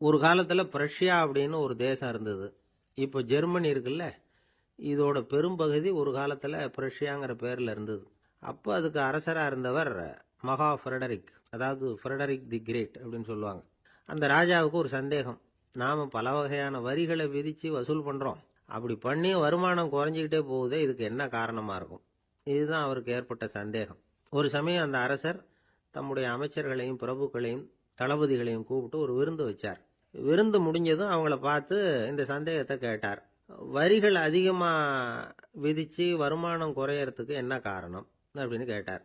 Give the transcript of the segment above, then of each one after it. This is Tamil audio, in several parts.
ஒரு காலத்துல பிரஷ்யா அப்படின்னு ஒரு தேசம் இருந்தது. இப்போ ஜெர்மனி இருக்குல்ல, இதோட பெரும்பகுதி ஒரு காலத்துல பிரஷ்யாங்கிற பேர்ல இருந்தது. அப்போ அதுக்கு அரசரா இருந்தவர் மகா ஃப்ரெடரிக், அதாவது ஃப்ரெடரிக் தி கிரேட் அப்படின்னு சொல்லுவாங்க. அந்த ராஜாவுக்கு ஒரு சந்தேகம். நாம பல வகையான வரிகளை விதிச்சு வசூல் பண்றோம், அப்படி பண்ணி வருமானம் குறைஞ்சிக்கிட்டே போகுதே, இதுக்கு என்ன காரணமா இருக்கும்? இதுதான் அவருக்கு ஏற்பட்ட சந்தேகம். ஒரு சமயம் அந்த அரசர் தம்முடைய அமைச்சர்களையும் பிரபுக்களையும் தளபதிகளையும் கூப்பிட்டு ஒரு விருந்து வச்சார். விருந்து முடிஞ்சதும் அவங்கள பார்த்து இந்த சந்தேகத்தை கேட்டார். வரிகள் அதிகமா விதிச்சு வருமானம் குறையறதுக்கு என்ன காரணம் அப்படின்னு கேட்டார்.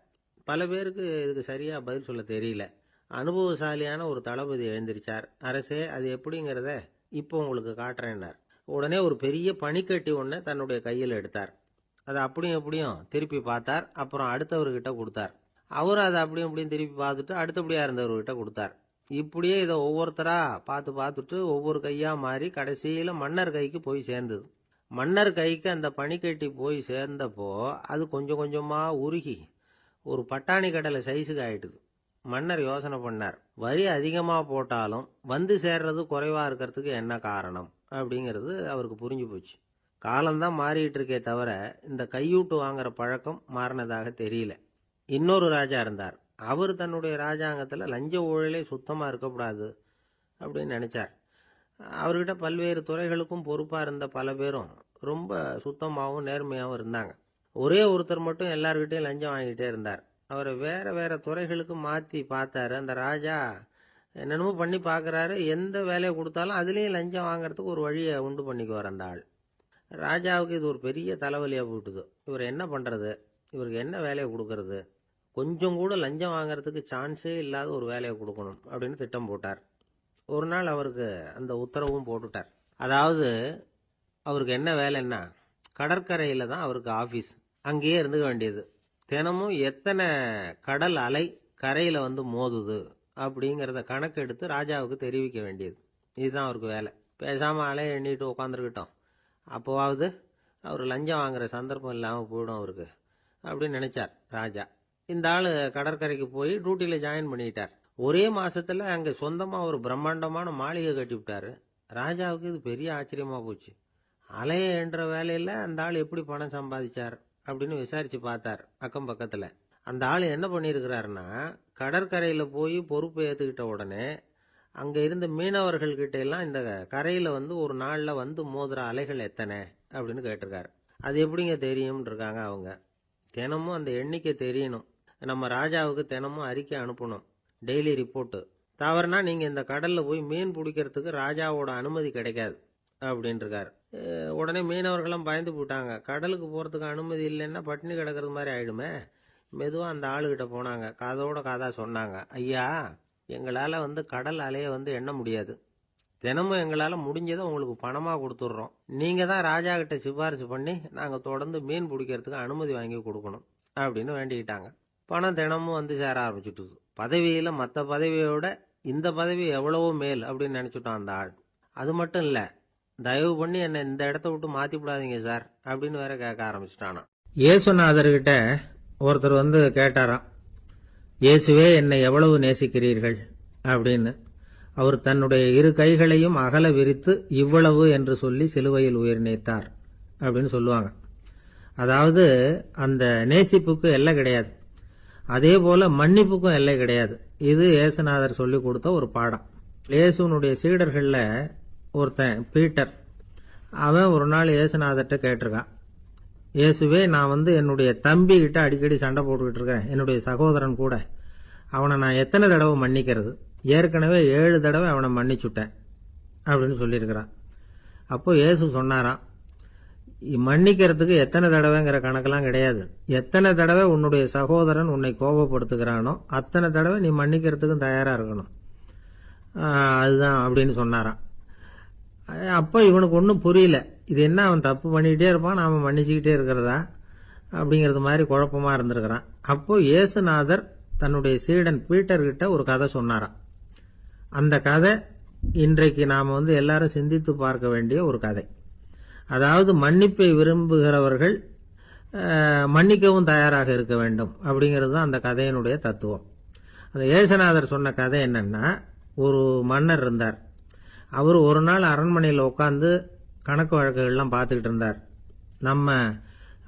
பல பேருக்கு இதுக்கு சரியா பதில் சொல்ல தெரியல. அனுபவசாலியான ஒரு தளபதி எழுந்திருச்சார். அரசே, அது எப்படிங்கிறத இப்போ உங்களுக்கு காட்டுறேன்னார். உடனே ஒரு பெரிய பனிக்கட்டி ஒன்று தன்னுடைய கையில் எடுத்தார். அதை அப்படியும் எப்படியும் திருப்பி பார்த்தார். அப்புறம் அடுத்தவர்கிட்ட கொடுத்தார். அவர் அதை அப்படியும் எப்படியும் திருப்பி பார்த்துட்டு அடுத்தபடியா இருந்தவர்கிட்ட கொடுத்தார். இப்படியே இதை ஒவ்வொருத்தரா பார்த்துட்டு ஒவ்வொரு கையா மாறி கடைசியில மன்னர் கைக்கு போய் சேர்ந்தது. மன்னர் கைக்கு அந்த பனிக்கட்டி போய் சேர்ந்தப்போ அது கொஞ்சம் கொஞ்சமா உருகி ஒரு பட்டாணி கடலை சைஸுக்கு ஆயிட்டுது. மன்னர் யோசனை பண்ணார், வரி அதிகமா போட்டாலும் வந்து சேர்றது குறைவா இருக்கிறதுக்கு என்ன காரணம் அப்படிங்கிறது அவருக்கு புரிஞ்சு போச்சு. காலம்தான் மாறிட்டு இருக்கே தவிர இந்த கையூட்டு வாங்குற பழக்கம் மாறினதாக தெரியல. இன்னொரு ராஜா இருந்தார். அவர் தன்னுடைய ராஜாங்கத்தில் லஞ்ச ஊழலே சுத்தமாக இருக்கக்கூடாது அப்படின்னு நினைச்சார். அவர்கிட்ட பல்வேறு துறைகளுக்கும் பொறுப்பாக இருந்த பல பேரும் ரொம்ப சுத்தமாகவும் நேர்மையாகவும் இருந்தாங்க. ஒரே ஒருத்தர் மட்டும் எல்லார்கிட்டையும் லஞ்சம் வாங்கிட்டே இருந்தார். அவரை வேற வேற துறைகளுக்கு மாற்றி பார்த்தாரு. அந்த ராஜா என்னென்னமோ பண்ணி பார்க்குறாரு. எந்த வேலையை கொடுத்தாலும் அதுலேயும் லஞ்சம் வாங்குறதுக்கு ஒரு வழியை உண்டு பண்ணிக்குவார் அந்த ஆள். ராஜாவுக்கு இது ஒரு பெரிய தலைவலியாக போட்டுது. இவர் என்ன பண்ணுறது, இவருக்கு என்ன வேலையை கொடுக்கறது, கொஞ்சம் கூட லஞ்சம் வாங்கறதுக்கு சான்ஸே இல்லாத ஒரு வேலையை கொடுக்கணும் அப்படின்னு திட்டம் போட்டார். ஒரு நாள் அவருக்கு அந்த உத்தரவும் போட்டுட்டார். அதாவது அவருக்கு என்ன வேலைன்னா, கடற்கரையில் தான் அவருக்கு ஆஃபீஸ். அங்கேயே இருந்துக்க வேண்டியது. தினமும் எத்தனை கடல் அலை கரையில் வந்து மோதுது அப்படிங்கிறத கணக்கெடுத்து ராஜாவுக்கு தெரிவிக்க வேண்டியது. இதுதான் அவருக்கு வேலை. பேசாமல் அலையை எண்ணிட்டு உட்காந்துருக்கிட்டோம், அப்போவாவது அவர் லஞ்சம் வாங்குற சந்தர்ப்பம் இல்லாமல் போயிடும் அவருக்கு அப்படின்னு நினைச்சார் ராஜா. இந்த ஆள் கடற்கரைக்கு போய் டியூட்டியில் ஜாயின் பண்ணிட்டார். ஒரே மாசத்துல அங்கே சொந்தமாக ஒரு பிரம்மாண்டமான மாளிகை கட்டி விட்டாரு. ராஜாவுக்கு இது பெரிய ஆச்சரியமா போச்சு. அலைய என்ற வேலையில் அந்த ஆள் எப்படி பணம் சம்பாதிச்சார் அப்படின்னு விசாரிச்சு பார்த்தார் அக்கம் பக்கத்தில். அந்த ஆள் என்ன பண்ணியிருக்கிறாருன்னா, கடற்கரையில் போய் பொறுப்பு ஏற்றுக்கிட்ட உடனே அங்கே இருந்த மீனவர்கள்கிட்ட எல்லாம் இந்த கரையில் வந்து ஒரு நாளில் வந்து மோதுற அலைகள் எத்தனை அப்படின்னு கேட்டிருக்காரு. அது எப்படிங்க தெரியும்னு இருக்காங்க அவங்க. தினமும் அந்த எண்ணிக்கை தெரியணும். நம்ம ராஜாவுக்கு தினமும் அறிக்கை அனுப்பணும், டெய்லி ரிப்போர்ட்டு. தவறுனா நீங்கள் இந்த கடலில் போய் மீன் பிடிக்கிறதுக்கு ராஜாவோட அனுமதி கிடைக்காது அப்படின்ட்டுருக்காரு. உடனே மீனவர்களும் பயந்து போட்டாங்க. கடலுக்கு போகிறதுக்கு அனுமதி இல்லைன்னா பட்டினி கிடக்கிறது மாதிரி ஆயிடுமே. மெதுவாக அந்த ஆளுகிட்ட போனாங்க. காதோட காதா சொன்னாங்க, ஐயா, எங்களால் வந்து கடல் அலையை வந்து எண்ண முடியாது. தினமும் எங்களால் முடிஞ்சதை உங்களுக்கு பணமாக கொடுத்துட்றோம். நீங்கள் தான் ராஜா கிட்ட சிபாரிசு பண்ணி நாங்கள் தொடர்ந்து மீன் பிடிக்கிறதுக்கு அனுமதி வாங்கி கொடுக்கணும் அப்படின்னு வேண்டிக்கிட்டாங்க. பணம் தினமும் வந்து சேர ஆரம்பிச்சுட்டுது. பதவியில் மற்ற பதவியோட இந்த பதவி எவ்வளவோ மேல் அப்படின்னு நினச்சிட்டோம் அந்த ஆள். அது மட்டும் இல்லை, தயவு பண்ணி என்னை இந்த இடத்த விட்டு மாற்றி விடாதீங்க சார் அப்படின்னு வேற கேட்க ஆரம்பிச்சிட்டானா. இயேசுநாதர்கிட்ட ஒருத்தர் வந்து கேட்டாராம், இயேசுவே, என்னை எவ்வளவு நேசிக்கிறீர்கள் அப்படின்னு. அவர் தன்னுடைய இரு கைகளையும் அகல விரித்து இவ்வளவு என்று சொல்லி சிலுவையில் உயிர் நீத்தார் அப்படின்னு சொல்லுவாங்க. அதாவது அந்த நேசிப்புக்கு எல்லை கிடையாது, அதே போல மன்னிப்புக்கும் எல்லை கிடையாது. இது இயேசுநாதர் சொல்லி கொடுத்த ஒரு பாடம். இயேசுனுடைய சீடர்கள்ல ஒருத்தன் பீட்டர், அவன் ஒரு நாள் இயேசுநாதர்கிட்ட கேட்டிருக்கான், இயேசுவே, நான் வந்து என்னுடைய தம்பி கிட்ட அடிக்கடி சண்டை போட்டுக்கிட்டு இருக்கிறேன், என்னுடைய சகோதரன் கூட. அவனை நான் எத்தனை தடவை மன்னிக்கிறது? ஏற்கனவே 7 தடவை அவனை மன்னிச்சுட்டேன் அப்படின்னு சொல்லியிருக்கிறான். அப்போ இயேசு சொன்னாராம், மன்னிக்கிறதுக்கு எத்தனை தடவைங்கிற கணக்கெல்லாம் கிடையாது. எத்தனை தடவை உன்னுடைய சகோதரன் உன்னை கோபப்படுத்துகிறானோ அத்தனை தடவை நீ மன்னிக்கிறதுக்கும் தயாரா இருக்கணும், அதுதான் அப்படின்னு சொன்னாராம். அப்போ இவனுக்கு ஒன்றும் புரியல. இது என்ன, அவன் தப்பு பண்ணிக்கிட்டே இருப்பான், நாம மன்னிச்சுக்கிட்டே இருக்கிறதா அப்படிங்கிறது மாதிரி குழப்பமா இருந்திருக்கிறான். அப்போ இயேசுநாதர் தன்னுடைய சீடன் பீட்டர்கிட்ட ஒரு கதை சொன்னாராம். அந்த கதை இன்றைக்கு நாம வந்து எல்லாரும் சிந்தித்து பார்க்க வேண்டிய ஒரு கதை. அதாவது மன்னிப்பை விரும்புகிறவர்கள் மன்னிக்கவும் தயாராக இருக்க வேண்டும் அப்படிங்கிறது தான் அந்த கதையினுடைய தத்துவம். அந்த இயேசுநாதர் சொன்ன கதை என்னன்னா, ஒரு மன்னர் இருந்தார். அவர் ஒரு நாள் அரண்மனையில் உட்காந்து கணக்கு வழக்குகள்லாம் பார்த்துக்கிட்டு இருந்தார். நம்ம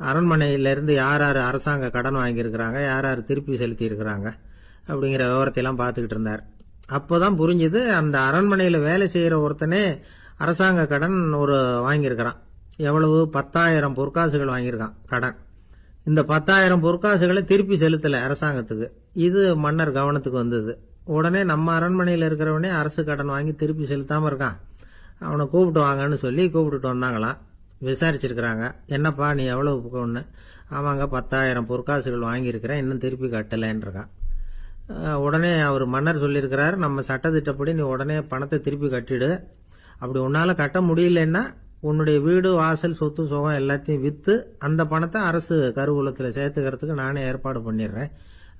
அரண்மனையிலேருந்து யார் யார் அரசாங்க கடன் வாங்கியிருக்கிறாங்க, யார் யார் திருப்பி செலுத்தி இருக்கிறாங்க அப்படிங்கிற விவரத்தையெல்லாம் பார்த்துக்கிட்டு இருந்தார். அப்போதான் புரிஞ்சுது, அந்த அரண்மனையில் வேலை செய்கிற ஒருத்தனே அரசாங்க கடன் ஒரு வாங்கியிருக்கிறான். எவ்வளவு? 10,000 பொற்காசுகள் வாங்கியிருக்கான் கடன். இந்த 10,000 பொற்காசுகளை திருப்பி செலுத்தலை அரசாங்கத்துக்கு. இது மன்னர் கவனத்துக்கு வந்தது. உடனே நம்ம அரண்மனையில் இருக்கிறவனே அரசு கடன் வாங்கி திருப்பி செலுத்தாமல் இருக்கான், அவனை கூப்பிட்டு வாங்கன்னு சொல்லி கூப்பிட்டுட்டு வந்தாங்களாம். விசாரிச்சிருக்கிறாங்க. என்னப்பா நீ எவ்வளவு ஒன்று? ஆமாங்க 10,000 பொற்காசுகள் வாங்கியிருக்கிறேன், இன்னும் திருப்பி கட்டலைன்னு இருக்கான். உடனே அவர் மன்னர் சொல்லியிருக்கிறாரு, நம்ம சட்டத்திட்டப்படி நீ உடனே பணத்தை திருப்பி கட்டிடு. அப்படி உன்னால் கட்ட முடியலன்னா உன்னுடைய வீடு வாசல் சொத்து சுகம் எல்லாத்தையும் விற்று அந்த பணத்தை அரசு கருவூலத்தில் சேர்த்துக்கிறதுக்கு நானே ஏற்பாடு பண்ணிடுறேன்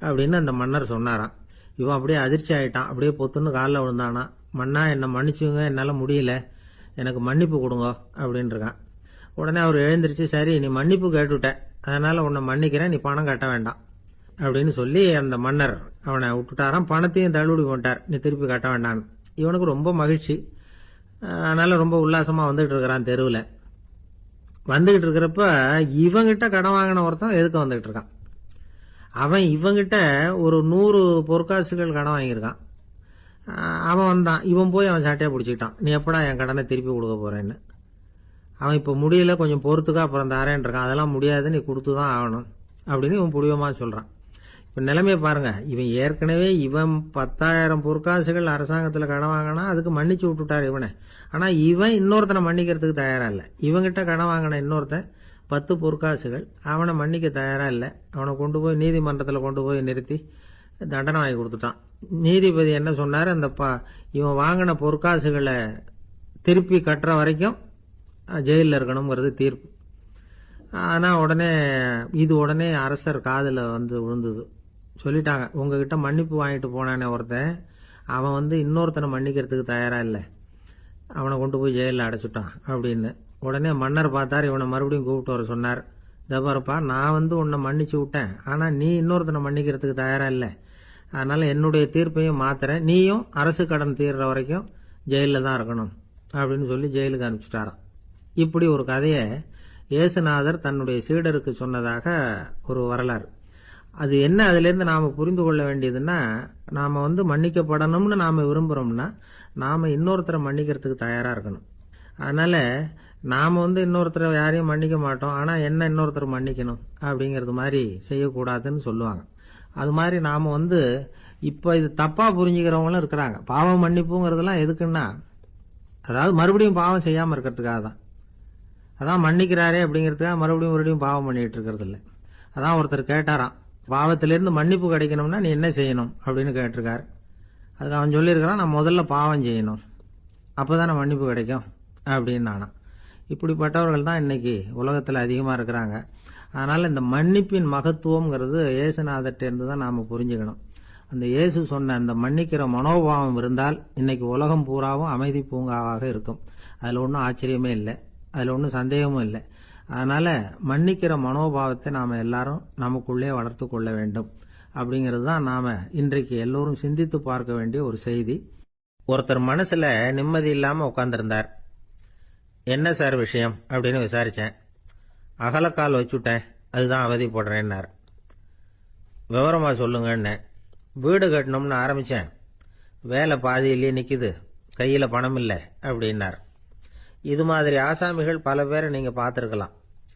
அப்படின்னு அந்த மன்னர் சொன்னாராம். இவன் அப்படியே அதிர்ச்சி ஆயிட்டான். அப்படியே பொத்துன்னு காலில் விழுந்தானா. மன்னா என்னை மன்னிச்சுங்க, என்னால் முடியல, எனக்கு மன்னிப்பு கொடுங்க அப்படின்னு இருக்கான். உடனே அவர் எழுந்திரிச்சு, சரி நீ மன்னிப்பு கேட்டுவிட்ட, அதனால உன்னை மன்னிக்கிறேன், நீ பணம் கட்ட வேண்டாம் அப்படின்னு சொல்லி அந்த மன்னர் அவனை விட்டுட்டாராம். பணத்தையும் தள்ளுபடி பண்ணிட்டார், நீ திருப்பி கட்ட வேண்டான்னு. இவனுக்கு ரொம்ப மகிழ்ச்சி. அதனால ரொம்ப உல்லாசமா வந்துட்டு இருக்கிறான். தெருவில் வந்துகிட்டு இருக்கிறப்ப இவங்கிட்ட கடன் வாங்கின ஒருத்தன் எதுக்கு வந்துகிட்டு இருக்கான். அவன் இவங்கிட்ட ஒரு 100 பொற்காசுகள் கடன் வாங்கியிருக்கான். அவன் வந்தான். இவன் போய் அவன் சாட்டையை பிடிச்சிக்கிட்டான், நீ எப்படா என் கடனை திருப்பி கொடுக்க போறேன்னு. அவன் இப்போ முடியல, கொஞ்சம் பொறுத்துக்கா, அப்புறம் தாரேன் இருக்கான். அதெல்லாம் முடியாது, நீ கொடுத்து தான் ஆகணும் அப்படின்னு இவன் புடிவமா சொல்றான். இப்போ நிலைமையை பாருங்க. இவன் ஏற்கனவே 10,000 பொற்காசுகள் அரசாங்கத்தில் கடன் வாங்கினா அதுக்கு மன்னிச்சு விட்டுட்டார் இவனை. ஆனா இவன் இன்னொருத்தனை மன்னிக்கிறதுக்கு தயாரா இல்லை. இவங்கிட்ட கடன் வாங்கின இன்னொருத்தன் 10 பொற்காசுகள், அவனை மன்னிக்க தயாரா இல்லை. அவனை கொண்டு போய் நீதிமன்றத்தில் கொண்டு போய் நிறுத்தி தண்டனை வாங்கி கொடுத்துட்டான். நீதிபதி என்ன சொன்னார், அந்த இவன் வாங்கின பொற்காசுகளை திருப்பி கட்டுற வரைக்கும் ஜெயிலில் இருக்கணுங்கிறது தீர்ப்பு. ஆனால் உடனே அரசர் காதில் வந்து விழுந்தது. சொல்லிட்டாங்க, உங்ககிட்ட மன்னிப்பு வாங்கிட்டு போனானே ஒருத்தன், அவன் இன்னொருத்தனை மன்னிக்கிறதுக்கு தயாரா இல்லை, அவனை கொண்டு போய் ஜெயிலில் அடைச்சிட்டான் அப்படின்னு. உடனே மன்னர் பார்த்தார், இவனை மறுபடியும் கூப்பிட்டு வர சொன்னார். தபாரப்பா, நான் உன்னை மன்னிச்சு விட்டேன், ஆனால் நீ இன்னொருத்தனை மன்னிக்கிறதுக்கு தயாரா இல்லை, அதனால என்னுடைய தீர்ப்பையும் மாத்துறேன், நீயும் அரசு கடன் தீர்ற வரைக்கும் ஜெயிலில் தான் இருக்கணும் அப்படின்னு சொல்லி ஜெயிலுக்கு அனுப்பிச்சிட்டாராம். இப்படி ஒரு கதையை இயேசுநாதர் தன்னுடைய சீடருக்கு சொன்னதாக ஒரு வரலாறு. அது என்ன, அதிலிருந்து நாம புரிந்து கொள்ள வேண்டியதுன்னா, நாம மன்னிக்கப்படணும்னு நாம விரும்புறோம்னா நாம இன்னொருத்தரை மன்னிக்கிறதுக்கு தயாரா இருக்கணும். அதனால நாம இன்னொருத்தரை யாரையும் மன்னிக்க மாட்டோம், ஆனா என்ன இன்னொருத்தர் மன்னிக்கணும் அப்படிங்கிறது மாதிரி செய்யக்கூடாதுன்னு சொல்லுவாங்க. அது மாதிரி நாம இப்ப இது தப்பா புரிஞ்சுக்கிறவங்களும் இருக்கிறாங்க. பாவம் மன்னிப்புங்கிறதுலாம் எதுக்குன்னா, அதாவது மறுபடியும் பாவம் செய்யாம இருக்கிறதுக்காக தான். அதான் மன்னிக்கிறாரே அப்படிங்கிறதுக்காக மறுபடியும் பாவம் பண்ணிட்டு இருக்கிறது இல்லை. அதான் ஒருத்தர் கேட்டாராம், பாவத்திலிருந்து மன்னிப்பு கிடைக்கணும்னா நீ என்ன செய்யணும் அப்படின்னு கேட்டிருக்காரு. அதுக்கு அவன் சொல்லியிருக்கிறான், நான் முதல்ல பாவம் செய்யணும், அப்போதானே மன்னிப்பு கிடைக்கும் அப்படின்னு நானா. இப்படிப்பட்டவர்கள் தான் இன்னைக்கு உலகத்தில் அதிகமாக இருக்கிறாங்க. அதனால இந்த மன்னிப்பின் மகத்துவம்ங்கிறது இயேசுநாதர்கிட்டேருந்து தான் நாம் புரிஞ்சுக்கணும். அந்த இயேசு சொன்ன அந்த மன்னிக்கிற மனோபாவம் இருந்தால் இன்னைக்கு உலகம் பூராவும் அமைதி பூங்காவாக இருக்கும். அதில் ஒன்றும் ஆச்சரியமே இல்லை, அதில் ஒன்றும் சந்தேகமும் இல்லை. அதனால மன்னிக்கிற மனோபாவத்தை நாம எல்லாரும் நமக்குள்ளே வளர்த்து கொள்ள வேண்டும் அப்படிங்கிறது தான் நாம இன்றைக்கு எல்லோரும் சிந்தித்து பார்க்க வேண்டிய ஒரு செய்தி. ஒருத்தர் மனசுல நிம்மதி இல்லாம உட்கார்ந்திருந்தார். என்ன சார் விஷயம் அப்படின்னு விசாரிச்சேன். அகலக்கால் வச்சுட்டேன், அதுதான் அவதிப்படுறேன்னார். விவரமா சொல்லுங்கன்னு. வீடு கட்டணும்னு ஆரம்பிச்சேன், வேலை பாதியிலேயே நிக்குது, கையில பணம் இல்லை அப்படின்னார். இது மாதிரி ஆசாமிகள் பல பேரை நீங்க பார்த்துருக்கலாம்.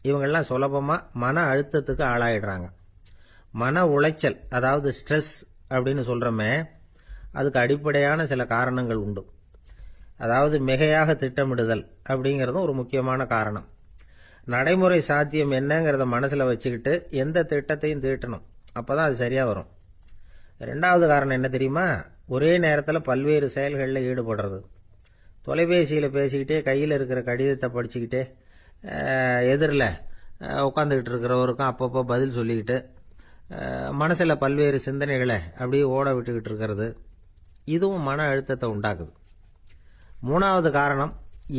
இவங்கெல்லாம் சுலபமா மன அழுத்தத்துக்கு ஆளாயிடுறாங்க. மன உளைச்சல், அதாவது ஸ்ட்ரெஸ் அப்படின்னு சொல்றோமே, அதுக்கு அடிப்படையான சில காரணங்கள் உண்டு. அதாவது மிகையாக திட்டமிடுதல் அப்படிங்கிறதும் ஒரு முக்கியமான காரணம். நடைமுறை சாத்தியம் என்னங்கிறத மனசுல வச்சுக்கிட்டு எந்த திட்டத்தையும் தீட்டணும், அப்பதான் அது சரியா வரும். ரெண்டாவது காரணம் என்ன தெரியுமா, ஒரே நேரத்தில் பல்வேறு செயல்களில் ஈடுபடுறது. தொலைபேசியில் பேசிக்கிட்டே கையில் இருக்கிற கடிதத்தை படிச்சுக்கிட்டே எதிரில் உட்காந்துக்கிட்டு இருக்கிறவருக்கும் அப்பப்போ பதில் சொல்லிக்கிட்டு மனசில் பல்வேறு சிந்தனைகளை அப்படியே ஓட விட்டுக்கிட்டு இருக்கிறது, இதுவும் மன அழுத்தத்தை உண்டாக்குது. மூணாவது காரணம்,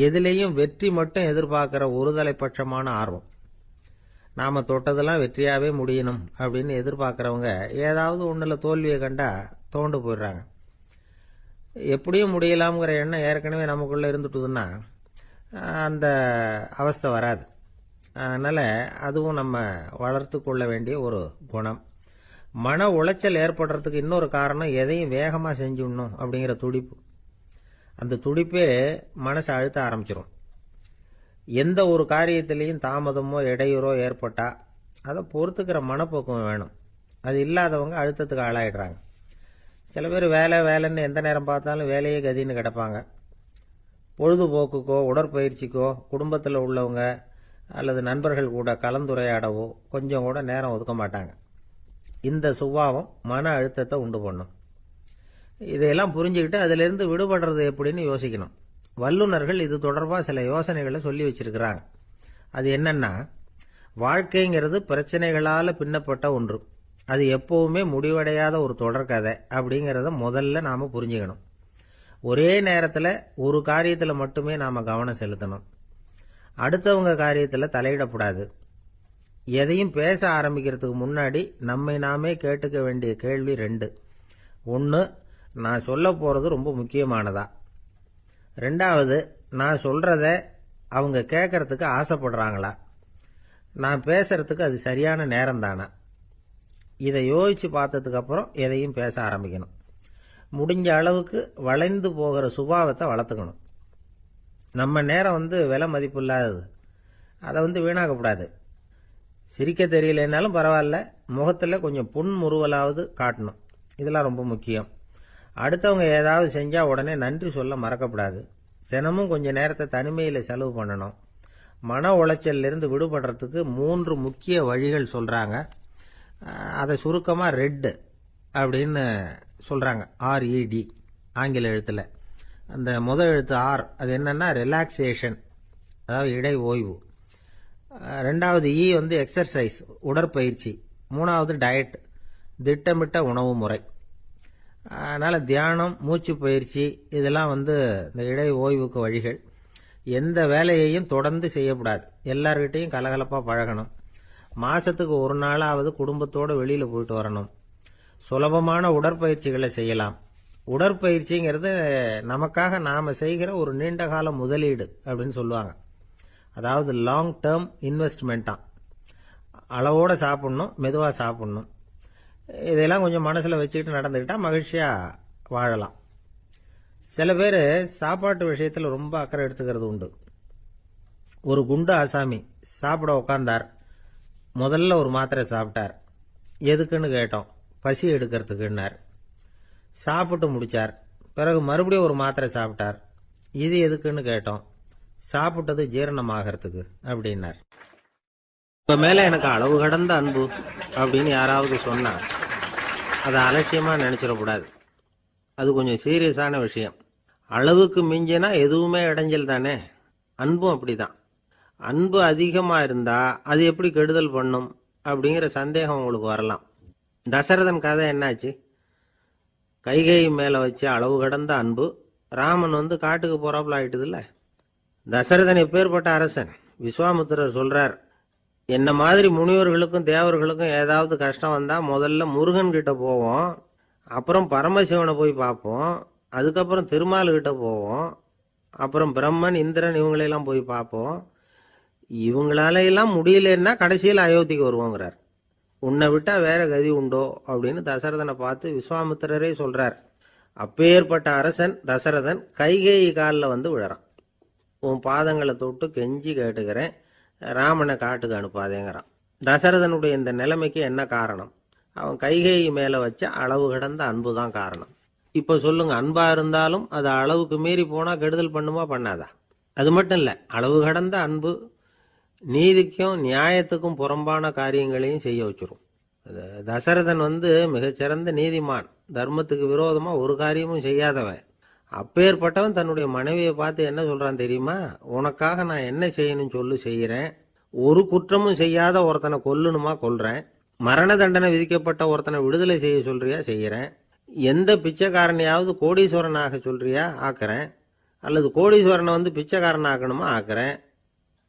எதிலேயும் வெற்றி மட்டும் எதிர்பார்க்கிற ஒருதலை பட்சமான ஆர்வம். நாம தொட்டதெல்லாம் வெற்றியாவே முடியணும் அப்படின்னு எதிர்பார்க்கிறவங்க ஏதாவது ஒண்ணுல தோல்வியை கண்டா தோண்டு போயிடுறாங்க. எப்படியும் முடியலாம்ங்கிற எண்ணம் ஏற்கனவே நமக்குள்ளே இருந்துட்டுதுன்னா அந்த அவஸ்தை வராது. அதனால் அதுவும் நம்ம வளர்த்து கொள்ள வேண்டிய ஒரு குணம். மன உளைச்சல் ஏற்படுறதுக்கு இன்னொரு காரணம் எதையும் வேகமாக செஞ்சுடணும் அப்படிங்கிற துடிப்பு. அந்த துடிப்பே மனசை அழுத்த ஆரம்பிச்சிடும். எந்த ஒரு காரியத்திலையும் தாமதமோ இடையூறோ ஏற்பட்டால் அதை பொறுத்துக்கிற மனப்போக்கம் வேணும். அது இல்லாதவங்க அழுத்தத்துக்கு ஆளாயிடுறாங்க. சில பேர் வேலைன்னு எந்த நேரம் பார்த்தாலும் வேலையே கதின்னு கிடப்பாங்க. பொழுதுபோக்குக்கோ உடற்பயிற்சிக்கோ குடும்பத்தில் உள்ளவங்க அல்லது நண்பர்கள் கூட கலந்துரையாடவோ கொஞ்சம் கூட நேரம் ஒதுக்க மாட்டாங்க. இந்த சுபாவம் மன அழுத்தத்தை உண்டு பண்ணும். இதையெல்லாம் புரிஞ்சுக்கிட்டு அதிலிருந்து விடுபடுறது எப்படின்னு யோசிக்கணும். வல்லுநர்கள் இது தொடர்பாக சில யோசனைகளை சொல்லி வச்சிருக்கிறாங்க. அது என்னன்னா, வாழ்க்கைங்கிறது பிரச்சனைகளால் பின்னப்பட்ட ஒன்று. அது எப்பவுமே முடிவடையாத ஒரு தொடர்கதை அப்படிங்கிறத முதல்ல நாம் புரிஞ்சுக்கணும். ஒரே நேரத்தில் ஒரு காரியத்தில் மட்டுமே நாம் கவனம் செலுத்தணும். அடுத்தவங்க காரியத்தில் தலையிடக்கூடாது. எதையும் பேச ஆரம்பிக்கிறதுக்கு முன்னாடி நம்மை நாமே கேட்டுக்க வேண்டிய கேள்வி 2. 1, நான் சொல்ல போகிறது ரொம்ப முக்கியமானதா? 2வது, நான் சொல்கிறத அவங்க கேட்கறதுக்கு ஆசைப்படுறாங்களா? நான் பேசுறதுக்கு அது சரியான நேரம் தானா? இதை யோசித்து பார்த்ததுக்கப்புறம் எதையும் பேச ஆரம்பிக்கணும். முடிஞ்ச அளவுக்கு வளைந்து போகிற சுபாவத்தை வளர்த்துக்கணும். நம்ம நேரம் விலை மதிப்பு இல்லாதது. அதை வீணாக்கக்கூடாது. சிரிக்க தெரியலனாலும் பரவாயில்ல, முகத்தில் கொஞ்சம் புன்முறுவலாவது காட்டணும். இதெல்லாம் ரொம்ப முக்கியம். அடுத்தவங்க ஏதாவது செஞ்சால் உடனே நன்றி சொல்ல மறக்கப்படாது. தினமும் கொஞ்சம் நேரத்தை தனிமையில் செலவு பண்ணணும். மன உளைச்சலிருந்து விடுபடுறதுக்கு 3 முக்கிய வழிகள் சொல்கிறாங்க. அதை சுருக்கமாக ரெட் அப்படின்னு சொல்கிறாங்க. RED ஆங்கில எழுத்தில். அந்த முதல் எழுத்து ஆர், அது என்னன்னா ரிலாக்ஸேஷன், அதாவது இடை ஓய்வு. 2வது இ எக்ஸர்சைஸ், உடற்பயிற்சி. 3வது டயட், திட்டமிட்ட உணவு முறை. அதனால் தியானம், மூச்சு பயிற்சி இதெல்லாம் இந்த இடை ஓய்வுக்கு வழிகள். எந்த வேலையையும் தொடர்ந்து செய்யக்கூடாது. எல்லார்கிட்டையும் கலகலப்பாக பழகணும். மாதத்துக்கு ஒரு நாளாவது குடும்பத்தோடு வெளியில் போயிட்டு வரணும். சுலபமான உடற்பயிற்சிகளை செய்யலாம். உடற்பயிற்சிங்கிறது நமக்காக நாம் செய்கிற ஒரு நீண்டகால முதலீடு அப்படின்னு சொல்லுவாங்க. அதாவது லாங் டேர்ம் இன்வெஸ்ட்மெண்ட்டாம். அளவோடு சாப்பிட்ணும், மெதுவாக சாப்பிட்ணும். இதெல்லாம் கொஞ்சம் மனசில் வச்சுக்கிட்டு நடந்துக்கிட்டால் மகிழ்ச்சியாக வாழலாம். சில பேர் சாப்பாட்டு விஷயத்தில் ரொம்ப அக்கறை எடுத்துக்கிறது உண்டு. ஒரு குண்டு ஆசாமி சாப்பிட உக்காந்தார். முதல்ல ஒரு மாத்திரை சாப்பிட்டார். எதுக்குன்னு கேட்டோம். பசி எடுக்கிறதுக்குன்னார். சாப்பிட்டு முடிச்சார். பிறகு மறுபடியும் ஒரு மாத்திரை சாப்பிட்டார். இது எதுக்குன்னு கேட்டோம். சாப்பிட்டது ஜீரணமாகறதுக்கு அப்படின்னார். இப்ப மேல எனக்கு அளவு கடந்த அன்பு அப்படின்னு யாராவது சொன்னா அதை அலட்சியமா நினைச்சிடக்கூடாது. அது கொஞ்சம் சீரியஸான விஷயம். அளவுக்கு மிஞ்சினா எதுவுமே இடைஞ்சல் தானே. அன்பும் அப்படிதான். அன்பு அதிகமாக இருந்தால் அது எப்படி கெடுதல் பண்ணும் அப்படிங்கிற சந்தேகம் உங்களுக்கு வரலாம். தசரதன் கதை என்னாச்சு? கைகை மேலே வச்சு அளவு கடந்த அன்பு. ராமன் காட்டுக்கு போறாப்புல ஆயிட்டுதுல்ல. தசரதன் எப்பேற்பட்ட அரசன்? விஸ்வாமித்திரர் சொல்றார், என்ன மாதிரி முனிவர்களுக்கும் தேவர்களுக்கும் ஏதாவது கஷ்டம் வந்தால் முதல்ல முருகன் கிட்ட போவோம், அப்புறம் பரமசிவனை போய் பார்ப்போம், அதுக்கப்புறம் திருமால்கிட்ட போவோம், அப்புறம் பிரம்மன் இந்திரன் இவங்களையெல்லாம் போய் பார்ப்போம். இவங்களாலையெல்லாம் முடியலன்னா கடைசியில் அயோத்திக்கு வருவோங்கிறார். உன்னை விட்டா வேற கதி உண்டோ அப்படின்னு தசரதனை பார்த்து விஸ்வாமித்திரரே சொல்றார். அப்பேற்பட்ட அரசன் தசரதன் கைகேயி காலில் விழறான். உன் பாதங்களை தொட்டு கெஞ்சி கேட்டுக்கிறேன், ராமனை காட்டுக்கு அனுப்பாதேங்கிறான். தசரதனுடைய இந்த நிலைமைக்கு என்ன காரணம்? அவன் கைகேயி மேலே வச்ச அளவு கடந்த அன்பு தான் காரணம். இப்போ சொல்லுங்க, அன்பா இருந்தாலும் அது அளவுக்கு மீறி போனால் கெடுதல் பண்ணுமா பண்ணாதா? அது மட்டும் இல்லை, அளவு கடந்த அன்பு நீதிக்கும் நியாயத்துக்கும் புறம்பான காரியங்களையும் செய்ய வச்சிரும். தசரதன் மிகச்சிறந்த நீதிமான், தர்மத்துக்கு விரோதமாக ஒரு காரியமும் செய்யாதவன். அப்பேற்பட்டவன் தன்னுடைய மனைவியை பார்த்து என்ன சொல்றான் தெரியுமா? உனக்காக நான் என்ன செய்யணும்னு சொல்லு, செய்கிறேன். ஒரு குற்றமும் செய்யாத ஒருத்தனை கொல்லணுமா கொல்றேன். மரண தண்டனை விதிக்கப்பட்ட ஒருத்தனை விடுதலை செய்ய சொல்றியா செய்கிறேன். எந்த பிச்சைக்காரனையாவது கோடீஸ்வரனாக சொல்றியா ஆக்குறேன், அல்லது கோடீஸ்வரனை பிச்சைக்காரன் ஆக்கணுமா ஆக்குறேன்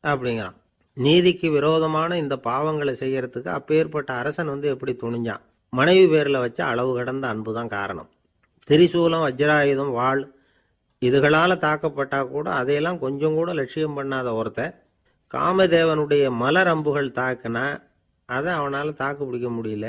அப்படிங்கிறான். நீதிக்கு விரோதமான இந்த பாவங்களை செய்யறதுக்கு அப்பேற்பட்ட அரசன் எப்படி துணிஞ்சான்? மனைவி பேரில் வச்ச அளவு கடந்த அன்பு தான் காரணம். திரிசூலம், வஜ்ராயுதம், வாள் இதுகளால் தாக்கப்பட்டா கூட அதையெல்லாம் கொஞ்சம் கூட லட்சியம் பண்ணாத ஒருத்தன் காமதேவனுடைய மலர் அம்புகள் தாக்குனா அதை அவனால் தாக்கு பிடிக்க முடியல,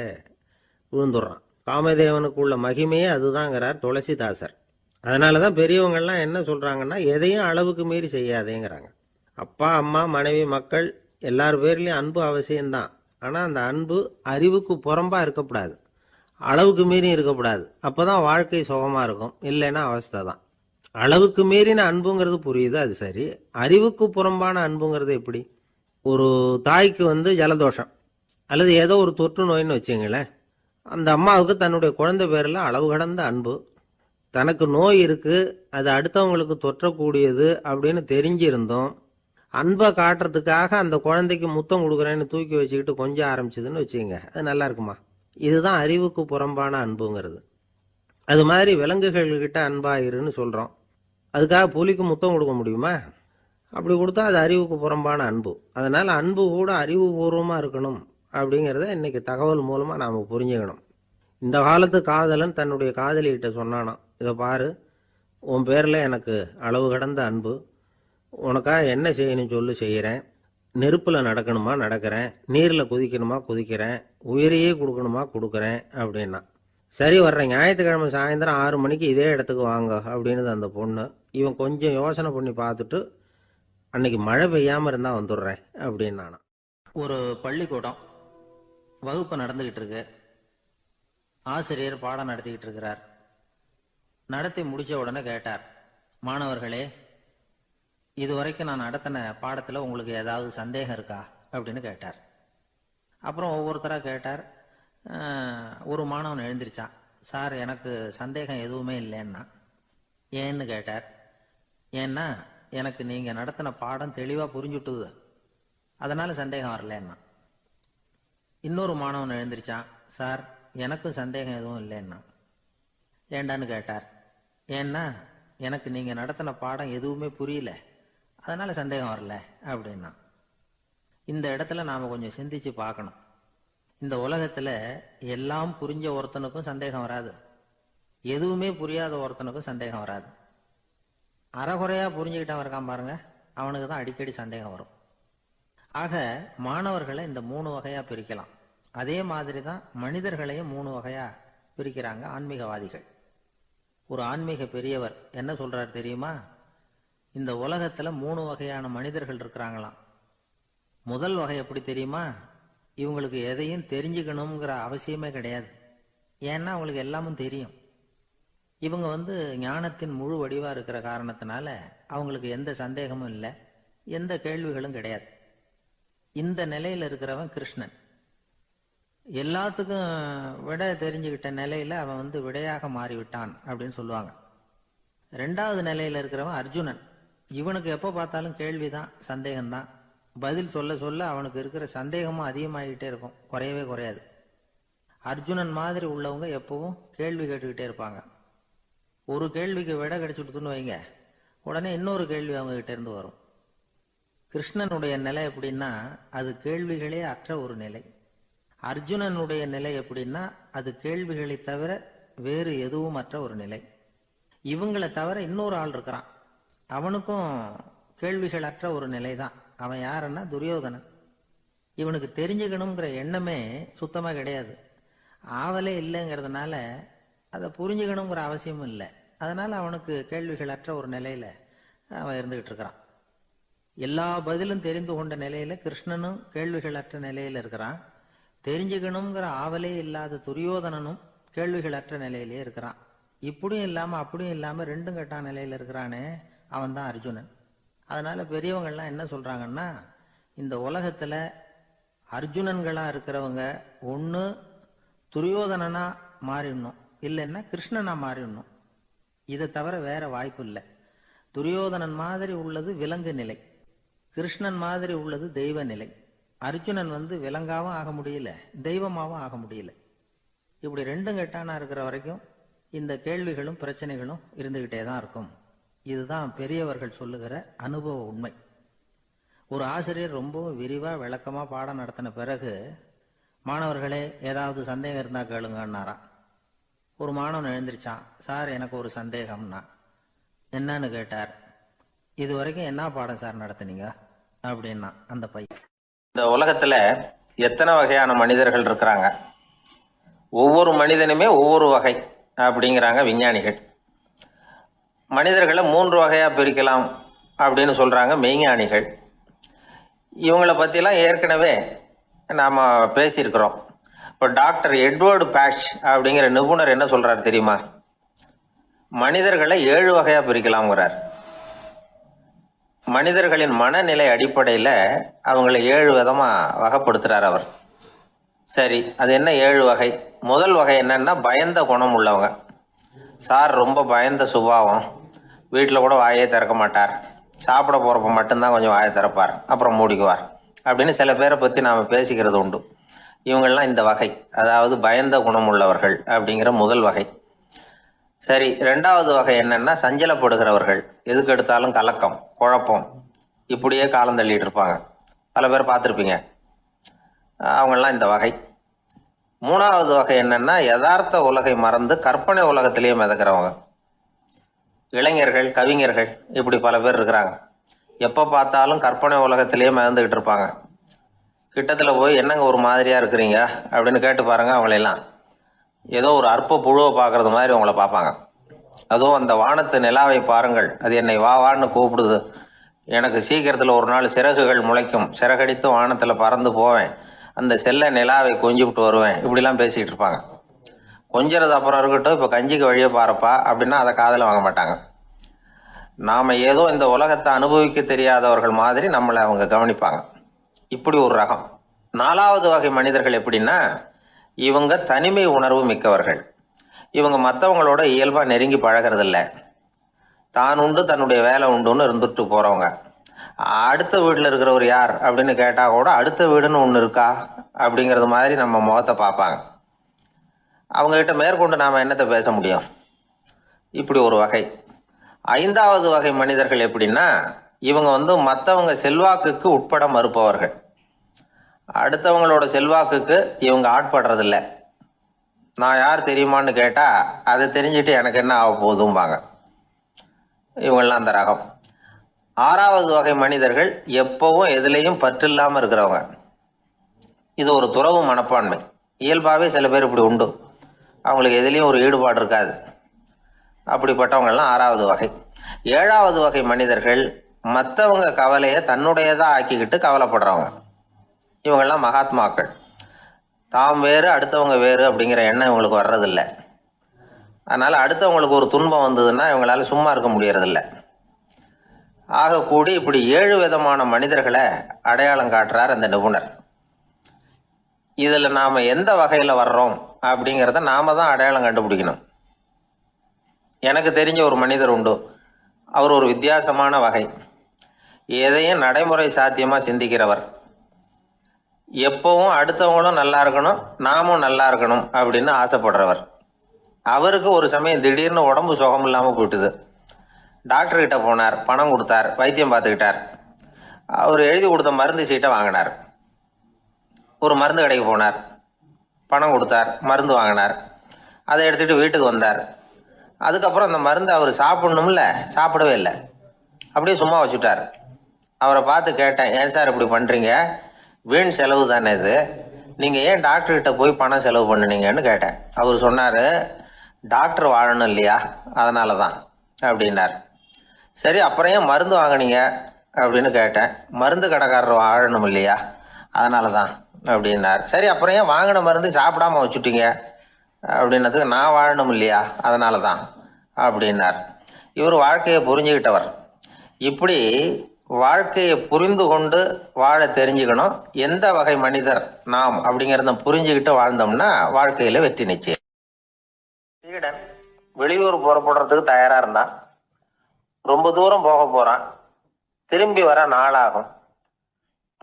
விழுந்துடுறான். காமதேவனுக்கு உள்ள மகிமையே அதுதாங்கிறார் துளசிதாசர். அதனால தான் பெரியவங்கள்லாம் என்ன சொல்கிறாங்கன்னா, எதையும் அளவுக்கு மீறி செய்யாதேங்கிறாங்க. அப்பா, அம்மா, மனைவி, மக்கள் எல்லார் பேர்லேயும் அன்பு அவசியம்தான். ஆனால் அந்த அன்பு அறிவுக்கு புறம்பாக இருக்கக்கூடாது, அளவுக்கு மீறி இருக்கக்கூடாது. அப்போ தான் வாழ்க்கை சுகமாக இருக்கும், இல்லைன்னா அவஸ்தை தான். அளவுக்கு மீறின அன்புங்கிறது புரியுது, அது சரி. அறிவுக்கு புறம்பான அன்புங்கிறது எப்படி? ஒரு தாய்க்கு ஜலதோஷம் அல்லது ஏதோ ஒரு தொற்று நோயின்னு வச்சுங்களேன். அந்த அம்மாவுக்கு தன்னுடைய குழந்தை பேரில் அளவு கடந்த அன்பு. தனக்கு நோய் இருக்குது, அது அடுத்தவங்களுக்கு தொற்றக்கூடியது அப்படின்னு தெரிஞ்சிருந்தோம் அன்பை காட்டுறதுக்காக அந்த குழந்தைக்கு முத்தம் கொடுக்குறேன்னு தூக்கி வச்சுக்கிட்டு கொஞ்சம் ஆரம்பிச்சதுன்னு வச்சுக்கோங்க, அது நல்லா இருக்குமா? இதுதான் அறிவுக்கு புறம்பான அன்புங்கிறது. அது மாதிரி விலங்குகள்கிட்ட அன்பாயிருன்னு சொல்கிறோம். அதுக்காக புலிக்கு முத்தம் கொடுக்க முடியுமா? அப்படி கொடுத்தா அது அறிவுக்கு புறம்பான அன்பு. அதனால் அன்பு கூட அறிவுபூர்வமாக இருக்கணும் அப்படிங்கிறத இன்றைக்கி தகவல் மூலமாக நாம் புரிஞ்சுக்கணும். இந்த காலத்து காதலன் தன்னுடைய காதலிகிட்ட சொன்னானாம், இதை பாரு, உன் பேரில் எனக்கு அளவு கடந்த அன்பு, உனக்காக என்ன செய்யணும்னு சொல்லி செய்கிறேன், நெருப்பில் நடக்கணுமா நடக்கிறேன், நீரில் குதிக்கணுமா குதிக்கிறேன், உயிரையே கொடுக்கணுமா கொடுக்குறேன் அப்படின்னா. சரி, வர்றேன் ஞாயிற்றுக்கிழமை சாயந்தரம் 6 மணிக்கு இதே இடத்துக்கு வாங்க அப்படின்னு அந்த பொண்ணு. இவன் கொஞ்சம் யோசனை பண்ணி பார்த்துட்டு, அன்னைக்கு மழை பெய்யாமல் இருந்தால் வந்துடுறேன் அப்படின்னானா. ஒரு பள்ளிக்கூடம் வகுப்பு நடந்துக்கிட்டு இருக்கு. ஆசிரியர் பாடம் நடத்திக்கிட்டு இருக்கிறார். நடத்தி முடிச்ச உடனே கேட்டார், மாணவர்களே, இதுவரைக்கும் நான் நடத்தின பாடத்தில் உங்களுக்கு ஏதாவது சந்தேகம் இருக்கா அப்படின்னு கேட்டார். அப்புறம் ஒவ்வொருத்தராக கேட்டார். ஒரு மாணவன் எழுந்திருச்சான். சார், எனக்கு சந்தேகம் எதுவுமே இல்லைன்னா. ஏன்னு கேட்டார். ஏன்னா எனக்கு நீங்கள் நடத்தின பாடம் தெளிவாக புரிஞ்சுட்டுது, அதனால் சந்தேகம் வரலன்னா. இன்னொரு மாணவன் எழுந்திருச்சான். சார், எனக்கும் சந்தேகம் எதுவும் இல்லைன்னா. ஏண்டான்னு கேட்டார். ஏன்னா எனக்கு நீங்கள் நடத்தின பாடம் எதுவுமே புரியல, அதனால் சந்தேகம் வரல அப்படின்னா. இந்த இடத்துல நாம் கொஞ்சம் சிந்திச்சு பார்க்கணும். இந்த உலகத்தில் எல்லாம் புரிஞ்ச ஒருத்தனுக்கும் சந்தேகம் வராது, எதுவுமே புரியாத ஒருத்தனுக்கும் சந்தேகம் வராது. அறகுறையாக புரிஞ்சுக்கிட்டவன் இருக்கான் பாருங்க, அவனுக்கு தான் அடிக்கடி சந்தேகம் வரும். ஆக மாணவர்களை இந்த 3 வகையாக பிரிக்கலாம். அதே மாதிரி தான் மனிதர்களையும் 3 வகையாக பிரிக்கிறாங்க ஆன்மீகவாதிகள். ஒரு ஆன்மீக பெரியவர் என்ன சொல்றார் தெரியுமா? இந்த உலகத்தில் 3 வகையான மனிதர்கள் இருக்கிறாங்களாம். முதல் வகை எப்படி தெரியுமா? இவங்களுக்கு எதையும் தெரிஞ்சுக்கணுங்கிற அவசியமே கிடையாது. ஏன்னா அவங்களுக்கு எல்லாமும் தெரியும். இவங்க ஞானத்தின் முழு வடிவா இருக்கிற காரணத்தினால அவங்களுக்கு எந்த சந்தேகமும் இல்லை, எந்த கேள்விகளும் கிடையாது. இந்த நிலையில இருக்கிறவன் கிருஷ்ணன். எல்லாத்துக்கும் விட தெரிஞ்சுக்கிட்ட நிலையில அவன் விடையாக மாறிவிட்டான் அப்படின்னு சொல்லுவாங்க. 2வது நிலையில இருக்கிறவன் அர்ஜுனன். இவனுக்கு எப்போ பார்த்தாலும் கேள்விதான், சந்தேகம்தான். பதில் சொல்ல சொல்ல அவனுக்கு இருக்கிற சந்தேகமும் அதிகமாகிட்டே இருக்கும், குறையவே குறையாது. அர்ஜுனன் மாதிரி உள்ளவங்க எப்பவும் கேள்வி கேட்டுக்கிட்டே இருப்பாங்க. ஒரு கேள்விக்கு விட கிடைச்சுட்டுன்னு வைங்க, உடனே இன்னொரு கேள்வி அவங்க கிட்ட இருந்து வரும். கிருஷ்ணனுடைய நிலை எப்படின்னா அது கேள்விகளே அற்ற ஒரு நிலை. அர்ஜுனனுடைய நிலை எப்படின்னா அது கேள்விகளை தவிர வேறு எதுவும் அற்ற ஒரு நிலை. இவங்களை தவிர இன்னொரு ஆள் இருக்கிறான், அவனுக்கும் கேள்விகள் அற்ற ஒரு நிலை தான். அவன் யாருன்னா துரியோதனன். இவனுக்கு தெரிஞ்சுக்கணுங்கிற எண்ணமே சுத்தமா கிடையாது. ஆவலே இல்லைங்கிறதுனால அதை புரிஞ்சுக்கணுங்கிற அவசியமும் இல்லை. அதனால அவனுக்கு கேள்விகள் அற்ற ஒரு நிலையில அவன் இருந்துகிட்டு இருக்கிறான். எல்லா பதிலும் தெரிந்து கொண்ட நிலையில கிருஷ்ணனும் கேள்விகள் அற்ற நிலையில இருக்கிறான். தெரிஞ்சுக்கணுங்கிற ஆவலே இல்லாத துரியோதனனும் கேள்விகள் அற்ற நிலையிலே இருக்கிறான். இப்படியும் இல்லாம அப்படியும் இல்லாம 2ம் கெட்டான் நிலையில இருக்கிறானே, அவன் தான் அர்ஜுனன். அதனால பெரியவங்கள்லாம் என்ன சொல்றாங்கன்னா, இந்த உலகத்துல அர்ஜுனன்களா இருக்கிறவங்க ஒன்று துரியோதனனா மாறிடணும், இல்லைன்னா கிருஷ்ணனா மாறிடணும். இதை தவிர வேற வாய்ப்பு இல்லை. துரியோதனன் மாதிரி உள்ளது விலங்கு நிலை, கிருஷ்ணன் மாதிரி உள்ளது தெய்வ நிலை. அர்ஜுனன் விலங்காவும் ஆக முடியல, தெய்வமாவும் ஆக முடியல. இப்படி 2ம் கெட்டானா இருக்கிற வரைக்கும் இந்த கேள்விகளும் பிரச்சனைகளும் இருந்துகிட்டே தான் இருக்கும். இதுதான் பெரியவர்கள் சொல்லுகிற அனுபவ உண்மை. ஒரு ஆசிரியர் ரொம்பவும் விரிவா விளக்கமா பாடம் நடத்தின பிறகு, மாணவர்களே ஏதாவது சந்தேகம் இருந்தா கேளுங்கன்னாராம். ஒரு மாணவன் எழுந்திருச்சான். சார், எனக்கு ஒரு சந்தேகம்னா. என்னன்னு கேட்டார். இது வரைக்கும் என்ன பாடம் சார் நடத்துனீங்க அப்படின்னா அந்த பையன். இந்த உலகத்துல எத்தனை வகையான மனிதர்கள் இருக்கிறாங்க, ஒவ்வொரு மனிதனுமே ஒவ்வொரு வகை அப்படிங்கிறாங்க விஞ்ஞானிகள். மனிதர்களை 3 வகையா பிரிக்கலாம் அப்படின்னு சொல்றாங்க மெய்ஞானிகள். இவங்களை பத்திலாம் ஏற்கனவே நாம பேசியிருக்கிறோம். இப்போ டாக்டர் எட்வர்டு பேட்ச் அப்படிங்கிற நிபுணர் என்ன சொல்றாரு தெரியுமா? மனிதர்களை 7 வகையா பிரிக்கலாம்ங்கிறார். மனிதர்களின் மனநிலை அடிப்படையில அவங்களை 7 விதமா வகைப்படுத்துறார் அவர். சரி, அது என்ன 7 வகை? முதல் வகை என்னன்னா, பயந்த குணம் உள்ளவங்க. சார் ரொம்ப பயந்த சுபாவம், வீட்டில் கூட வாயே திறக்க மாட்டார், சாப்பிட போறப்ப மட்டும்தான் கொஞ்சம் வாயை திறப்பார், அப்புறம் மூடிக்குவார் அப்படின்னு சில பேரை பத்தி நாம பேசிக்கிறது உண்டு. இவங்கெல்லாம் இந்த வகை, அதாவது பயந்த குணம் உள்ளவர்கள் அப்படிங்கிற முதல் வகை. சரி, 2வது வகை என்னன்னா, சஞ்சலப்படுகிறவர்கள். எதுக்கு எடுத்தாலும் கலக்கம், குழப்பம், இப்படியே காலம் தள்ளிட்டு இருப்பாங்க. பல பேர் பார்த்துருப்பீங்க. அவங்கெல்லாம் இந்த வகை. 3வது வகை என்னன்னா, யதார்த்த உலகை மறந்து கற்பனை உலகத்திலேயே மிதக்கிறவங்க. இளைஞர்கள், கவிஞர்கள், இப்படி பல பேர் இருக்கிறாங்க. எப்போ பார்த்தாலும் கற்பனை உலகத்திலேயே மிதந்துகிட்டு இருப்பாங்க. கிட்டத்துல போய் என்னங்க ஒரு மாதிரியா இருக்கிறீங்க அப்படின்னு கேட்டு பாருங்க, அவங்களெல்லாம் ஏதோ ஒரு அற்ப புழுவை பார்க்கறது மாதிரி உங்களை பார்ப்பாங்க. அதுவும் அந்த வானத்து நிலாவை பாருங்கள், அது என்னை வா வான்னு கூப்பிடுது, எனக்கு சீக்கிரத்தில் ஒரு நாள் சிறகுகள் முளைக்கும், சிறகடித்து வானத்தில் பறந்து போவேன், அந்த செல்ல நிலாவை கொஞ்சிவிட்டு வருவேன், இப்படிலாம் பேசிக்கிட்டு இருப்பாங்க. கொஞ்சிறது அப்புறம் இருக்கட்டும், இப்போ கஞ்சிக்கு வழியே பாருப்பா அப்படின்னா அதை காதில் வாங்க மாட்டாங்க. நாம் ஏதோ இந்த உலகத்தை அனுபவிக்க தெரியாதவர்கள் மாதிரி நம்மளை அவங்க கவனிப்பாங்க. இப்படி ஒரு ரகம். 4வது வகை மனிதர்கள் எப்படின்னா, இவங்க தனிமை உணர்வு மிக்கவர்கள். இவங்க மற்றவங்களோட இயல்பாக நெருங்கி பழகிறதில்ல, தான் உண்டு தன்னுடைய வேலை உண்டுன்னு இருந்துட்டு போகிறவங்க. அடுத்த வீட்டில் இருக்கிறவர் யார் அப்படின்னு கேட்டால் கூட அடுத்த வீடுன்னு ஒன்று இருக்கா அப்படிங்கிறது மாதிரி நம்ம முகத்தை பார்ப்பாங்க. அவங்ககிட்ட மேற்கொண்டு நாம் என்னத்தை பேச முடியும்? இப்படி ஒரு வகை. 5வது வகை மனிதர்கள் எப்படின்னா, இவங்க மற்றவங்க செல்வாக்குக்கு உட்பட மறுப்பவர்கள். அடுத்தவங்களோட செல்வாக்குக்கு இவங்க ஆட்படுறதில்ல. நான் யார் தெரியுமான்னு கேட்டா அதை தெரிஞ்சுட்டு எனக்கு என்ன ஆக போதும்பாங்க. இவங்கெல்லாம் அந்த ரகம். 6வது வகை மனிதர்கள் எப்பவும் எதுலேயும் பற்று இல்லாமல் இருக்கிறவங்க. இது ஒரு துறவு மனப்பான்மை. இயல்பாகவே சில பேர் இப்படி உண்டு, அவங்களுக்கு எதுலேயும் ஒரு ஈடுபாடு இருக்காது. அப்படிப்பட்டவங்கெல்லாம் 6வது வகை. 7வது வகை மனிதர்கள் மற்றவங்க கவலையை தன்னுடையதா ஆக்கிக்கிட்டு கவலைப்படுறவங்க. இவங்கெல்லாம் மகாத்மாக்கள். தாம் வேறு அடுத்தவங்க வேறு அப்படிங்கிற எண்ணம் இவங்களுக்கு வர்றதில்லை. அதனால அடுத்தவங்களுக்கு ஒரு துன்பம் வந்ததுன்னா இவங்களால சும்மா இருக்க முடியறதில்ல. ஆக கூடி இப்படி 7 விதமான மனிதர்களை அடையாளம் காட்டுறார் அந்த நிபுணர். இதுல நாம எந்த வகையில வர்றோம் அப்படிங்கிறத நாம தான் அடையாளம் கண்டுபிடிக்கணும். எனக்கு தெரிஞ்ச ஒரு மனிதர் உண்டு. அவர் ஒரு வித்தியாசமான வகை. எதையும் நடைமுறை சாத்தியமா சிந்திக்கிறவர். எப்பவும் அடுத்தவங்களும் நல்லா இருக்கணும், நாமும் நல்லா இருக்கணும் அப்படின்னு ஆசைப்படுறவர். அவருக்கு ஒரு சமயம் திடீர்னு உடம்பு சுகம் இல்லாமல் போயிட்டுது. டாக்டர் கிட்ட போனார், பணம் கொடுத்தார், வைத்தியம் பார்த்துக்கிட்டார். அவர் எழுதி கொடுத்த மருந்து சீட்டை வாங்கினார். ஒரு மருந்து கடைக்கு போனார், பணம் கொடுத்தார், மருந்து வாங்கினார். அதை எடுத்துகிட்டு வீட்டுக்கு வந்தார். அதுக்கப்புறம் அந்த மருந்து அவர் சாப்பிடணும்ல, சாப்பிடவே இல்லை, அப்படியே சும்மா வச்சுட்டார். அவரை பார்த்து கேட்டேன், ஏன் சார் இப்படி பண்ணுறீங்க, வீண் செலவு தானே இது, நீங்கள் ஏன் டாக்டர்கிட்ட போய் பணம் செலவு பண்ணுனீங்கன்னு கேட்டேன். அவர் சொன்னார், டாக்டர் வாழணும் இல்லையா, அதனால தான் அப்படின்னார். சரி, அப்புறம் ஏன் மருந்து வாங்கினீங்க அப்படின்னு கேட்டேன். மருந்து கடைக்காரர் வாழணும் இல்லையா, அதனால தான் அப்படின்னார். சரி, அப்புறம் ஏன் வாங்கின மருந்து சாப்பிடாம வச்சுட்டீங்க அப்படின்னதுக்கு, நான் வாழணும் இல்லையா அதனால தான் அப்படின்னார். இவர் வாழ்க்கையை புரிஞ்சுக்கிட்டவர். இப்படி வாழ்க்கையை புரிந்து கொண்டு வாழ தெரிஞ்சுக்கணும். எந்த வகை மனிதர் நாம் அப்படிங்கிறத புரிஞ்சுக்கிட்டு வாழ்ந்தோம்னா வாழ்க்கையில வெற்றி நிச்சயம். சீடன் வெளியூர் புறப்படுறதுக்கு தயாரா இருந்தான். ரொம்ப தூரம் போக போறான். திரும்பி வர நாளாகும்.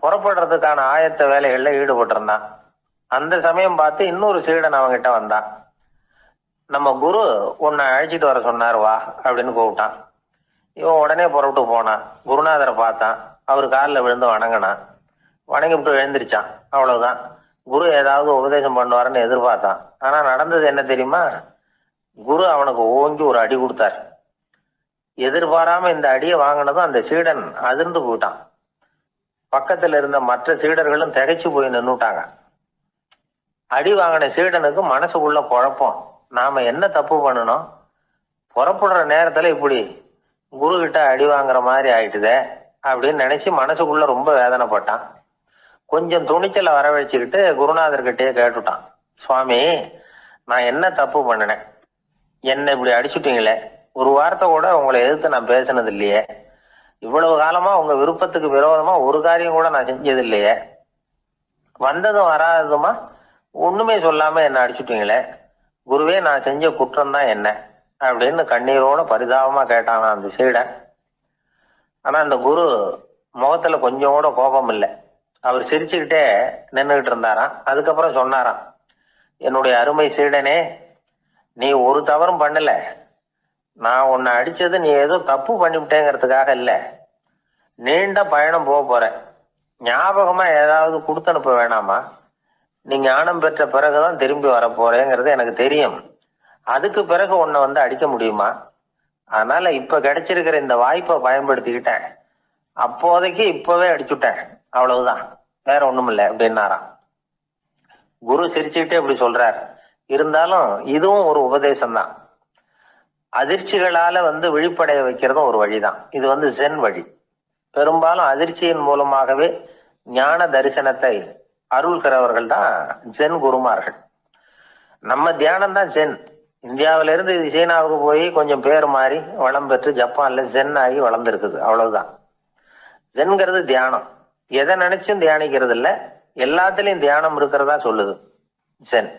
புறப்படுறதுக்கான ஆயத்த வேலைகள்ல ஈடுபட்டிருந்தான். அந்த சமயம் பார்த்து இன்னொரு சீடன் அவங்கிட்ட வந்தான். நம்ம குரு உன்னை அழைச்சிட்டு வர சொன்னார், வா அப்படின்னு கூப்பிட்டான். இவன் உடனே புறப்பட்டு போனான். குருநாதரை பார்த்தான். அவர் காலில் விழுந்து வணங்கினான். வணங்கிவிட்டு எழுந்திரிச்சான். அவ்வளவுதான். குரு ஏதாவது உபதேசம் பண்ணுவாருன்னு எதிர்பார்த்தான். ஆனா நடந்தது என்ன தெரியுமா? குரு அவனுக்கு ஓங்கி ஒரு அடி கொடுத்தார். எதிர்பாராம இந்த அடியை வாங்கினதும் அந்த சீடன் அதிர்ந்து போயிட்டான். பக்கத்துல இருந்த மற்ற சீடர்களும் திகைச்சு போய் நின்னுட்டாங்க. அடி வாங்கின சீடனுக்கு மனசுக்குள்ள குழப்பம். நாம என்ன தப்பு பண்ணணும், புறப்படுற நேரத்துல இப்படி குரு கிட்ட அடி வாங்குற மாதிரி ஆயிட்டுதே அப்படின்னு நினைச்சு மனசுக்குள்ள ரொம்ப வேதனைப்பட்டான். கொஞ்சம் துணிச்சலை வரவழைச்சுக்கிட்டு குருநாதர்கிட்டயே கேட்டுட்டான், சுவாமி நான் என்ன தப்பு பண்ணினேன், என்ன இப்படி அடிச்சுட்டீங்களே, ஒரு வார்த்தை கூட உங்களை எதிர்த்து நான் பேசினது இல்லையே, இவ்வளவு காலமா உங்க விருப்பத்துக்கு விரோதமா ஒரு காரியம் கூட நான் செஞ்சது இல்லையே, வந்ததும் வராததுமா ஒண்ணுமே சொல்லாம என்ன அடிச்சுட்டீங்களே, குருவே நான் செஞ்ச குற்றம் தான் என்ன அப்படின்னு கண்ணீரோட பரிதாபமா கேட்டானா அந்த சீடன். ஆனா அந்த குரு முகத்துல கொஞ்சம் கூட கோபம் இல்லை. அவர் சிரிச்சுக்கிட்டே நின்றுகிட்டு இருந்தாராம். அதுக்கப்புறம் சொன்னாராம், என்னுடைய அருமை சீடனே, நீ ஒரு தவறும் பண்ணல, நான் உன்னை அடிச்சது நீ ஏதோ தப்பு பண்ணிவிட்டேங்கிறதுக்காக இல்லை, நீண்ட பயணம் போக போற, ஞாபகமா ஏதாவது கொடுத்து அனுப்ப வேணாமா, நீ ஞானம் பெற்ற பிறகுதான் திரும்பி வர போறேங்கிறது எனக்கு தெரியும், அதுக்கு பிறகு உன்னை வந்து அடிக்க முடியுமா, அதனால இப்ப கிடைச்சிருக்கிற இந்த வாய்ப்பை பயன்படுத்திக்கிட்டேன், அப்போதைக்கு இப்பவே அடிச்சுட்டேன், அவ்வளவுதான், வேற ஒண்ணும் இல்லை அப்படின்னாராம். குரு சிரிச்சுக்கிட்டே இப்படி சொல்றார். இருந்தாலும் இதுவும் ஒரு உபதேசம் தான். அதிர்ச்சிகளால வந்து விழிப்படைய வைக்கிறதும் ஒரு வழிதான். இது ஜென் வழி. பெரும்பாலும் அதிர்ச்சியின் மூலமாகவே ஞான தரிசனத்தை அருள்கிறவர்கள் தான் ஜென் குருமார்கள். நம்ம தியானம் தான் ஜென். இந்தியாவில இருந்து இது சீனாவுக்கு போய் கொஞ்சம் பேர் மாறி வளம் பெற்று ஜப்பான்ல ஜென் ஆகி வளர்ந்துருக்குது, அவ்வளவுதான். ஜென்கிறது தியானம். எதை நினைச்சும் தியானிக்கிறது இல்லை, எல்லாத்துலயும் தியானம் இருக்கிறதா சொல்லுது ஜென்.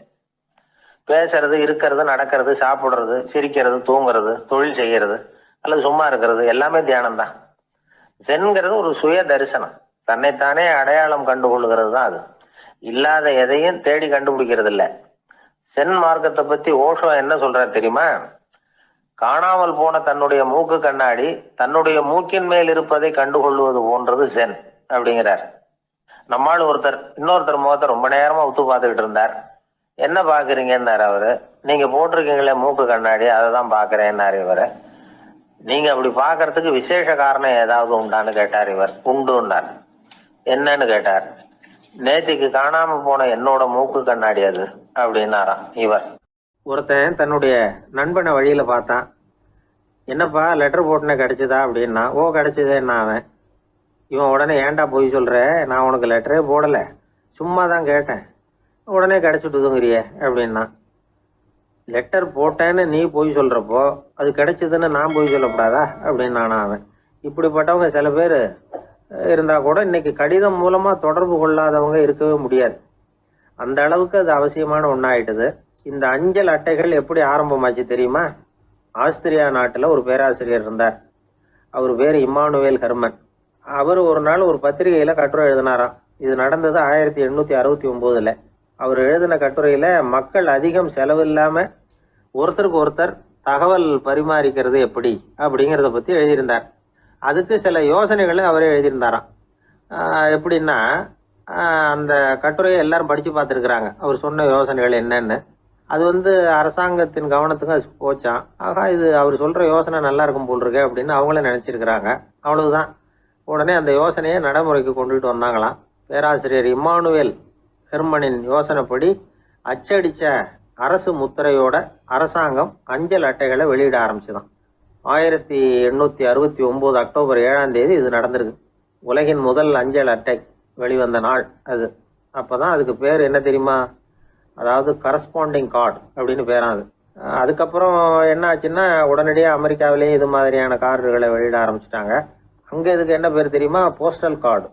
பேசுறது, இருக்கிறது, நடக்கிறது, சாப்பிடுறது, சிரிக்கிறது, தூங்குறது, தொழில் செய்யறது அல்லது சும்மா இருக்கிறது எல்லாமே தியானம் தான். ஜென்கிறது ஒரு சுய தரிசனம், தன்னைத்தானே அடையாளம் கண்டுகொள்கிறது தான் அது. இல்லாத எதையும் தேடி கண்டுபிடிக்கிறது இல்லை. சென் மார்க்கத்தை பத்தி ஓஷோ என்ன சொல்றாரு தெரியுமா? காணாமல் போன தன்னுடைய மூக்கு கண்ணாடி தன்னுடைய மூக்கின் மேல் இருப்பதை கண்டுகொள்வது போன்றது சென் அப்படிங்கிறார். நம்மால் இன்னொருத்தர் முகத்தை ரொம்ப நேரமா உத்து பார்த்துக்கிட்டு இருந்தார். என்ன பாக்குறீங்கன்னாரு அவரு. நீங்க போட்டிருக்கீங்களே மூக்கு கண்ணாடி, அதை தான் பாக்குறேன்னாரு இவரு. நீங்க அப்படி பாக்குறதுக்கு விசேஷ காரணம் ஏதாவது உண்டான்னு கேட்டார் இவர். உண்டுன்னார். என்னன்னு கேட்டார். நேத்திக்கு காணாம போன என்னோட மூக்கு கண்ணாடி அது அப்படின்னாராம் இவர். ஒருத்தன் தன்னுடைய நண்பனை வழியில பார்த்தான். என்னப்பா லெட்டர் போட்டுனே கிடைச்சதா அப்படின்னா. ஓ கிடைச்சதேன்னா அவன். இவன் உடனே ஏன்டா போய் சொல்ற, நான் உனக்கு லெட்டரே போடல, சும்மா தான் கேட்டேன், உடனே கிடைச்சிட்டுதுங்கிறிய அப்படின்னா. லெட்டர் போட்டேன்னு நீ போய் சொல்றப்போ அது கிடைச்சதுன்னு நான் போய் சொல்லக்கூடாதா அப்படின்னானா அவன். இப்படிப்பட்டவங்க சில பேர் இருந்தா கூட இன்னைக்கு கடிதம் மூலமா தொடர்பு கொள்ளாதவங்க இருக்கவே முடியாது. அந்த அளவுக்கு அது அவசியமான ஒன்னாயிட்டுது. இந்த அஞ்சல் அட்டைகள் எப்படி ஆரம்பமாச்சு தெரியுமா? ஆஸ்திரியா நாட்டுல ஒரு பேராசிரியர் இருந்தார். அவர் பேரு இம்மானுவேல் ஹெர்மன். அவர் ஒரு நாள் ஒரு பத்திரிகையில கட்டுரை எழுதினாராம். இது நடந்தது 1869. அவர் எழுதின கட்டுரையில மக்கள் அதிகம் செலவில்லாம ஒருத்தருக்கு ஒருத்தர் தகவல் பரிமாறிக்கிறது எப்படி அப்படிங்கிறத பத்தி எழுதியிருந்தார். அதுக்கு சில யோசனைகளை அவரே எழுதியிருந்தாராம். எப்படின்னா, அந்த கட்டுரையை எல்லாரும் படிச்சு பார்த்துருக்குறாங்க, அவர் சொன்ன யோசனைகள் என்னன்னு. அது அரசாங்கத்தின் கவனத்துக்கு அது போச்சான். ஆகா, இது அவர் சொல்ற யோசனை நல்லா இருக்கும் போல் இருக்கு அப்படின்னு அவங்களே நினைச்சிருக்கிறாங்க. அவ்வளவுதான். உடனே அந்த யோசனையை நடைமுறைக்கு கொண்டுட்டு வந்தாங்களாம். பேராசிரியர் இம்மானுவேல் ஹெர்மனின் யோசனைப்படி அச்சடிச்ச அரசு முத்திரையோட அரசாங்கம் அஞ்சல் அட்டைகளை வெளியிட ஆரம்பிச்சுதான். 1869 அக்டோபர் 7ஆம் தேதி இது நடந்திருக்கு. உலகின் முதல் அஞ்சல் அட்டை வெளிவந்த நாள் அது. அப்பதான் அதுக்கு பேர் என்ன தெரியுமா? அதாவது கரஸ்பாண்டிங் கார்டு அப்படின்னு பேராது. அதுக்கப்புறம் என்ன ஆச்சுன்னா, உடனடியாக அமெரிக்காவிலேயே இது மாதிரியான கார்டுகளை வெளியிட ஆரம்பிச்சுட்டாங்க. அங்க இதுக்கு என்ன பேர் தெரியுமா? Postal card.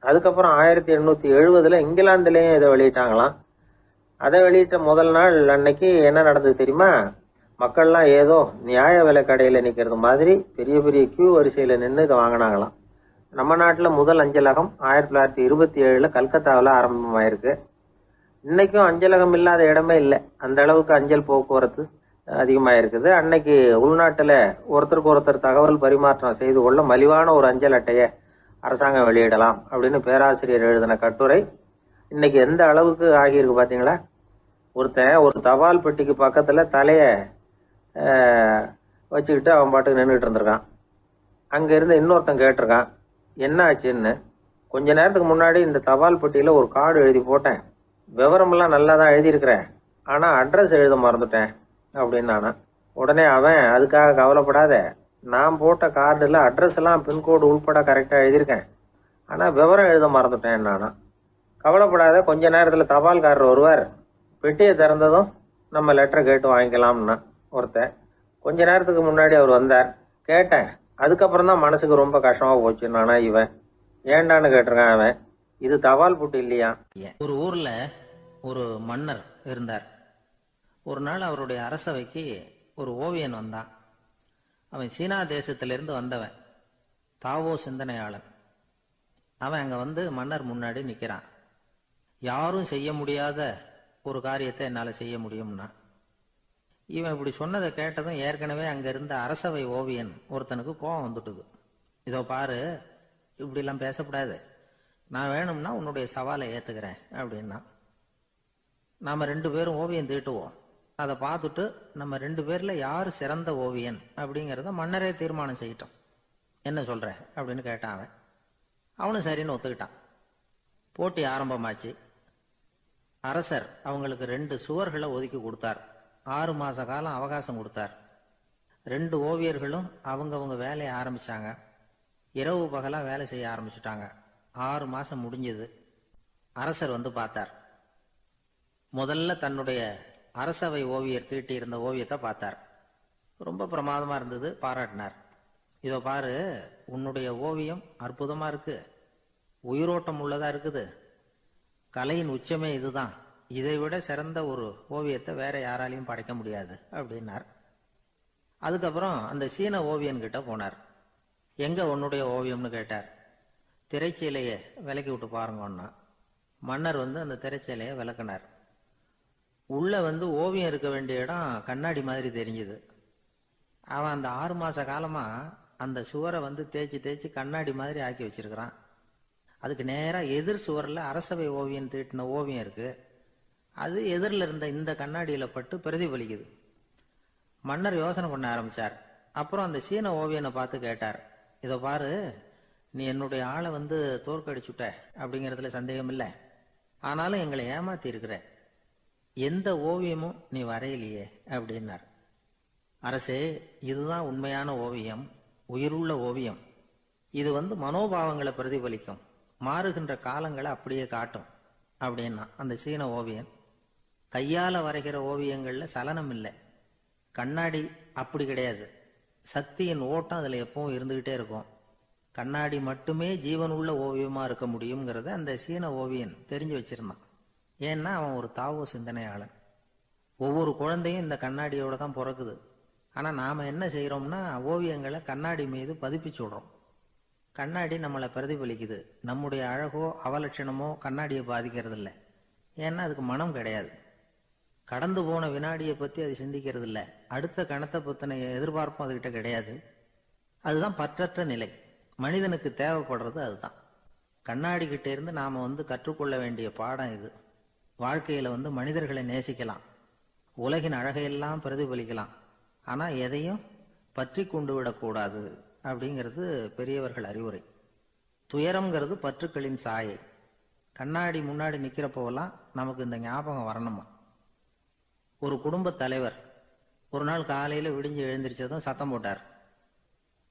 அதுக்கப்புறம் 1870 இங்கிலாந்துலேயும் இதை வெளியிட்டாங்களாம். அதை வெளியிட்ட முதல் நாள் அன்னைக்கு என்ன நடந்தது தெரியுமா? மக்கள்லாம் ஏதோ நியாய விலை கடையில் நிற்கிறது மாதிரி பெரிய பெரிய கியூ வரிசையில் நின்று இதை வாங்கினாங்களாம். நம்ம நாட்டில் முதல் அஞ்சலகம் 1927 கல்கத்தாவில் ஆரம்பமாயிருக்கு. இன்னைக்கும் அஞ்சலகம் இல்லாத இடமே இல்லை. அந்த அளவுக்கு அஞ்சல் போக்குவரத்து அதிகமாயிருக்குது. அன்னைக்கு உள்நாட்டில் ஒருத்தருக்கு ஒருத்தர் தகவல் பரிமாற்றம் செய்து கொள்ள மலிவான ஒரு அஞ்சல் அட்டையை அரசாங்கம் வெளியிடலாம் அப்படின்னு பேராசிரியர் எழுதின கட்டுரை இன்னைக்கு எந்த அளவுக்கு ஆகியிருக்கு பார்த்தீங்களா? ஒருத்தன் ஒரு தபால் பெட்டிக்கு பக்கத்தில் தலையை வச்சுக்கிட்டு அவன் பாட்டுக்கு நின்றுட்டு இருந்திருக்கான். அங்கே இருந்த இன்னொருத்தன் கேட்டிருக்கான், என்ன ஆச்சுன்னு. கொஞ்ச நேரத்துக்கு முன்னாடி இந்த தபால் பெட்டியில் ஒரு கார்டு எழுதி போட்டேன், விவரமெல்லாம் நல்லா தான் எழுதியிருக்கிறேன், ஆனால் அட்ரஸ் எழுத மறந்துட்டேன் அப்படின்னு நானா. உடனே அவன், அதுக்காக கவலைப்படாத, நான் போட்ட கார்டில் அட்ரஸ் எல்லாம் பின்கோடு உள்பட கரெக்டாக எழுதியிருக்கேன், ஆனால் விவரம் எழுத மறந்துட்டேன் நானா. கவலைப்படாத, கொஞ்ச நேரத்தில் தபால்காரர் வருவார், பெட்டியை திறந்ததும் நம்ம லெட்டரை கேட்டு வாங்கிக்கலாம்னா ஒருத்தன். கொஞ்ச நேரத்துக்கு முன்னாடி அவர் வந்தார், கேட்டேன், அதுக்கப்புறம் தான் மனசுக்கு ரொம்ப கஷ்டமாக போச்சு நானா. இவன் ஏண்டான்னு கேட்டிருக்கான். அவன், இது தபால் புட்டு இல்லையா. ஒரு ஊர்ல ஒரு மன்னர் இருந்தார். ஒரு நாள் அவருடைய அரசவைக்கு ஒரு ஓவியன் வந்தான். அவன் சீனா தேசத்திலிருந்து வந்தவன், தாவோ சிந்தனையாளன். அவன் அங்க வந்து மன்னர் முன்னாடி நிக்கிறான். யாரும் செய்ய முடியாத ஒரு காரியத்தை என்னால செய்ய முடியும்னா. இவன் இப்படி சொன்னதை கேட்டதும் ஏற்கனவே அங்க இருந்த அரசவை ஓவியன் ஒருத்தனுக்கு கோபம் வந்துட்டுது. இதோ பாரு, இப்படி எல்லாம் பேசக்கூடாது, நான் வேணும்னா உன்னுடைய சவாலை ஏத்துக்கிறேன் அப்படின்னா. நாம 2 பேரும் ஓவியம் தீட்டுவோம், அதை பார்த்துட்டு நம்ம 2 பேர்ல யாரு சிறந்த ஓவியன் அப்படிங்கிறத மன்னரே தீர்மானம் செய்யட்டும், என்ன சொல்ற அப்படின்னு கேட்டான் அவன். அவனும் சரின்னு ஒத்துக்கிட்டான். போட்டி ஆரம்பமாச்சு. அரசர் அவங்களுக்கு 2 சுவர்களை ஒதுக்கி கொடுத்தார். 6 மாச காலம் அவகாசம் கொடுத்தார். 2 ஓவியர்களும் அவங்கவங்க வேலையை ஆரம்பிச்சாங்க. இரவு பகலா வேலை செய்ய ஆரம்பிச்சுட்டாங்க. 6 மாசம் முடிஞ்சது. அரசர் வந்து பார்த்தார். முதல்ல தன்னுடைய அரசவை ஓவியர் தீட்டி இருந்த ஓவியத்தை பார்த்தார். ரொம்ப பிரமாதமா இருந்தது, பாராட்டினார். இதோ பாரு, உன்னுடைய ஓவியம் அற்புதமா இருக்கு, உயிரோட்டம் உள்ளதா இருக்குது, கலையின் உச்சமே இதுதான், இதை விட சிறந்த ஒரு ஓவியத்தை வேற யாராலையும் படைக்க முடியாது அப்படின்னார். அதுக்கப்புறம் அந்த சீன ஓவியன் கிட்ட போனார். எங்க உன்னுடைய ஓவியம்னு கேட்டார். திரைச்சீலையை விலக்கி விட்டு பாருங்கன்னா. மன்னர் வந்து அந்த திரைச்சீலையை விளக்குனார். உள்ள வந்து ஓவியம் இருக்க வேண்டிய இடம் கண்ணாடி மாதிரி தெரிஞ்சுது. அவன் அந்த 6 மாச காலமா அந்த சுவரை வந்து தேய்ச்சி தேய்ச்சி கண்ணாடி மாதிரி ஆக்கி வச்சிருக்கிறான். அதுக்கு நேரா எதிர் சுவரில் அரசவை ஓவியம் தீட்டின ஓவியம் இருக்கு. அது எதிரில் இருந்த இந்த கண்ணாடியில பட்டு பிரதிபலிக்குது. மன்னர் யோசனை பண்ண ஆரம்பிச்சார். அப்புறம் அந்த சீன ஓவியனை பார்த்து கேட்டார், இதோ பாரு, நீ என்னுடைய ஆளை வந்து தோற்கடிச்சுட்ட அப்படிங்கிறதுல சந்தேகம் இல்லை, ஆனாலும் எங்களை ஏமாத்தி இருக்கிற, எந்த ஓவியமும் நீ வரையிலையே அப்படின்னார். அரசே, இதுதான் உண்மையான ஓவியம், உயிருள்ள ஓவியம். இது வந்து மனோபாவங்களை பிரதிபலிக்கும், மாறுகின்ற காலங்களை அப்படியே காட்டும் அப்படின்னா அந்த சீன ஓவியன். கையால வரைகிற ஓவியங்கள்ல சலனம் இல்லை, கண்ணாடி அப்படி கிடையாது, சக்தியின் ஓட்டம் அதுல எப்பவும் இருந்துகிட்டே இருக்கும், கண்ணாடி மட்டுமே ஜீவன் உள்ள ஓவியமா இருக்க முடியுங்கிறத அந்த சீன ஓவியன் தெரிஞ்சு வச்சிருந்தான். ஏன்னா அவன் ஒரு தாவோ சிந்தனையாளன். ஒவ்வொரு குழந்தையும் இந்த கண்ணாடியோட தான் பிறக்குது. ஆனா நாம என்ன செய்யறோம்னா ஓவியங்களை கண்ணாடி மீது பதிப்பிச்சு விடுறோம். கண்ணாடி நம்மளை பிரதிபலிக்குது. நம்முடைய அழகோ அவலட்சணமோ கண்ணாடியை பாதிக்கிறது இல்லை. ஏன்னா அதுக்கு மனம் கிடையாது. கடந்து போன வினாடியை பத்தி அது சிந்திக்கிறது இல்லை. அடுத்த கணத்தை பத்தின எதிர்பார்ப்பும் அதுகிட்ட கிடையாது. அதுதான் பற்றற்ற நிலை. மனிதனுக்கு தேவைப்படுறது அதுதான். கண்ணாடி கிட்ட இருந்து நாம வந்து கற்றுக்கொள்ள வேண்டிய பாடம் இது. வாழ்க்கையில வந்து மனிதர்களை நேசிக்கலாம், உலகின் அழகையெல்லாம் பிரதிபலிக்கலாம், ஆனா எதையும் பற்றி கொண்டு விடக்கூடாது அப்படிங்கிறது பெரியவர்கள் அறிவுரை. துயரம்ங்கிறது பற்றுக்களின் சாயை. கண்ணாடி முன்னாடி நிக்கிறப்போவெல்லாம் நமக்கு இந்த ஞாபகம் வரணுமா. ஒரு குடும்ப தலைவர் ஒரு நாள் காலையில விடிஞ்சு எழுந்திரிச்சதும் சத்தம் போட்டார்.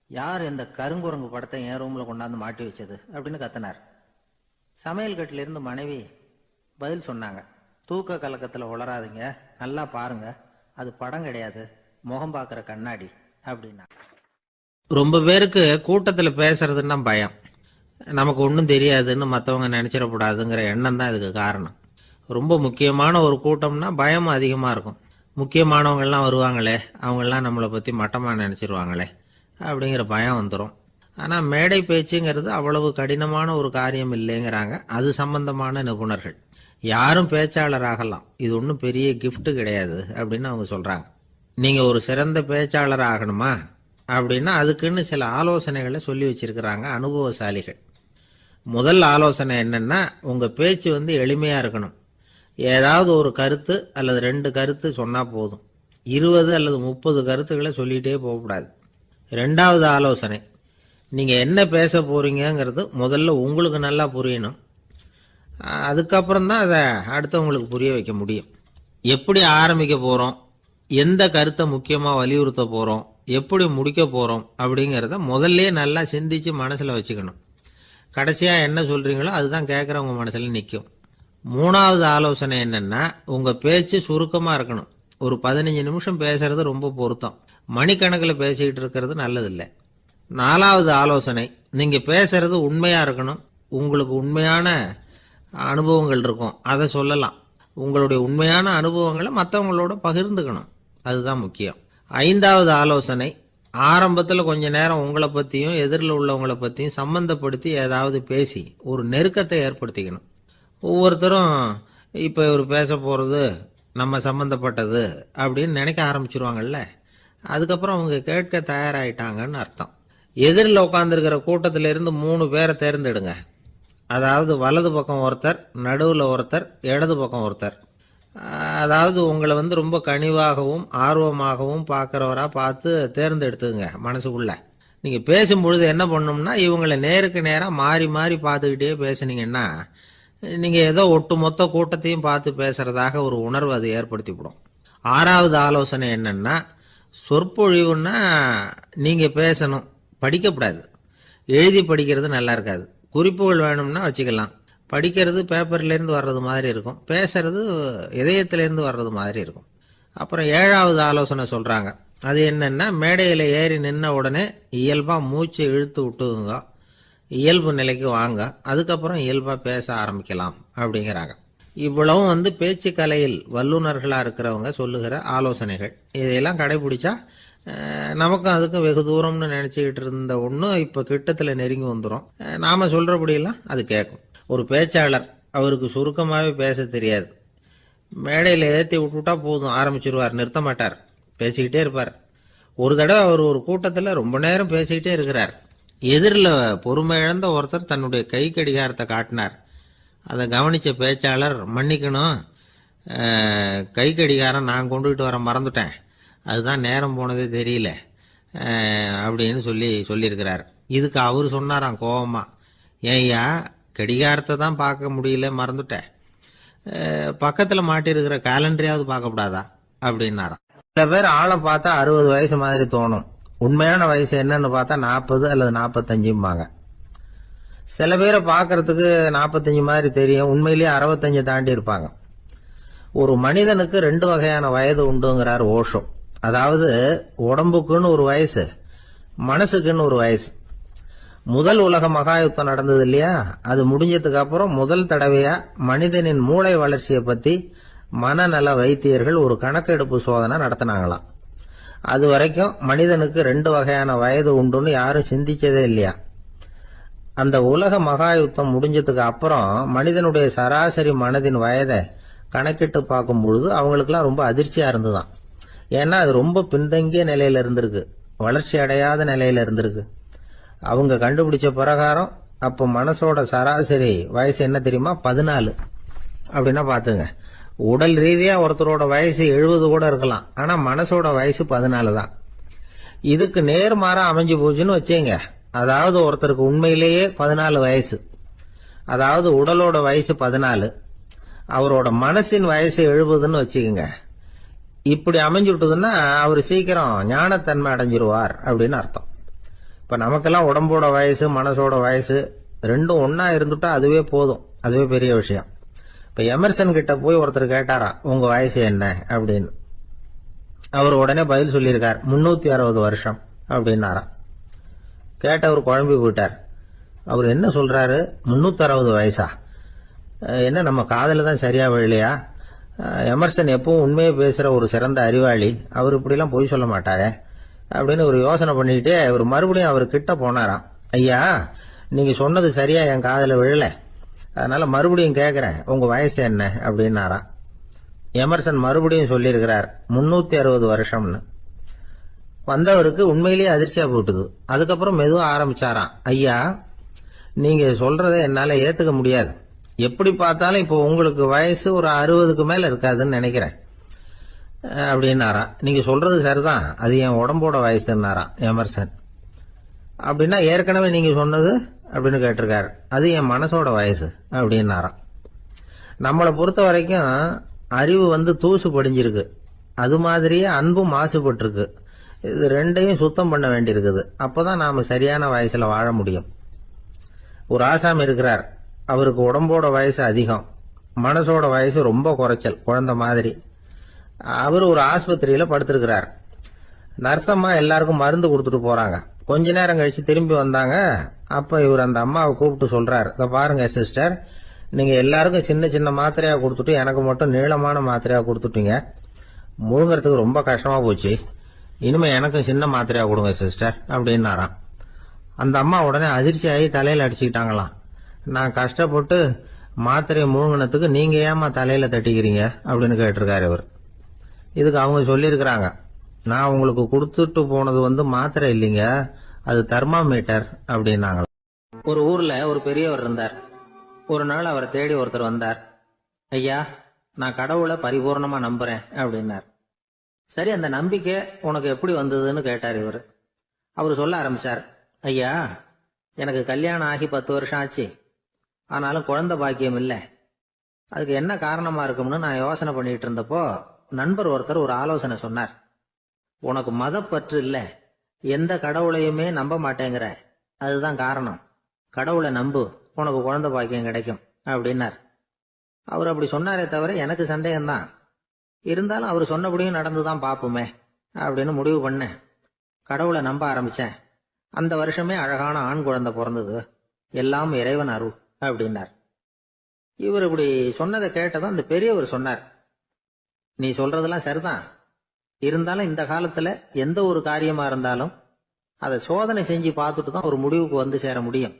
யார் இந்த கருங்குரங்கு படத்தை என் ரூம்ல கொண்டாந்து மாட்டி வச்சது அப்படின்னு கத்தினார். சமையல் கட்டில இருந்து மனைவி பதில் சொன்னாங்க, தூக்க கலக்கத்துல உளராதீங்க, நல்லா பாருங்க, அது படம் கிடையாது, முகம் பார்க்கிற கண்ணாடி அப்படின்னா. ரொம்ப பேருக்கு கூட்டத்துல பேசுறதுன்னா பயம். நமக்கு ஒன்றும் தெரியாதுன்னு மற்றவங்க நினைச்சிடக்கூடாதுங்கிற எண்ணம் தான் இதுக்கு காரணம். ரொம்ப முக்கியமான ஒரு கூட்டம்னா பயம் அதிகமாக இருக்கும். முக்கியமானவங்கள்லாம் வருவாங்களே, அவங்கெல்லாம் நம்மளை பற்றி மட்டமாக நினச்சிருவாங்களே அப்படிங்கிற பயம் வந்துடும். ஆனால் மேடை பேச்சுங்கிறது அவ்வளவு கடினமான ஒரு காரியம் இல்லைங்கிறாங்க அது சம்பந்தமான நிபுணர்கள். யாரும் பேச்சாளர் ஆகலாம், இது ஒன்றும் பெரிய கிஃப்ட் கிடையாது அப்படின்னு அவங்க சொல்கிறாங்க. நீங்கள் ஒரு சிறந்த பேச்சாளர் ஆகணுமா அப்படின்னா அதுக்குன்னு சில ஆலோசனைகளை சொல்லி வச்சிருக்கிறாங்க அனுபவசாலிகள். முதல் ஆலோசனை என்னன்னா, உங்கள் பேச்சு வந்து எளிமையாக இருக்கணும். ஏதாவது ஒரு கருத்து அல்லது 2 கருத்து சொன்னால் போதும். 20 அல்லது 30 கருத்துக்களை சொல்லிகிட்டே போகக்கூடாது. 2வது ஆலோசனை, நீங்கள் என்ன பேச போகிறீங்கிறது முதல்ல உங்களுக்கு நல்லா புரியணும். அதுக்கப்புறம் தான் அதை அடுத்தவங்களுக்கு புரிய வைக்க முடியும். எப்படி ஆரம்பிக்க போகிறோம், எந்த கருத்தை முக்கியமாக வலியுறுத்த போகிறோம், எப்படி முடிக்க போகிறோம் அப்படிங்கிறத முதல்ல நல்லா சிந்திச்சு மனசில் வச்சுக்கணும். கடைசியாக என்ன சொல்கிறீங்களோ அதுதான் கேட்குறவங்க மனசில் நிற்கும். 3வது ஆலோசனை என்னென்னா, உங்கள் பேச்சு சுருக்கமாக இருக்கணும். ஒரு 15 நிமிஷம் பேசுறது ரொம்ப பொருத்தம். மணிக்கணக்கில் பேசிக்கிட்டு இருக்கிறது நல்லதில்லை. 4வது ஆலோசனை, நீங்கள் பேசுறது உண்மையாக இருக்கணும். உங்களுக்கு உண்மையான அனுபவங்கள் இருக்கும், அதை சொல்லலாம். உங்களுடைய உண்மையான அனுபவங்களை மற்றவங்களோட பகிர்ந்துக்கணும், அதுதான் முக்கியம். 5வது ஆலோசனை, ஆரம்பத்தில் கொஞ்ச நேரம் உங்களை பற்றியும் எதிரில் உள்ளவங்களை பற்றியும் சம்பந்தப்படுத்தி ஏதாவது பேசி ஒரு நெருக்கத்தை ஏற்படுத்திக்கணும். ஒவ்வொருத்தரும் இப்போ இவர் பேச போகிறது நம்ம சம்மந்தப்பட்டது அப்படின்னு நினைக்க ஆரம்பிச்சிருவாங்கல்ல, அதுக்கப்புறம் அவங்க கேட்க தயாராகிட்டாங்கன்னு அர்த்தம். எதிரில் உட்காந்துருக்கிற கூட்டத்திலிருந்து 3 பேரை தேர்ந்தெடுங்க. அதாவது வலது பக்கம் ஒருத்தர், நடுவில் ஒருத்தர், இடது பக்கம் ஒருத்தர். அதாவது உங்களை ரொம்ப கனிவாகவும் ஆர்வமாகவும் பார்க்குறவராக பார்த்து தேர்ந்தெடுத்துங்க. மனசுக்குள்ள நீங்கள் பேசும்பொழுது என்ன பண்ணணும்னா, இவங்களை நேருக்கு நேராக மாறி மாறி பார்த்துக்கிட்டே பேசுனீங்கன்னா நீங்கள் ஏதோ ஒட்டு மொத்த கூட்டத்தையும் பார்த்து பேசுகிறதாக ஒரு உணர்வு அது ஏற்படுத்திவிடும். 6வது ஆலோசனை என்னென்னா, சொற்பொழிவுன்னா நீங்கள் பேசணும், படிக்கக்கூடாது. எழுதி படிக்கிறது நல்லா இருக்காது. குறிப்புகள் வேணும்னா வச்சுக்கலாம். படிக்கிறது பேப்பர்லேருந்து வர்றது மாதிரி இருக்கும், பேசுறது இதயத்திலேருந்து வர்றது மாதிரி இருக்கும். அப்புறம் 7வது ஆலோசனை சொல்கிறாங்க. அது என்னென்னா, மேடையில் ஏறி நின்ன உடனே இயல்பாக மூச்சு இழுத்து விட்டுங்க, இயல்பு நிலைக்கு வாங்க, அதுக்கப்புறம் இயல்பாக பேச ஆரம்பிக்கலாம் அப்படிங்கிறாங்க. இவ்வளவும் பேச்சு கலையில் வல்லுநர்களாக இருக்கிறவங்க சொல்லுகிற ஆலோசனைகள். இதையெல்லாம் கடைபிடிச்சா நமக்கும் அதுக்கும் வெகு தூரம்னு நினச்சிக்கிட்டு இருந்த ஒன்று இப்போ கிட்டத்தில் நெருங்கி வந்துடும். நாம் சொல்கிறபடியெல்லாம் அது கேட்கும். ஒரு பேச்சாளர், அவருக்கு சுருக்கமாகவே பேச தெரியாது. மேடையில் ஏற்றி விட்டுவிட்டா போதும், ஆரம்பிச்சிருவார், நிறுத்த மாட்டார், பேசிக்கிட்டே இருப்பார். ஒரு தடவை அவர் ஒரு கூட்டத்தில் ரொம்ப நேரம் பேசிக்கிட்டே இருக்கிறார். எதிரில் பொறுமை இழந்த ஒருத்தர் தன்னுடைய கை கடிகாரத்தை காட்டினார். அதை கவனித்த பேச்சாளர், மன்னிக்கணும், கை கடிகாரம் நான் கொண்டுகிட்டு வர மறந்துட்டேன், அதுதான் நேரம் போனதே தெரியல அப்படின்னு சொல்லியிருக்கிறார். இதுக்கு அவர் சொன்னாராம் கோபமா, ஏய்யா கடிகாரத்தை தான் பார்க்க முடியல, மறந்துட்டேன், பக்கத்தில் மாட்டிருக்கிற கேலண்டரையாவது பார்க்கக்கூடாதா அப்படின்னாராம். சில பேர் ஆளை பார்த்தா 60 வயசு மாதிரி தோணும், உண்மையான வயசு என்னன்னு பார்த்தா 40 அல்லது 45. சில பேரை பார்க்கறதுக்கு 45 மாதிரி தெரியும், உண்மையிலேயே 65 தாண்டி இருப்பாங்க. ஒரு மனிதனுக்கு 2 வகையான வயது உண்டுங்கிறார் ஓஷோ. அதாவது உடம்புக்குன்னு ஒரு வயசு, மனசுக்குன்னு ஒரு வயசு. முதல் உலக மகாயுத்தம் நடந்தது இல்லையா, அது முடிஞ்சதுக்கு அப்புறம் முதல் தடவையா மனிதனின் மூளை வளர்ச்சியை பத்தி மனநல வைத்தியர்கள் ஒரு கணக்கெடுப்பு சோதனை நடத்தினாங்களாம். அது வரைக்கும் மனிதனுக்கு 2 வகையான வயது உண்டுன்னு யாரும் சிந்திச்சதே இல்லையா. அந்த உலக மகாயுத்தம் முடிஞ்சதுக்கு அப்புறம் மனிதனுடைய சராசரி மனதின் வயதை கணக்கிட்டு பார்க்கும் பொழுது அவங்களுக்குலாம் ரொம்ப அதிர்ச்சியா இருந்துதான். ஏன்னா அது ரொம்ப பின்தங்கிய நிலையில இருந்திருக்கு, வளர்ச்சி அடையாத நிலையில இருந்திருக்கு. அவங்க கண்டுபிடிச்ச பிரகாரம் அப்போ மனசோட சராசரி வயசு என்ன தெரியுமா, 14. அப்படின்னா பாத்துங்க, உடல் ரீதியா ஒருத்தரோட வயசு 70 கூட இருக்கலாம், ஆனா மனசோட வயசு 14 தான். இதுக்கு நேர்மாறா அமைஞ்சு போச்சுன்னு வச்சேங்க. அதாவது ஒருத்தருக்கு உண்மையிலேயே 14 வயசு, அதாவது உடலோட வயசு 14, அவரோட மனசின் வயசு 70ன்னு வச்சுக்கோங்க. இப்படி அமைஞ்சுட்டுதுன்னா அவர் சீக்கிரம் ஞானத்தன்மை அடைஞ்சிருவார் அப்படின்னு அர்த்தம். இப்ப நமக்கெல்லாம் உடம்போட வயசு மனசோட வயசு ரெண்டும் ஒன்னா இருந்துட்டா அதுவே போதும், அதுவே பெரிய விஷயம். இப்ப எமர்சன் கிட்ட போய் ஒருத்தர் கேட்டாரா, உங்க வயசு என்ன அப்படின்னு. அவர் உடனே பதில் சொல்லியிருக்கார், 360 வருஷம் அப்படின்னாராம். கேட்டவர் குழம்பி போயிட்டார். அவர் என்ன சொல்றாரு, 360 வயசா, என்ன நம்ம காதல தான் சரியா விழலையா? எமர்சன் எப்பவும் உண்மையை பேசுற ஒரு சிறந்த அறிவாளி, அவர் இப்படிலாம் பொய் சொல்ல மாட்டாரே அப்படின்னு ஒரு யோசனை பண்ணிக்கிட்டே அவர் மறுபடியும் அவர் கிட்ட போனாராம். ஐயா, நீங்க சொன்னது சரியா என் காதல விழல, அதனால மறுபடியும் கேட்கிறேன், உங்க வயசு என்ன அப்படின்னாராம். எமர்சன் மறுபடியும் சொல்லியிருக்கிறார், 360 வருஷம்னு. வந்தவருக்கு உண்மையிலேயே அதிர்ச்சியா போட்டுது. அதுக்கப்புறம் மெதுவா ஆரம்பிச்சாராம், ஐயா நீங்க சொல்றதை என்னால ஏத்துக்க முடியாது, எப்படி பார்த்தாலும் இப்போ உங்களுக்கு வயசு ஒரு 60க்கு மேல இருக்காதுன்னு நினைக்கிறேன். அப்படின்னாராம். நீங்க சொல்றது சரிதான், அது என் உடம்போட வயசுன்னாராம் எமர்சன். அப்படின்னா ஏற்கனவே நீங்க சொன்னது அப்படின்னு கேட்டிருக்காரு, அது என் மனசோட வயசு அப்படின்னாராம். நம்மளை பொறுத்த வரைக்கும் அறிவு தூசு படிஞ்சிருக்கு, அது மாதிரியே அன்பும் மாசுபட்டிருக்கு. இது ரெண்டையும் சுத்தம் பண்ண வேண்டியிருக்குது. அப்பதான் நாம சரியான வயசுல வாழ முடியும். ஒரு ஆசாமி இருக்கிறார், அவருக்கு உடம்போட வயசு அதிகம், மனசோட வயசு ரொம்ப குறைச்சல், குழந்தை மாதிரி. அவர் ஒரு ஆஸ்பத்திரியில படுத்திருக்கிறார். நர்சம்மா எல்லாருக்கும் மருந்து கொடுத்துட்டு போறாங்க. கொஞ்ச நேரம் கழிச்சு திரும்பி வந்தாங்க. அப்ப இவர் அந்த அம்மாவை கூப்பிட்டு சொல்றாரு, இதை பாருங்க சிஸ்டர், நீங்க எல்லாருக்கும் சின்ன சின்ன மாத்திரையா கொடுத்துட்டு எனக்கு மட்டும் நீளமான மாத்திரையா கொடுத்துட்டீங்க. முழுங்கிறதுக்கு ரொம்ப கஷ்டமா போச்சு. இனிமே எனக்கும் சின்ன மாத்திரையா கொடுங்க சிஸ்டர் அப்படின்னாராம். அந்த அம்மா உடனே அதிர்ச்சி ஆகி தலையில அடிச்சுக்கிட்டாங்களாம். நான் கஷ்டப்பட்டு மாத்திரையை முழுங்கினதுக்கு நீங்க ஏமா தலையில தட்டிக்கிறீங்க அப்படின்னு கேட்டிருக்காரு இவர். இதுக்கு அவங்க சொல்லியிருக்கிறாங்க, நான் உங்களுக்கு கொடுத்துட்டு போனது மாத்திரை இல்லைங்க, அது தெர்மாமீட்டர் அப்படின்னாங்க. ஒரு ஊர்ல ஒரு பெரியவர் இருந்தார். ஒரு நாள் அவரை தேடி ஒருத்தர் வந்தார். ஐயா, நான் கடவுளை பரிபூர்ணமா நம்புறேன் அப்படின்னார். சரி, அந்த நம்பிக்கை உனக்கு எப்படி வந்ததுன்னு கேட்டார் இவர். அவர் சொல்ல ஆரம்பிச்சார், ஐயா, எனக்கு கல்யாணம் ஆகி 10 வருஷம் ஆச்சு, ஆனாலும் குழந்தை பாக்கியம் இல்லை. அதுக்கு என்ன காரணமா இருக்கும்னு நான் யோசனை பண்ணிட்டு இருந்தப்போ நண்பர் ஒருத்தர் ஒரு ஆலோசனை சொன்னார். உனக்கு மதப்பற்று இல்லை, எந்த கடவுளையுமே நம்ப மாட்டேங்கிற, அதுதான் காரணம். கடவுளை நம்பு, உனக்கு குழந்தை பாக்கியம் கிடைக்கும் அப்படின்னார். அவர் அப்படி சொன்னாரே தவிர எனக்கு சந்தேகம்தான். இருந்தாலும் அவர் சொன்னபடியும் நடந்துதான் பார்ப்போமே அப்படின்னு முடிவு பண்ணேன். கடவுளை நம்ப ஆரம்பிச்சேன். அந்த வருஷமே அழகான ஆண் குழந்தை பிறந்தது. எல்லாம் இறைவன் அருள் அப்படின்னார். இவர் இப்படி சொன்னதை கேட்டதும் அந்த பெரியவர் சொன்னார், நீ சொல்றதெல்லாம் சரிதான், இருந்தாலும் இந்த காலத்துல எந்த ஒரு காரியமா இருந்தாலும் அதை சோதனை செஞ்சு பார்த்துட்டு தான் ஒரு முடிவுக்கு சேர முடியும்.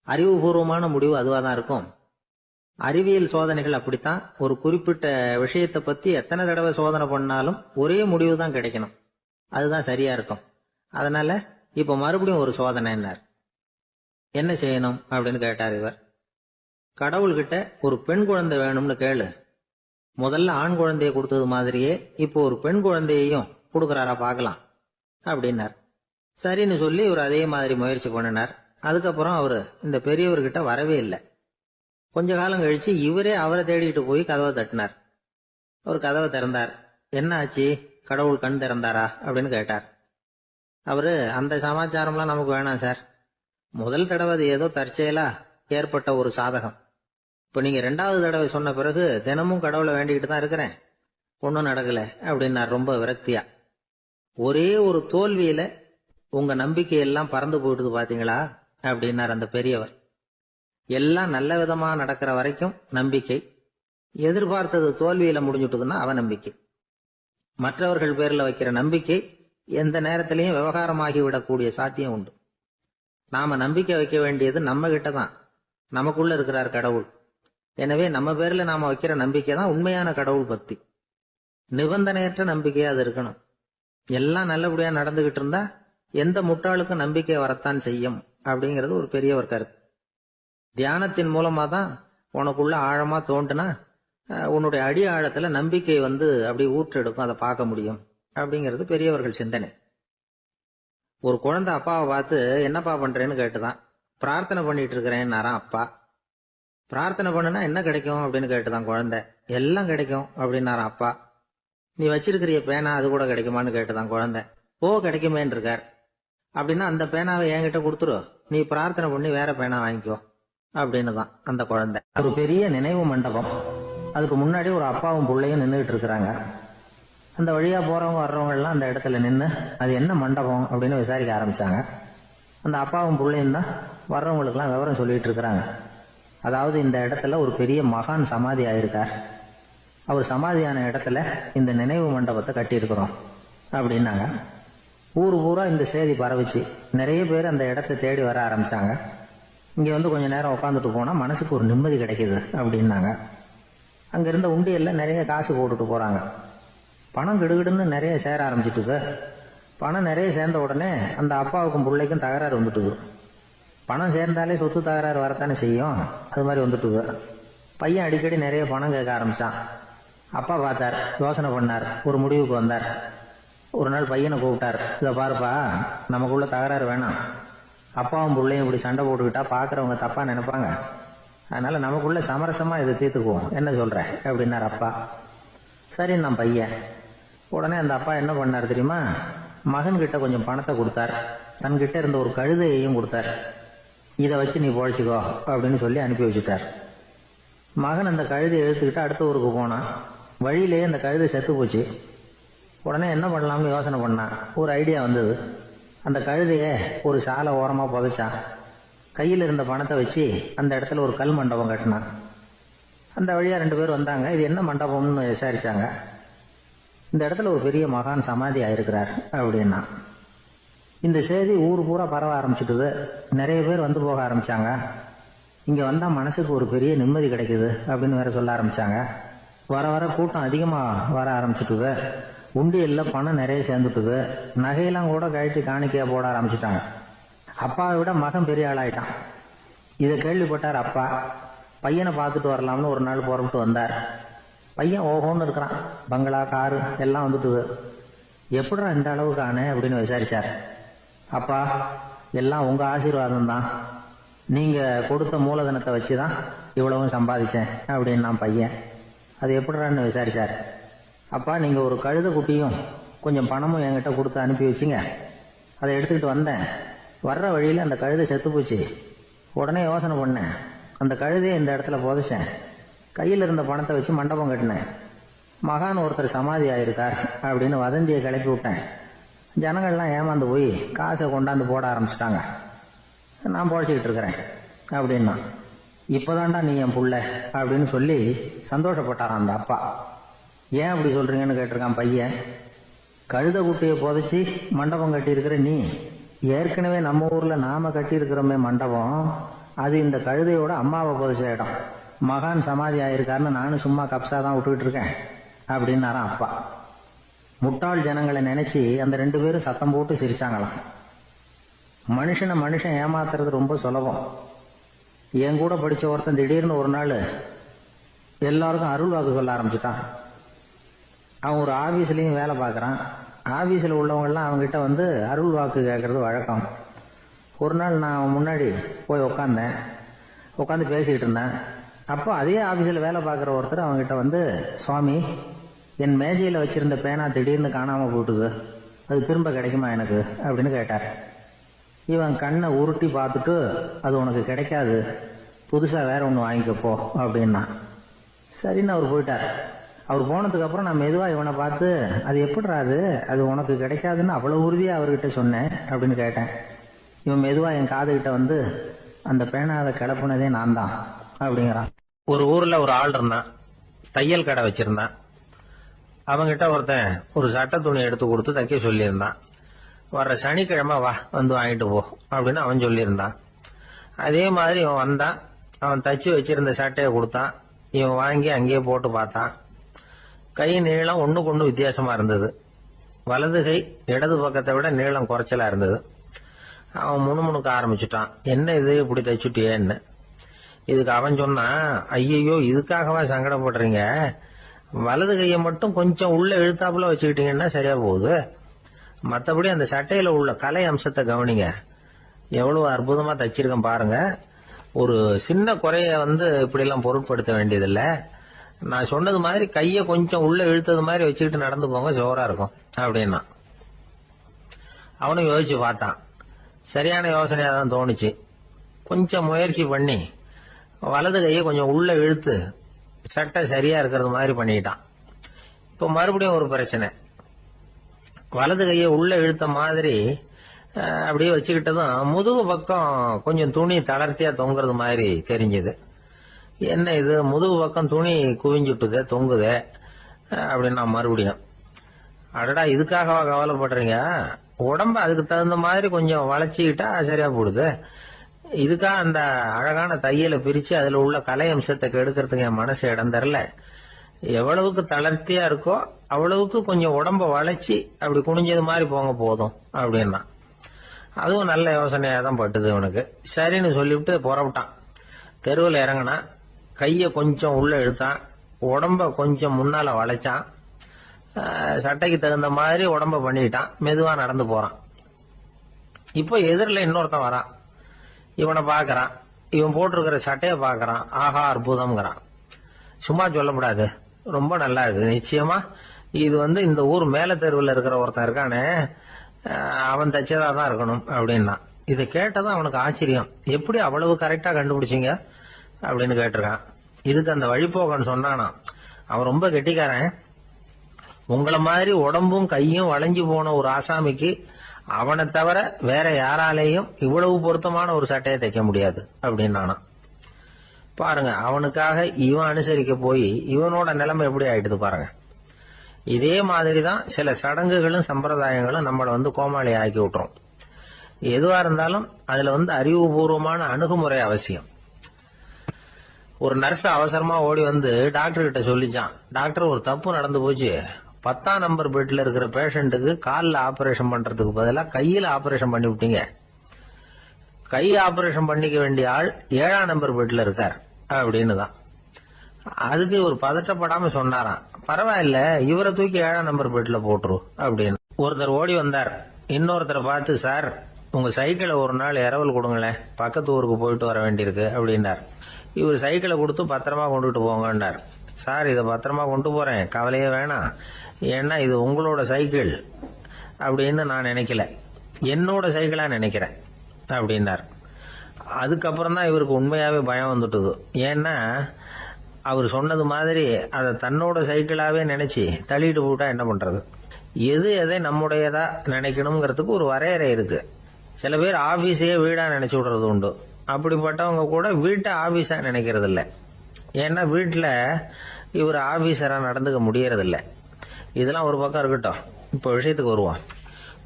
அறிவுபூர்வமான முடிவு அதுவா தான் இருக்கும். அறிவியல் சோதனைகள் அப்படித்தான். ஒரு குறிப்பிட்ட விஷயத்தை பத்தி எத்தனை தடவை சோதனை பண்ணாலும் ஒரே முடிவு தான் கிடைக்கணும். அதுதான் சரியா இருக்கும். அதனால இப்ப மறுபடியும் ஒரு சோதனைன்னார். என்ன செய்யணும் அப்படின்னு கேட்டார் இவர். கடவுள்கிட்ட ஒரு பெண் குழந்தை வேணும்னு கேளு. முதல்ல ஆண் குழந்தைய கொடுத்தது மாதிரியே இப்போ ஒரு பெண் குழந்தையையும் கொடுக்கறாரா பார்க்கலாம் அப்படின்னார். சரின்னு சொல்லி இவர் அதே மாதிரி முயற்சி பண்ணினார். அதுக்கப்புறம் அவரு இந்த பெரியவர்கிட்ட வரவே இல்லை. கொஞ்ச காலம் கழிச்சு இவரே அவரை தேடிட்டு போய் கதவை தட்டினார். அவர் கதவை திறந்தார். என்ன ஆச்சு, கடவுள் கண் திறந்தாரா அப்படின்னு கேட்டார். அவரு, அந்த சமாச்சாரம்லாம் நமக்கு வேணாம் சார். முதல் தடவை அது ஏதோ தற்செயலா ஏற்பட்ட ஒரு சாதகம். இப்ப நீங்க 2வது தடவை சொன்ன பிறகு தினமும் கடவுளை வேண்டிக்கிட்டு தான் இருக்கிறேன், ஒன்னும் நடக்கல அப்படின்னார் ரொம்ப விரக்தியா. ஒரே ஒரு தோல்வியில உங்க நம்பிக்கையெல்லாம் பறந்து போயிடுது பாத்தீங்களா அப்படின்னார் அந்த பெரியவர். எல்லாம் நல்ல விதமா நடக்கிற வரைக்கும் நம்பிக்கை, எதிர்பார்த்தது தோல்வியில முடிஞ்சுட்டுதுன்னா அவநம்பிக்கை. மற்றவர்கள் பேர்ல வைக்கிற நம்பிக்கை எந்த நேரத்திலையும் விவகாரமாகி விடக்கூடிய சாத்தியம் உண்டு. நாம நம்பிக்கை வைக்க வேண்டியது நம்ம கிட்ட தான், நமக்குள்ள இருக்கிறார் கடவுள். எனவே நம்ம பேர்ல நாம வைக்கிற நம்பிக்கை தான் உண்மையான கடவுள் பக்தி. நிபந்தனையற்ற நம்பிக்கையா அது இருக்கணும். எல்லாம் நல்லபடியா நடந்துகிட்டு இருந்தா எந்த முட்டாளுக்கும் நம்பிக்கை வரத்தான் செய்யும் அப்படிங்கிறது ஒரு பெரியவர் கருத்து. தியானத்தின் மூலமா தான் உனக்குள்ள ஆழமா தோண்டுனா உன்னுடைய அடி ஆழத்துல நம்பிக்கை அப்படி ஊற்றெடுக்கும், அதை பார்க்க முடியும் அப்படிங்கிறது பெரியவர்கள் சிந்தனை. ஒரு குழந்தை அப்பாவை பார்த்து என்னப்பா பண்றேன்னு கேட்டுதான். பிரார்த்தனை பண்ணிட்டு இருக்கிறேன்னாராம் அப்பா. பிரார்த்தனை பண்ணுனா என்ன கிடைக்கும் அப்படின்னு கேட்டுதான் குழந்தை. எல்லாம் கிடைக்கும் அப்படின்னாராம் அப்பா. நீ வச்சிருக்கிறிய பேனா அது கூட கிடைக்குமான்னு கேட்டுதான் குழந்தை. ஓ, கிடைக்குமேன்னு இருக்கார். அப்படின்னா அந்த பேனாவை என்கிட்ட கொடுத்துரு, நீ பிரார்த்தனை பண்ணி வேற பேனா வாங்கிக்கோ அப்படின்னு தான் அந்த குழந்தை. ஒரு பெரிய நினைவு மண்டபம், அதுக்கு முன்னாடி ஒரு அப்பாவும் பிள்ளையும் நின்றுட்டு இருக்கிறாங்க. அந்த வழியா போறவங்க வர்றவங்க எல்லாம் அந்த இடத்துல நின்று அது என்ன மண்டபம் அப்படின்னு விசாரிக்க ஆரம்பிச்சாங்க. அந்த அப்பாவும் பிள்ளையும் தான் வர்றவங்களுக்கெல்லாம் விவரம் சொல்லிட்டு இருக்கிறாங்க. அதாவது இந்த இடத்துல ஒரு பெரிய மகான் சமாதி ஆயிருக்கார், அவர் சமாதியான இடத்துல இந்த நினைவு மண்டபத்தை கட்டியிருக்கிறோம் அப்படின்னாங்க. ஊர் பூரா இந்த செய்தி பரவிச்சு. நிறைய பேர் அந்த இடத்தை தேடி வர ஆரம்பிச்சாங்க. இங்க கொஞ்ச நேரம் உட்காந்துட்டு போனா மனசுக்கு ஒரு நிம்மதி கிடைக்குது அப்படின்னாங்க. அங்க இருந்த உண்டியல்ல நிறைய காசு போட்டுட்டு போறாங்க. பணம் கிடுகிடுன்னு நிறைய சேர ஆரம்பிச்சுட்டுது. பணம் நிறைய சேர்ந்த உடனே அந்த அப்பாவுக்கும் பிள்ளைக்கும் தகராறு வந்துட்டுது. பணம் சேர்ந்தாலே சொத்து தகராறு வரத்தானே செய்யும், அது மாதிரி வந்துட்டுது. பையன் அடிக்கடி நிறைய பணம் கேட்க ஆரம்பிச்சான். அப்பா பார்த்தார், யோசனை பண்ணார், ஒரு முடிவுக்கு வந்தார். ஒரு நாள் பையனை கூப்பிட்டார். இதை பாருப்பா, நமக்குள்ள தகராறு வேணாம். அப்பாவும் பிள்ளையும் இப்படி சண்டை போட்டுக்கிட்டா பார்க்குறவங்க தப்பா நினைப்பாங்க. அதனால நமக்குள்ள சமரசமா இதை தீர்த்துக்குவோம், என்ன சொல்ற அப்படின்னார் அப்பா. சரி நான் பையன். உடனே அந்த அப்பா என்ன பண்ணார் தெரியுமா? மகன்கிட்ட கொஞ்சம் பணத்தை கொடுத்தார். தன்கிட்ட இருந்த ஒரு கழுதையையும் கொடுத்தார். இதை வச்சு நீ பொழைச்சிக்கோ அப்படின்னு சொல்லி அனுப்பி வச்சுட்டார். மகன் அந்த கழுதையை இழுத்துக்கிட்டு அடுத்த ஊருக்கு போனான். வழியிலேயே அந்த கழுதை செத்து போச்சு. உடனே என்ன பண்ணலாம்னு யோசனை பண்ணான். ஒரு ஐடியா வந்தது. அந்த கழுதையை ஒரு சாலை ஓரமாக புதைச்சான். கையில் இருந்த பணத்தை வச்சு அந்த இடத்துல ஒரு கல் மண்டபம் கட்டினான். அந்த வழியாக 2 பேர் வந்தாங்க. இது என்ன மண்டபம்னு விசாரிச்சாங்க. இந்த இடத்துல ஒரு பெரிய மகான் சமாதி ஆயிருக்கிறார் அப்படின்னா. இந்த செய்தி ஊர் பூரா பரவ ஆரம்பிச்சுட்டுது. நிறைய பேர் வந்து போக ஆரம்பிச்சாங்க. இங்கே வந்தால் மனசுக்கு ஒரு பெரிய நிம்மதி கிடைக்குது அப்படின்னு வேற சொல்ல ஆரம்பிச்சாங்க. வர வர கூட்டம் அதிகமாக வர ஆரம்பிச்சுட்டுது. உண்டியலில் பணம் நிறைய சேர்ந்துட்டுது. நகையெல்லாம் கூட கழட்டி காணிக்கையாக போட ஆரம்பிச்சுட்டாங்க. அப்பாவை விட மகன் பெரிய ஆளாயிட்டான். இதை கேள்விப்பட்டார் அப்பா. பையனை பார்த்துட்டு வரலாம்னு ஒரு நாள் புறப்பட்டு வந்தார். பையன் ஓஹோன்னு இருக்கிறான். பங்களா, காரு எல்லாம் வந்துட்டுது. எப்படிடா இந்த அளவுக்கு ஆனே அப்படின்னு விசாரிச்சார். அப்பா, எல்லாம் உங்கள் ஆசீர்வாதம் தான். நீங்கள் கொடுத்த மூலதனத்தை வச்சு தான் இவ்வளவும் சம்பாதிச்சேன் அப்படின்னு நான் பையன். அது எப்படிறான்னு விசாரிச்சார். அப்பா, நீங்கள் ஒரு கழுதை குட்டியும் கொஞ்சம் பணமும் என்கிட்ட கொடுத்து அனுப்பி வச்சிங்க. அதை எடுத்துக்கிட்டு வந்தேன். வர்ற வழியில் அந்த கழுதை செத்து போச்சு. உடனே யோசனை பண்ணேன். அந்த கழுதையை இந்த இடத்துல புதைச்சேன். கையில் இருந்த பணத்தை வச்சு மண்டபம் கட்டினேன். மகான் ஒருத்தர் சமாதி ஆயிருக்கார் அப்படின்னு வதந்தியை கிளப்பி விட்டேன். ஜனங்கள்லாம் ஏமாந்து போய் காசை கொண்டாந்து போட ஆரம்பிச்சிட்டாங்க. நான் பொழைச்சிக்கிட்டு இருக்கிறேன் அப்படின்னா. இப்போதான்டா நீ என் புள்ள அப்படின்னு சொல்லி சந்தோஷப்பட்டாரான் அந்த அப்பா. ஏன் அப்படி சொல்றீங்கன்னு கேட்டிருக்கான் பையன். கழுத குட்டியை புதைச்சி மண்டபம் கட்டியிருக்கிற நீ, ஏற்கனவே நம்ம ஊரில் நாம கட்டியிருக்கிறோமே மண்டபம், அது இந்த கழுதையோட அம்மாவை புதைச்ச இடம். மகான் சமாதி ஆயிருக்காருன்னு நானும் சும்மா கப்ஸா தான் விட்டுக்கிட்டு இருக்கேன் அப்படின்னாரான் அப்பா. முட்டாள் ஜனங்களை நினைச்சு அந்த 2 பேரும் சத்தம் போட்டு சிரிச்சாங்களாம். மனுஷன் ஏமாத்துறது ரொம்ப சுலபம். என் கூட படிச்ச ஒருத்தன் திடீர்னு ஒரு நாள் எல்லாருக்கும் அருள் வாக்கு சொல்ல ஆரம்பிச்சுட்டான். அவன் ஒரு ஆபீஸ்லயும் வேலை பார்க்கறான். ஆபீஸ்ல உள்ளவங்கெல்லாம் அவங்ககிட்ட வந்து அருள் வாக்கு கேட்கறது வழக்கம். ஒரு நாள் நான் அவன் முன்னாடி போய் உட்காந்து பேசிக்கிட்டு இருந்தேன். அப்போ அதே ஆபீஸ்ல வேலை பார்க்குற ஒருத்தர் அவங்ககிட்ட வந்து, சுவாமி, என் மேஜையில் வச்சிருந்த பேனா திடீர்னு காணாமல் போட்டுது, அது திரும்ப கிடைக்குமா எனக்கு அப்படின்னு கேட்டார். இவன் கண்ணை உருட்டி பார்த்துட்டு, அது உனக்கு கிடைக்காது, புதுசாக வேற ஒன்று வாங்கிக்கப்போ அப்படின்னா. சரின்னு அவர் போயிட்டார். அவர் போனதுக்கப்புறம் நான் மெதுவாக இவனை பார்த்து, அது எப்படிறாது, அது உனக்கு கிடைக்காதுன்னு அவ்வளோ உறுதியாக அவர்கிட்ட சொன்னேன் அப்படின்னு கேட்டேன். இவன் மெதுவாக என் காதுகிட்ட வந்து, அந்த பேனாவை கிளப்புனதே நான் தான் அப்படிங்கிறான். ஒரு ஊர்ல ஒரு ஆள் இருந்தான். தையல் கடை வச்சிருந்தான். அவங்கிட்ட ஒருத்தன் ஒரு சட்டை துணி எடுத்து கொடுத்து தைக்க சொல்லியிருந்தான். வர்ற சனிக்கிழமை வா, வந்து வாங்கிட்டு போ அப்படின்னு அவன் சொல்லியிருந்தான். அதே மாதிரி இவன் வந்தான். அவன் தச்சு வச்சிருந்த சட்டையை கொடுத்தான். இவன் வாங்கி அங்கேயே போட்டு பார்த்தான். கை நீளம் ஒண்ணுக்கு ஒண்ணு வித்தியாசமா இருந்தது. வலது கை இடது பக்கத்தை விட நீளம் குறைச்சலா இருந்தது. அவன் முணுமுணுக்க ஆரம்பிச்சுட்டான். என்ன இது இப்படி தைச்சுட்டியேன்னு. இதுக்கு அவன் சொன்னான், ஐயோ, இதுக்காகவா சங்கடப்படுறீங்க? வலது கையை மட்டும் கொஞ்சம் உள்ள இழுத்தாப்புல வச்சுக்கிட்டீங்கன்னா சரியா போகுது. மற்றபடி அந்த சட்டையில உள்ள கலை அம்சத்தை கவனிங்க. எவ்வளவு அற்புதமா தைச்சிருக்கேன் பாருங்க. ஒரு சின்ன குறைய இப்படி எல்லாம் பொருட்படுத்த வேண்டியதில்லை. நான் சொன்னது மாதிரி கையை கொஞ்சம் உள்ள இழுத்தது மாதிரி வச்சுக்கிட்டு நடந்து போங்க, ஜோரா இருக்கும் அப்படின்னா. அவனும் யோசிச்சு பார்த்தான். சரியான யோசனையா தான் தோணுச்சு. கொஞ்சம் முயற்சி பண்ணி வலது கையை கொஞ்சம் உள்ள இழுத்து சட்டை சரியா இருக்கிறது மாதிரி பண்ணிட்டான். இப்ப மறுபடியும் ஒரு பிரச்சனை. வலது கையை உள்ள இழுத்த மாதிரி அப்படியே வச்சுக்கிட்டதும் முதுகு பக்கம் கொஞ்சம் துணி தளர்த்தியா தொங்குறது மாதிரி தெரிஞ்சது. என்ன இது, முதுகு பக்கம் துணி குவிஞ்சுட்டுதே, தொங்குதே அப்படின்னா மறுபடியும், அடடா, இதுக்காகவா கவலைப்படுறீங்க? உடம்ப அதுக்கு தகுந்த மாதிரி கொஞ்சம் வளைச்சிக்கிட்டா சரியா போடுது. இதுக்காக அந்த அழகான தையலை பிரிச்சு அதுல உள்ள கலை அம்சத்தை கெடுக்கிறதுக்கு என் மனசு இடம் தரல. எவ்வளவுக்கு தளர்த்தியா இருக்கோ அவ்வளவுக்கு கொஞ்சம் உடம்ப வளைச்சி அப்படி குனிஞ்சது மாதிரி போங்க போதும் அப்படின்னா. அதுவும் நல்ல யோசனையா தான் பட்டுது அவனுக்கு. சரின்னு சொல்லிவிட்டு புறப்பட்டான். தெருவில் இறங்கினான். கையை கொஞ்சம் உள்ள இழுத்தான். உடம்ப கொஞ்சம் முன்னால வளைச்சான். சட்டைக்கு தகுந்த மாதிரி உடம்ப பண்ணிட்டான். மெதுவா நடந்து போறான். இப்போ எதிரில் இன்னொருத்தன் வரான். இவனை பாக்குறான். இவன் போட்டிருக்கிற சட்டையை பாக்குறான். ஆஹா அற்புதம்ங்கிறான். சும்மா சொல்லக்கூடாது, ரொம்ப நல்லா இருக்கு. நிச்சயமா இது இந்த ஊர் மேல தெருவில் இருக்கிற ஒருத்தன் இருக்கானே, அவன் தச்சதா தான் இருக்கணும் அப்படின்னா. இதை கேட்டதும் அவனுக்கு ஆச்சரியம். எப்படி அவ்வளவு கரெக்டா கண்டுபிடிச்சிங்க அப்படின்னு கேட்டிருக்கான். இதுக்கு அந்த வழிபோகன்னு சொன்னானா, அவன் ரொம்ப கெட்டிக்காரன். உங்களை மாதிரி உடம்பும் கையும் வளைஞ்சு போன ஒரு ஆசாமிக்கு அவனை தவிர வேற யாராலேயும் இவ்வளவு பொருத்தமான ஒரு சட்டையை தைக்க முடியாது அப்படின்னானா. பாருங்க, அவனுக்காக இவன் அனுசரிக்க போய் இவனோட நிலைமை எப்படி ஆயிடுது பாருங்க. இதே மாதிரிதான் சில சடங்குகளும் சம்பிரதாயங்களும் நம்மளை கோமாளி ஆக்கி விட்டுரும். எதுவா இருந்தாலும் அதுல அறிவுபூர்வமான அணுகுமுறை அவசியம். ஒரு நர்ஸ் அவசரமா ஓடி டாக்டர் கிட்ட சொல்லிச்சான், டாக்டர் ஒரு தப்பு நடந்து போச்சு. 10ஆம் நம்பர் பெட்ல இருக்கிற பேஷண்ட்டுக்கு காலில் ஆபரேஷன் பண்றதுக்கு பதிலாக கையில் ஆபரேஷன் பண்ணி விட்டீங்க. கை ஆபரேஷன் பண்ணிக்க வேண்டிய ஆள் 7ஆம் நம்பர் பெட்ல இருக்கார் அப்படின்னு தான். அதுக்கு ஒரு பதட்டப்படாம சொன்னாராம், பரவாயில்ல இவரை தூக்கி 7ஆம் நம்பர் பெட்ல போட்டுரு அப்படின்னு. ஒருத்தர் ஓடி வந்தார். இன்னொருத்தரை பார்த்து, சார் உங்க சைக்கிளை ஒரு நாள் இரவல் கொடுங்களேன், பக்கத்து ஊருக்கு போயிட்டு வர வேண்டியிருக்கு அப்படின்னார். இவர் சைக்கிளை கொடுத்து பத்திரமா கொண்டுட்டு போங்கன்னார். சார் இதை பத்திரமா கொண்டு போறேன், கவலையே வேணாம், ஏன்னா இது உங்களோட சைக்கிள் அப்படின்னு நான் நினைக்கல, என்னோட சைக்கிளா நினைக்கிறேன் அப்படின்னார். அதுக்கப்புறம் தான் இவருக்கு உண்மையாவே பயம் வந்துட்டுது. ஏன்னா அவர் சொன்னது மாதிரி அதை தன்னோட சைக்கிளாவே நினைச்சு தள்ளிட்டு போட்டா என்ன பண்றது. எது எதை நம்முடையதா நினைக்கணுங்கிறதுக்கு ஒரு வரையறை இருக்கு. சில பேர் ஆபீஸையே வீடா நினைச்சு விடுறது உண்டு. அப்படிப்பட்டவங்க கூட வீட்டை ஆபீஸா நினைக்கிறது இல்லை. ஏன்னா வீட்டில் இவர் ஆபீசரா நடந்துக்க முடியறதில்ல. இதெல்லாம் ஒரு பக்கம் இருக்கட்டும். இப்போ விஷயத்துக்கு வருவோம்.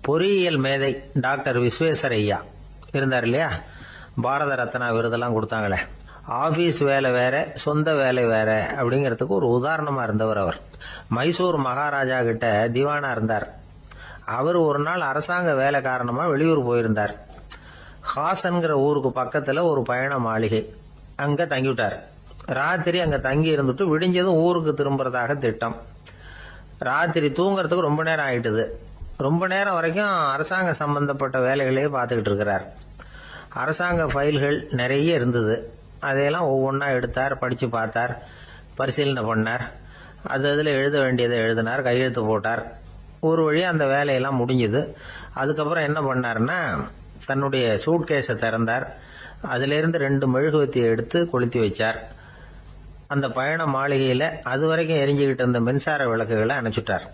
பொறியியல் மேதை டாக்டர் விஸ்வேஸ்வரய்யா இருந்தார் இல்லையா, பாரத ரத்னா விருதெல்லாம் கொடுத்தாங்களே. ஆபீஸ் வேலை வேற, சொந்த வேலை வேற அப்படிங்கிறதுக்கு ஒரு உதாரணமா இருந்தவர் அவர். மைசூர் மகாராஜா கிட்ட திவானா இருந்தார். அவர் ஒரு நாள் அரசாங்க வேலை காரணமா வெளியூர் போயிருந்தார். ஹாசன்கிற ஊருக்கு பக்கத்துல ஒரு பயண மாளிகை, அங்க தங்கிவிட்டார். ராத்திரி அங்க தங்கி இருந்துட்டு விடிஞ்சதும் ஊருக்கு திரும்புறதாக திட்டம். ராத்திரி தூங்குறதுக்கு ரொம்ப நேரம் ஆயிட்டுது. ரொம்ப நேரம் வரைக்கும் அரசாங்க சம்பந்தப்பட்ட வேலைகளையே பார்த்துக்கிட்டு இருக்கிறார். அரசாங்க ஃபைல்கள் நிறைய இருந்தது. அதையெல்லாம் ஒவ்வொன்றா எடுத்தார், படிச்சு பார்த்தார், பரிசீலனை பண்ணார். அதில் எழுத வேண்டியதை எழுதினார், கையெழுத்து போட்டார். ஒரு வழியா அந்த வேலையெல்லாம் முடிஞ்சுது. அதுக்கப்புறம் என்ன பண்ணார்னா, தன்னுடைய சூட்கேஸை திறந்தார். அதிலிருந்து 2 மெழுகுவத்தியை எடுத்து கொளுத்தி வச்சார். அந்த பயண மாளிகையில அது வரைக்கும் எரிஞ்சுக்கிட்டு இருந்த மின்சார விளக்குகளை அணைச்சுட்டார்.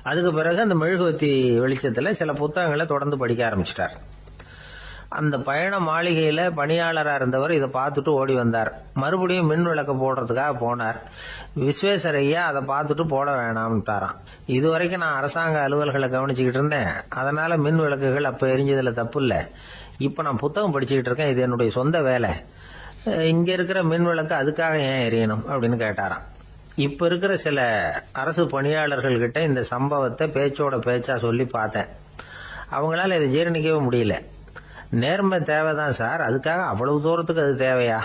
அதுக்கு பிறகு அந்த மெழுகுவத்தி வெளிச்சத்துல சில புத்தகங்களை தொடர்ந்து படிக்க ஆரம்பிச்சிட்டார். அந்த பயண மாளிகையில பணியாளரா இருந்தவர் இதை பார்த்துட்டு ஓடி வந்தார். மறுபடியும் மின் விளக்கு போடுறதுக்காக போனார். விஸ்வேஸ்வரய்யா அதை பார்த்துட்டு போட வேணாம்ட்டாராம். இதுவரைக்கும் நான் அரசாங்க அலுவல்களை கவனிச்சுக்கிட்டு இருந்தேன், அதனால மின் விளக்குகள் அப்ப எரிஞ்சதுல தப்பு இல்லை. இப்ப நான் புத்தகம் படிச்சுக்கிட்டு இருக்கேன், இது என்னுடைய சொந்த வேலை. இங்க இருக்கிற மின் விளக்கு அதுக்காக ஏன் எரியணும் அப்படின்னு கேட்டாராம். இப்ப இருக்கிற சில அரசு பணியாளர்கள் கிட்ட இந்த சம்பவத்தை பேச்சோட பேச்சா சொல்லி பார்த்தேன். அவங்களால இதை ஜீரணிக்கவே முடியல. நேர்மை தேவைதான் சார், அதுக்காக அவ்வளவு தூரத்துக்கு அது தேவையா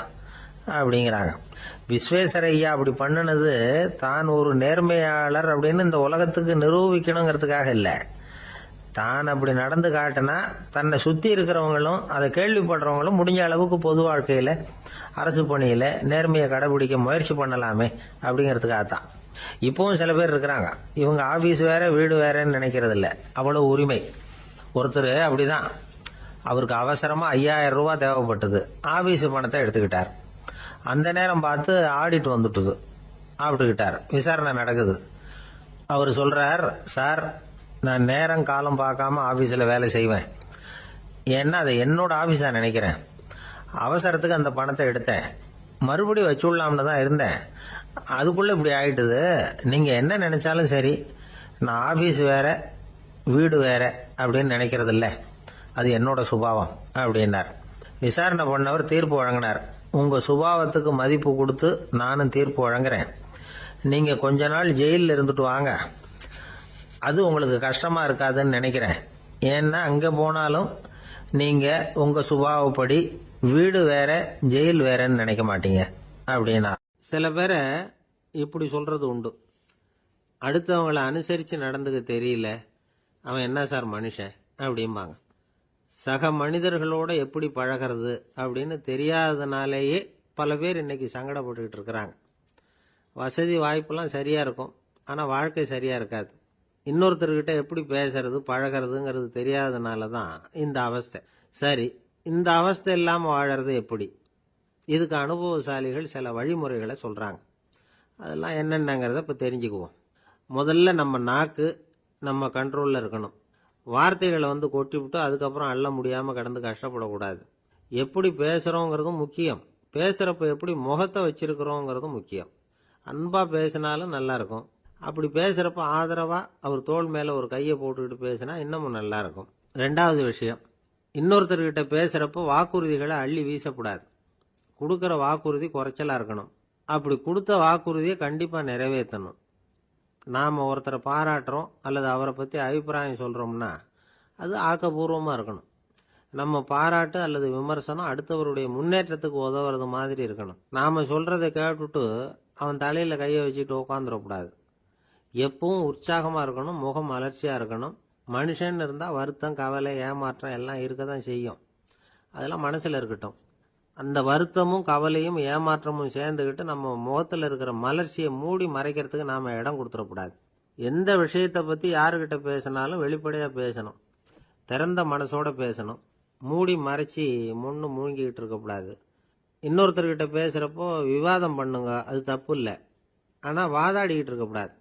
அப்படிங்கிறாங்க. விஸ்வேஸ்வரய்யா அப்படி பண்ணினது தான் ஒரு நேர்மையாளர் அப்படின்னு இந்த உலகத்துக்கு நிரூபிக்கணுங்கிறதுக்காக இல்லை. தான் அப்படி நடந்து காட்டினா தன்னை சுத்தி இருக்கிறவங்களும் அதை கேள்விப்படுறவங்களும் முடிஞ்ச அளவுக்கு பொது வாழ்க்கையில அரசு பணியில நேர்மையை கடைபிடிக்க முயற்சி பண்ணலாமே அப்படிங்கிறதுக்காகத்தான். இப்பவும் சில பேர் இருக்கிறாங்க, இவங்க ஆபீஸ் வேற வீடு வேறன்னு நினைக்கிறது இல்லை, அவ்வளவு உரிமை. ஒருத்தர் அப்படிதான், அவருக்கு அவசரமா 5000 ரூபாய் தேவைப்பட்டது. ஆபீஸ் பணத்தை எடுத்துக்கிட்டார். அந்த நேரம் பார்த்து ஆடிட் வந்துட்டுது. ஆப்பிட்டுக்கிட்டார். விசாரணை நடக்குது. அவர் சொல்றார், சார் நான் நேரம் காலம் பார்க்காம ஆபீஸ்ல வேலை செய்வேன், ஏன்னா அதை என்னோட ஆபீஸா நினைக்கிறேன். அவசரத்துக்கு அந்த பணத்தை எடுத்தேன், மறுபடியும் வச்சுடலாம்னு தான் இருந்தேன், அதுக்குள்ள இப்படி ஆயிட்டுது. நீங்க என்ன நினைச்சாலும் சரி, நான் ஆபீஸ் வேற வீடு வேற அப்படின்னு நினைக்கிறது இல்லை, அது என்னோட சுபாவம் அப்படின்னார். விசாரணை பண்ணவர் தீர்ப்பு வழங்கினார். உங்க சுபாவத்துக்கு மதிப்பு கொடுத்து நானும் தீர்ப்பு வழங்குறேன். நீங்க கொஞ்ச நாள் ஜெயிலில் இருந்துட்டு வாங்க, அது உங்களுக்கு கஷ்டமா இருக்காதுன்னு நினைக்கிறேன். ஏன்னா அங்க போனாலும் நீங்க உங்க சுபாவப்படி வீடு வேற ஜெயில் வேறன்னு நினைக்க மாட்டீங்க அப்படின்னா. சில பேரை இப்படி சொல்றது உண்டு. அடுத்தவங்களை அனுசரித்து நடந்துக்க தெரியல, அவன் என்ன சார் மனுஷன் அப்படிம்பாங்க. சக மனிதர்களோட எப்படி பழகிறது அப்படின்னு தெரியாததுனாலேயே பல பேர் இன்னைக்கு சங்கடப்பட்டுக்கிட்டு இருக்கிறாங்க. வசதி வாய்ப்பெல்லாம் சரியா இருக்கும், ஆனால் வாழ்க்கை சரியா இருக்காது. இன்னொருத்தர்கிட்ட எப்படி பேசுறது பழகிறதுங்கிறது தெரியாததுனால தான் இந்த அவஸ்தை. சரி, இந்த அவஸ்தை இல்லாமல் வாழறது எப்படி? இதுக்கு அனுபவசாலிகள் சில வழிமுறைகளை சொல்றாங்க. அதெல்லாம் என்னென்னங்கிறத இப்போ தெரிஞ்சுக்குவோம். முதல்ல நம்ம நாக்கு நம்ம கண்ட்ரோலில் இருக்கணும். வார்த்தைகளை கொட்டிவிட்டு அதுக்கப்புறம் அள்ள முடியாமல் கடந்து கஷ்டப்படக்கூடாது. எப்படி பேசுகிறோங்கிறதும் முக்கியம், பேசுகிறப்ப எப்படி முகத்தை வச்சிருக்கிறோங்கிறதும் முக்கியம். அன்பாக பேசினாலும் நல்லா இருக்கும். அப்படி பேசுகிறப்ப ஆதரவாக அவர் தோள் மேலே ஒரு கையை போட்டுக்கிட்டு பேசினா இன்னமும் நல்லா இருக்கும். ரெண்டாவது விஷயம், இன்னொருத்தர்கிட்ட பேசுகிறப்ப வாக்குறுதிகளை அள்ளி வீசக்கூடாது. கொடுக்குற வாக்குறுதி குறைச்சலாக இருக்கணும். அப்படி கொடுத்த வாக்குறுதியை கண்டிப்பாக நிறைவேற்றணும். நாம் ஒருத்தரை பாராட்டுறோம் அல்லது அவரை பற்றி அபிப்பிராயம் சொல்கிறோம்னா அது ஆக்கப்பூர்வமாக இருக்கணும். நம்ம பாராட்டு அல்லது விமர்சனம் அடுத்தவருடைய முன்னேற்றத்துக்கு உதவுறது மாதிரி இருக்கணும். நாம் சொல்கிறத கேட்டுட்டு அவன் தலையில் கையை வச்சுட்டு உட்காந்துடக்கூடாது. எப்பவும் உற்சாகமாக இருக்கணும், முகம் அலர்ச்சியாக இருக்கணும். மனுஷன் இருந்தால் வருத்தம், கவலை, ஏமாற்றம் எல்லாம் இருக்க தான் செய்யும். அதெல்லாம் மனசில் இருக்கட்டும். அந்த வருத்தமும் கவலையும் ஏமாற்றமும் சேர்ந்துக்கிட்டு நம்ம முகத்தில் இருக்கிற மலர்ச்சியை மூடி மறைக்கிறதுக்கு நாம் இடம் கொடுத்துடக்கூடாது. எந்த விஷயத்தை பற்றி யாருக்கிட்ட பேசினாலும் வெளிப்படையாக பேசணும், திறந்த மனசோட பேசணும். மூடி மறைச்சி முன்னு மூழ்கிக்கிட்டு இருக்கக்கூடாது. இன்னொருத்தர்கிட்ட பேசுகிறப்போ விவாதம் பண்ணுங்க, அது தப்பு இல்லை. ஆனால் வாதாடிக்கிட்டு இருக்கக்கூடாது.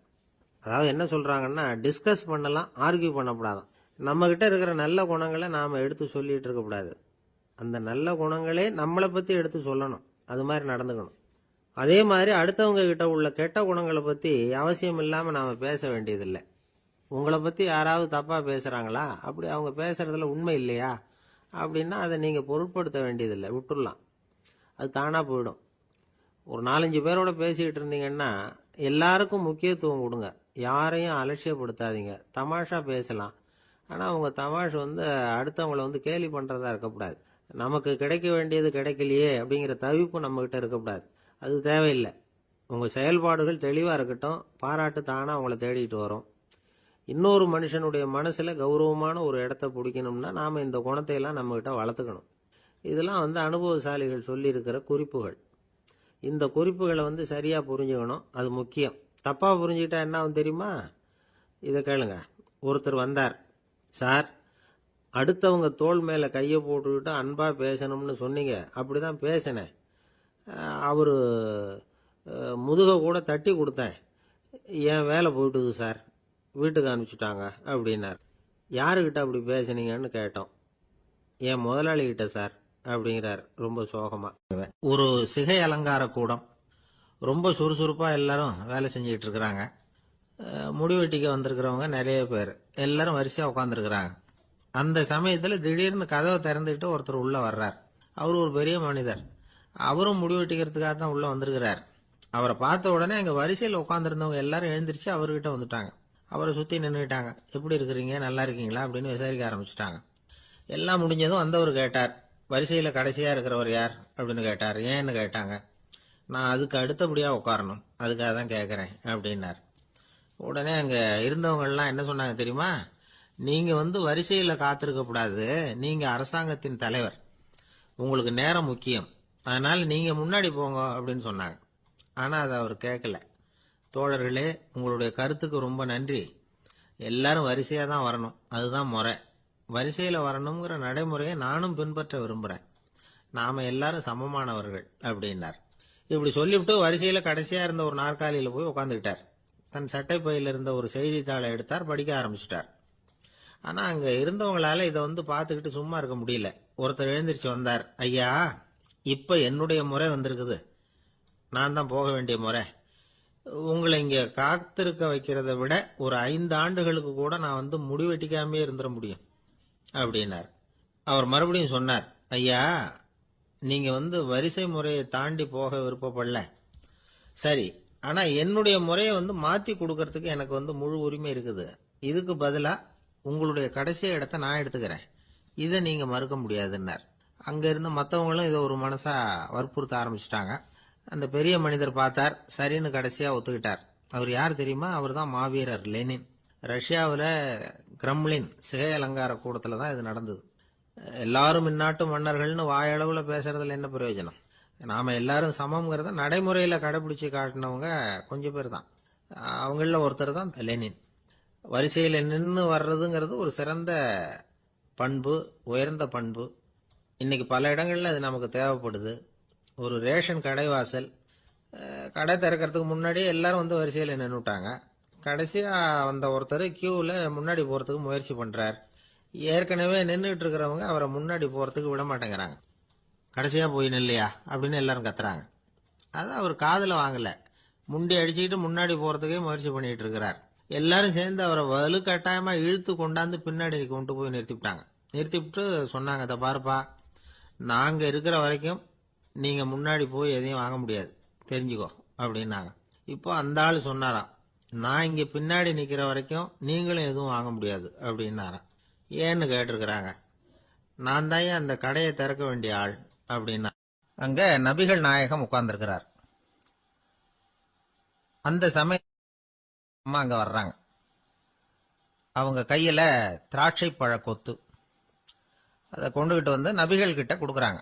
அதாவது என்ன சொல்கிறாங்கன்னா, டிஸ்கஸ் பண்ணலாம், ஆர்கியூ பண்ணக்கூடாது. நம்மக்கிட்ட இருக்கிற நல்ல குணங்களை நாம் எடுத்து சொல்லிகிட்டு இருக்கக்கூடாது. அந்த நல்ல குணங்களே நம்மளை பற்றி எடுத்து சொல்லணும், அது மாதிரி நடந்துக்கணும். அதே மாதிரி அடுத்தவங்க கிட்ட உள்ள கெட்ட குணங்களை பற்றி அவசியம் இல்லாமல் நாம் பேச வேண்டியதில்லை. உங்களை பற்றி யாராவது தப்பாக பேசுகிறாங்களா, அப்படி அவங்க பேசுகிறதுல உண்மை இல்லையா அப்படின்னா அதை நீங்கள் பொருட்படுத்த வேண்டியதில்லை, விட்டுடலாம். அது தானாக போயிடும். ஒரு 4-5 பேரோட பேசிக்கிட்டு இருந்தீங்கன்னா எல்லாருக்கும் முக்கியத்துவம் கொடுங்க, யாரையும் அலட்சியப்படுத்தாதீங்க. தமாஷா பேசலாம், ஆனால் அவங்க தமாஷ் அடுத்தவங்களை கேலி பண்ணுறதா இருக்கக்கூடாது. நமக்கு கிடைக்க வேண்டியது கிடைக்கலையே அப்படிங்கிற தவிப்பு நம்மகிட்ட இருக்கக்கூடாது, அது தேவையில்லை. உங்கள் செயல்பாடுகள் தெளிவாக இருக்கட்டும், பாராட்டு தானாக அவங்கள தேடிட்டு வரும். இன்னொரு மனுஷனுடைய மனசில் கௌரவமான ஒரு இடத்த பிடிக்கணும்னா நாம் இந்த குணத்தையெல்லாம் நம்மகிட்ட வளர்த்துக்கணும். இதெல்லாம் அனுபவசாலிகள் சொல்லியிருக்கிற குறிப்புகள். இந்த குறிப்புகளை சரியாக புரிஞ்சுக்கணும், அது முக்கியம். தப்பாக புரிஞ்சுக்கிட்டா என்ன ஆகும் தெரியுமா? இதை கேளுங்க. ஒருத்தர் வந்தார், சார் அடுத்தவங்க தோள் மேலே கையை போட்டுக்கிட்டு அன்பாக பேசணும்னு சொன்னீங்க, அப்படி தான் பேசினேன். அவர் முதுகை கூட தட்டி கொடுத்தேன், என் வேலை போயிட்டுது சார், வீட்டுக்கு அனுப்பிச்சிட்டாங்க அப்படின்னார். யாருக்கிட்ட அப்படி பேசுனீங்கன்னு கேட்டோம். என் முதலாளிகிட்ட சார் அப்படிங்கிறார் ரொம்ப சோகமா. ஒரு சிகை அலங்கார கூடம், ரொம்ப சுறுசுறுப்பாக எல்லாரும் வேலை செஞ்சுக்கிட்டு இருக்கிறாங்க. முடிவெட்டிக்க வந்திருக்கிறவங்க நிறைய பேர், எல்லாரும் வரிசையாக உட்காந்துருக்கிறாங்க. அந்த சமயத்தில் திடீர்னு கதவை திறந்துக்கிட்டு ஒருத்தர் உள்ளே வர்றார். அவர் ஒரு பெரிய மனிதர், அவரும் முடிவெட்டிக்கிறதுக்காக தான் உள்ளே வந்திருக்கிறார். அவரை பார்த்த உடனே அங்கே வரிசையில் உட்காந்துருந்தவங்க எல்லாரும் எழுந்திரிச்சு அவர்கிட்ட வந்துட்டாங்க. அவரை சுற்றி நின்றுட்டாங்க. எப்படி இருக்கிறீங்க, நல்லா இருக்கீங்களா அப்படின்னு விசாரிக்க ஆரம்பிச்சுட்டாங்க. எல்லாம் முடிஞ்சதும் வந்தவர் கேட்டார், வரிசையில் கடைசியாக இருக்கிறவர் யார் அப்படின்னு கேட்டார். ஏன்னு கேட்டாங்க. நான் அதுக்கு அடுத்தபடியாக உட்காரணும், அதுக்காக தான் கேட்குறேன் அப்படின்னார். உடனே அங்கே இருந்தவங்கெல்லாம் என்ன சொன்னாங்க தெரியுமா? நீங்கள் வரிசையில் காத்திருக்கக்கூடாது, நீங்கள் அரசாங்கத்தின் தலைவர், உங்களுக்கு நேரம் முக்கியம், அதனால் நீங்கள் முன்னாடி போங்க அப்படின்னு சொன்னாங்க. ஆனால் அதை அவர் கேட்கல. தோழர்களே, உங்களுடைய கருத்துக்கு ரொம்ப நன்றி. எல்லாரும் வரிசையாக தான் வரணும், அதுதான் முறை. வரிசையில் வரணுங்கிற நடைமுறையை நானும் பின்பற்ற விரும்புகிறேன். நாம் எல்லாரும் சமமானவர்கள் அப்படின்னார். இப்படி சொல்லிவிட்டு வரிசையில் கடைசியாக இருந்த ஒரு நாற்காலியில் போய் உட்காந்துக்கிட்டார். தன் சட்டை பையில் இருந்த ஒரு செய்தித்தாளை எடுத்தார், படிக்க ஆரம்பிச்சிட்டார். ஆனால் அங்கே இருந்தவங்களால இதை பார்த்துக்கிட்டு சும்மா இருக்க முடியல. ஒருத்தர் எழுந்திரிச்சு வந்தார். ஐயா, இப்போ என்னுடைய முறை வந்திருக்குது, நான் தான் போக வேண்டிய முறை. உங்களை இங்கே காத்திருக்க வைக்கிறத விட ஒரு 5 ஆண்டுகளுக்கு கூட நான் முடிவெட்டிக்காமே இருந்துட முடியும் அப்படின்னார். அவர் மறுபடியும் சொன்னார், ஐயா, நீங்கள் வரிசை முறையை தாண்டி போக விருப்பப்படல, சரி, ஆனால் என்னுடைய முறையை மாற்றி கொடுக்கறதுக்கு எனக்கு முழு உரிமை இருக்குது. இதுக்கு பதிலாக உங்களுடைய கடைசி இடத்த நான் எடுத்துக்கிறேன், இதை நீங்கள் மறுக்க முடியாதுன்னார். அங்கே இருந்த மற்றவங்களும் இதை ஒரு மனசாக வற்புறுத்த ஆரம்பிச்சிட்டாங்க. அந்த பெரிய மனிதர் பார்த்தார், சரின்னு கடைசியா ஒத்துக்கிட்டார். அவர் யார் தெரியுமா? அவர் தான் மாவீரர் லெனின். ரஷ்யாவில் கிரெம்ளின் சிகை அலங்கார கூடத்தில் தான் இது நடந்தது. எல்லாரும் இந்நாட்டு மன்னர்கள்னு வாயளவில் பேசுறதுல என்ன பிரயோஜனம்? நாம எல்லாரும் சமம்ங்கிறத நடைமுறையில் கடைபிடிச்சு காட்டினவங்க கொஞ்சம் பேர் தான். அவங்கள ஒருத்தர் தான் லெனின். வரிசையில் நின்று வர்றதுங்கிறது ஒரு சிறந்த பண்பு, உயர்ந்த பண்பு. இன்னைக்கு பல இடங்கள்ல அது நமக்கு தேவைப்படுது. ஒரு ரேஷன் கடைவாசல், கடை திறக்கிறதுக்கு முன்னாடியே எல்லாரும் வந்து வரிசையில் நின்றுட்டாங்க. கடைசியா வந்த ஒருத்தர் கியூவில் முன்னாடி போறதுக்கு முயற்சி பண்றார். ஏற்கனவே நின்றுட்டு இருக்கிறவங்க அவரை முன்னாடி போறதுக்கு விட மாட்டேங்கிறாங்க. கடைசியா போய் நில்லையா அப்படின்னு எல்லாரும் கத்துறாங்க. அது அவர் காதுல வாங்கல. முண்டி அடிச்சுக்கிட்டு முன்னாடி போறதுக்கே முயற்சி பண்ணிட்டு இருக்கிறார். எல்லாரும் சேர்ந்து அவரை வலுக்கட்டாயமா இழுத்து கொண்டாந்து பின்னாடி கொண்டு போய் நிறுத்திவிட்டாங்க. நிறுத்திவிட்டு சொன்னாங்க, இதை பாருப்பா, நாங்க இருக்கிற வரைக்கும் நீங்க முன்னாடி போய் எதையும் வாங்க முடியாது, தெரிஞ்சுக்கோ அப்படின்னாங்க. இப்போ அந்த ஆள் சொன்னாராம், நான் இங்க பின்னாடி நிக்கிற வரைக்கும் நீங்களும் எதுவும் வாங்க முடியாது அப்படின்னாராம். ஏன்னு கேட்டிருக்கிறாங்க. நான் தான் அந்த கடையை திறக்க வேண்டிய ஆள் அப்படின்னா. அங்க நபிகள் நாயகம் உட்கார்ந்துருக்கிறார். அந்த சமயம் அம்மா அங்க வர்றாங்க. அவங்க கையில திராட்சை பழ கொத்து, அதை கொண்டுகிட்டு வந்து நபிகள் கிட்ட கொடுக்குறாங்க.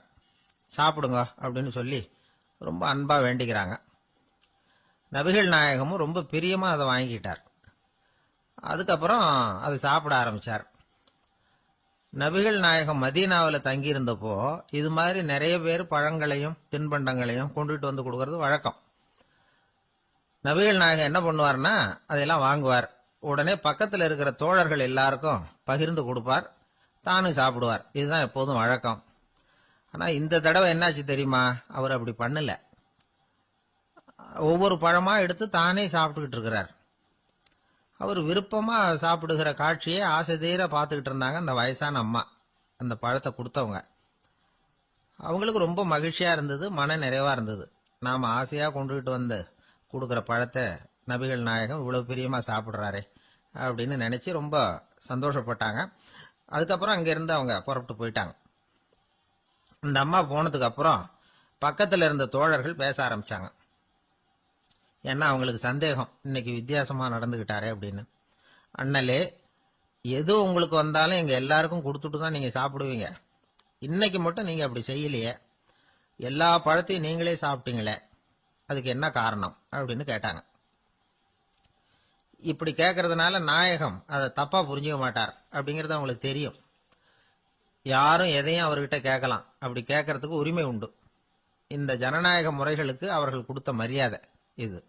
சாப்பிடுங்க அப்படின்னு சொல்லி ரொம்ப அன்பா வேண்டிக்கிறாங்க. நபிகள் நாயகமும் ரொம்ப பிரியமா அதை வாங்கிக்கிட்டார். அதுக்கப்புறம் அதை சாப்பிட ஆரம்பிச்சார். நபிகள் நாயகம் மதீனாவில் தங்கியிருந்தப்போ இது மாதிரி நிறைய பேர் பழங்களையும் தின்பண்டங்களையும் கொண்டுகிட்டு வந்து கொடுக்கறது வழக்கம். நபிகள் நாயகம் என்ன பண்ணுவார்னா அதெல்லாம் வாங்குவார். உடனே பக்கத்தில் இருக்கிற தோழர்கள் எல்லாருக்கும் பகிர்ந்து கொடுப்பார், தானும் சாப்பிடுவார். இதுதான் எப்போதும் வழக்கம். ஆனால் இந்த தடவை என்னாச்சு தெரியுமா? அவர் அப்படி பண்ணல. ஒவ்வொரு பழமா எடுத்து தானே சாப்பிட்டுக்கிட்டு இருக்கிறார். அவர் விருப்பமா சாப்பிடுகிற காட்சியை ஆசை தீர பார்த்துக்கிட்டு இருந்தாங்க அந்த வயசான அம்மா, அந்த பழத்தை கொடுத்தவங்க. அவங்களுக்கு ரொம்ப மகிழ்ச்சியா இருந்தது, மன நிறைவா இருந்தது. நாம ஆசையா கொண்டுகிட்டு வந்து கொடுக்குற பழத்தை நபிகள் நாயகம் இவ்வளவு பிரியமா சாப்பிட்றாரே அப்படின்னு நினைச்சு ரொம்ப சந்தோஷப்பட்டாங்க. அதுக்கப்புறம் அங்கிருந்து அவங்க புறப்பட்டு போயிட்டாங்க. அந்த அம்மா போனதுக்கு அப்புறம் பக்கத்துல இருந்த தோழர்கள் பேச ஆரம்பிச்சாங்க. ஏன்னா அவங்களுக்கு சந்தேகம், இன்னைக்கு வித்தியாசமா நடந்துகிட்டாரே அப்படின்னு. அண்ணலே, எது உங்களுக்கு வந்தாலும் எங்க எல்லாருக்கும் கொடுத்துட்டு தான் நீங்க சாப்பிடுவீங்க. இன்னைக்கு மட்டும் நீங்க அப்படி செய்யலையே, எல்லா பழத்தையும் நீங்களே சாப்பிட்டீங்களே, அதுக்கு என்ன காரணம் அப்படின்னு கேட்டாங்க. இப்படி கேட்கறதுனால நாயகம் அதை தப்பா புரிஞ்சுக்க மாட்டார் அப்படிங்கறது அவங்களுக்கு தெரியும். யாரும் எதையும் அவர்கிட்ட கேட்கலாம், அப்படி கேட்கறதுக்கு உரிமை உண்டு. இந்த ஜனநாயக முறைகளுக்கு அவர்கள் கொடுத்த மரியாதை இது.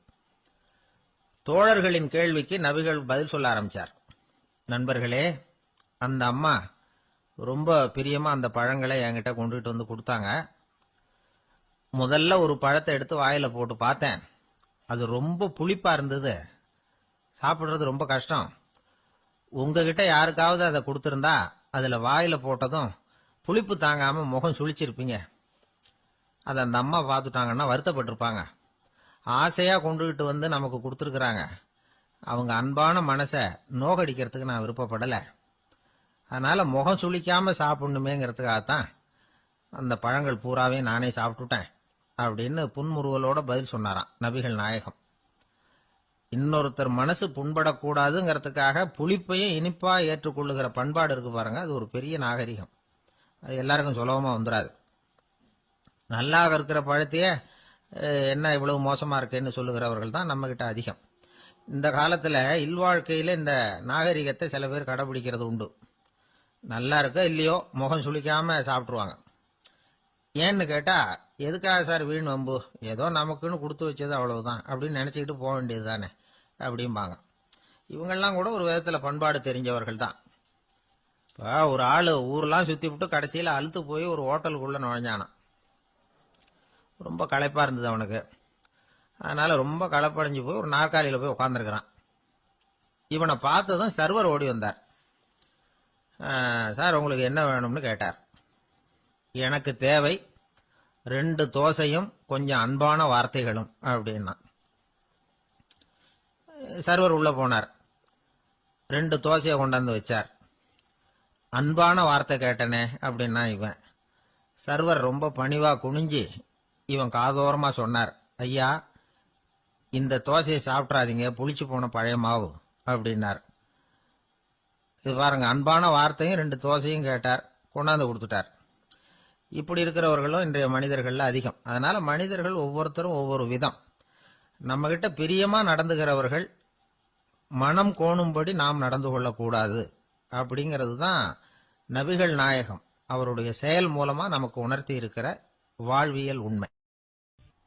தோழர்களின் கேள்விக்கு நபிகள் பதில் சொல்ல ஆரம்பிச்சார். நண்பர்களே, அந்த அம்மா ரொம்ப பிரியமா அந்த பழங்களை என்கிட்ட கொண்டுகிட்டு வந்து கொடுத்தாங்க. முதல்ல ஒரு பழத்தை எடுத்து வாயில போட்டு பார்த்தேன். அது ரொம்ப புளிப்பா இருந்தது, சாப்பிடுறது ரொம்ப கஷ்டம். உங்ககிட்ட யாருக்காவது அதை கொடுத்திருந்தா அதுல வாயில போட்டதும் புளிப்பு தாங்காம முகம் சுழிச்சிருப்பீங்க. அதை அந்த அம்மா பார்த்துட்டாங்கன்னா வருத்தப்பட்டிருப்பாங்க. ஆசையா கொண்டுகிட்டு வந்து நமக்கு கொடுத்துருக்குறாங்க. அவங்க அன்பான மனசை நோகடிக்கிறதுக்கு நான் விருப்பப்படலை. அதனால முகம் சுளிக்காம சாப்பிடணுமேங்கிறதுக்காகத்தான் அந்த பழங்கள் பூராவே நானே சாப்பிட்டுட்டேன் அப்படின்னு புன்முறுவலோட பதில் சொன்னாராம் நபிகள் நாயகம். இன்னொருத்தர் மனசு புண்படக்கூடாதுங்கிறதுக்காக புளிப்பையும் இனிப்பா ஏற்றுக்கொள்ளுகிற பண்பாடு இருக்கு பாருங்க, அது ஒரு பெரிய நாகரிகம். அது எல்லாருக்கும் சுலபமா வந்துடாது. நல்லா இருக்கிற பழத்தையே என்ன இவ்வளவு மோசமா இருக்கேன்னு சொல்லுகிறவர்கள் தான் நம்ம கிட்ட அதிகம். இந்த காலத்துல இல்வாழ்க்கையில இந்த நாகரிகத்தை சில பேர் கடைபிடிக்கிறது உண்டு. நல்லா இருக்க இல்லையோ முகம் சுளிக்காம சாப்பிட்டுருவாங்க. ஏன்னு கேட்டா, எதுக்காக சார் வீண் வம்பு, ஏதோ நமக்குன்னு கொடுத்து வச்சது அவ்வளவுதான் அப்படின்னு நினைச்சுக்கிட்டு போக வேண்டியது தானே அப்படிம்பாங்க. இவங்கெல்லாம் கூட ஒரு விதத்துல பண்பாடு தெரிஞ்சவர்கள் தான். இப்போ ஒரு ஆளு ஊரெல்லாம் சுத்தி விட்டு கடைசியில அழுத்து போய் ஒரு ஹோட்டலுக்குள்ள நுழைஞ்சானான். ரொம்ப களைப்பா இருந்தது அவனுக்கு. அதனால ரொம்ப களைப்படைஞ்சு போய் ஒரு நாற்காலியில போய் உட்காந்துருக்கிறான். இவனை பார்த்ததும் சர்வர் ஓடி வந்தார். சார் உங்களுக்கு என்ன வேணும்னு கேட்டார். எனக்கு தேவை 2 தோசையும் கொஞ்சம் அன்பான வார்த்தைகளும் அப்படின்னா. சர்வர் உள்ள போனார். 2 தோசையை கொண்டாந்து வச்சார். அன்பான வார்த்தை கேட்டனே அப்படின்னா இவன். சர்வர் ரொம்ப பணிவா குனிஞ்சு இவன் காதோரமா சொன்னார், ஐயா, இந்த தோசையை சாப்பிட்றாதீங்க, புளிச்சு போன பழைய மாவு அப்படின்னார். இது பாருங்க, அன்பான வார்த்தையும் 2 தோசையும் கேட்டார், கொண்டாந்து கொடுத்துட்டார். இப்படி இருக்கிறவர்களும் இன்றைய மனிதர்கள்ல அதிகம். அதனால மனிதர்கள் ஒவ்வொருத்தரும் ஒவ்வொரு விதம். நம்ம கிட்ட பிரியமா நடந்துகிறவர்கள் மனம் கோணும்படி நாம் நடந்து கொள்ளக்கூடாது அப்படிங்கிறது தான் நபிகள் நாயகம் அவருடைய செயல் மூலமா நமக்கு உணர்த்தி இருக்கிற வாழ்வியல் உண்மை.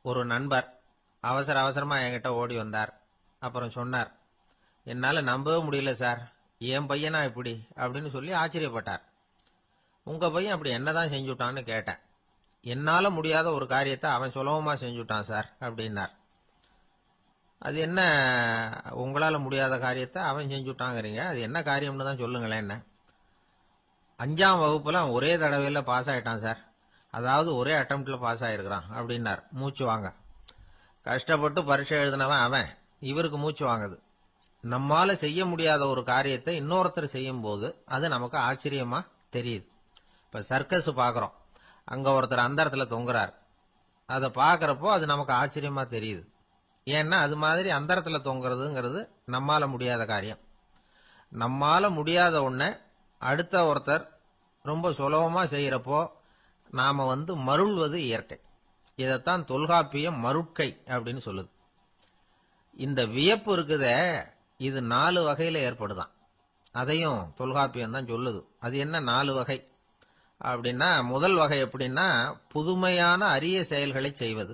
ஒரு நண்பர் அவசர அவசரமா என்கிட்ட ஓடி வந்தார். அப்புறம் சொன்னார், என்னால நம்பவே முடியல சார், என் பையனா இப்படி அப்படின்னு சொல்லி ஆச்சரியப்பட்டார். உங்க பையன் அப்படி என்னதான் செஞ்சுட்டான்னு கேட்டேன். என்னால முடியாத ஒரு காரியத்தை அவன் சுலபமா செஞ்சுட்டான் சார் அப்படின்னார். அது என்ன, உங்களால முடியாத காரியத்தை அவன் செஞ்சுட்டாங்கிறீங்க, அது என்ன காரியம்னு தான் சொல்லுங்களேன். என்ன, 5ஆம் வகுப்புல அவன் ஒரே தடவையில் பாஸ் ஆயிட்டான் சார், அதாவது ஒரே அட்டம்ப்ட்ல பாஸ் ஆயிருக்கிறான் அப்படின்னார். மூச்சு வாங்க. கஷ்டப்பட்டு பரீட்சை எழுதினவன் அவன், இவருக்கு மூச்சு வாங்குது. நம்மால செய்ய முடியாத ஒரு காரியத்தை இன்னொருத்தர் செய்யும் போது அது நமக்கு ஆச்சரியமா தெரியுது. இப்ப சர்க்கஸ் பாக்குறோம், அங்க ஒருத்தர் அந்தரத்துல தொங்குறார், அதை பாக்குறப்போ அது நமக்கு ஆச்சரியமா தெரியுது. ஏன்னா அது மாதிரி அந்தரத்துல தொங்குறதுங்கிறது நம்மால முடியாத காரியம். நம்மால முடியாத ஒன்ன அடுத்த ஒருத்தர் ரொம்ப சுலபமா செய்யறப்போ நாம மருள்வது இயற்கை. இதைத்தான் தொல்காப்பியம் மருட்கை அப்படின்னு சொல்லுது. இந்த வியப்பு இருக்குதே, இது 4 வகையில ஏற்படுதான். அதையும் தொல்காப்பியம் தான் சொல்லுது. அது என்ன 4 வகை அப்படின்னா, முதல் வகை எப்படின்னா புதுமையான அரிய செயல்களை செய்வது.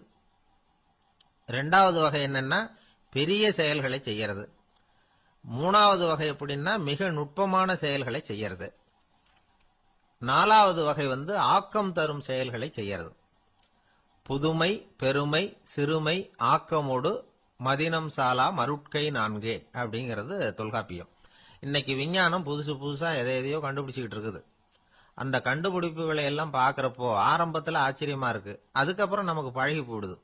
2வது வகை என்னன்னா பெரிய செயல்களை செய்யறது. 3வது வகை எப்படின்னா மிக நுட்பமான செயல்களை செய்யறது. 4வது வகை ஆக்கம் தரும் செயல்களை செய்யறது. புதுமை, பெருமை, சிறுமை, ஆக்கமோடு மதினம் சாலா மருட்கை 4 அப்படிங்கிறது தொல்காப்பியம். இன்னைக்கு விஞ்ஞானம் புதுசு புதுசா எதையோ கண்டுபிடிச்சுக்கிட்டு இருக்குது. அந்த கண்டுபிடிப்புகளை எல்லாம் பாக்குறப்போ ஆரம்பத்துல ஆச்சரியமா இருக்கு, அதுக்கப்புறம் நமக்கு பழகி போடுது.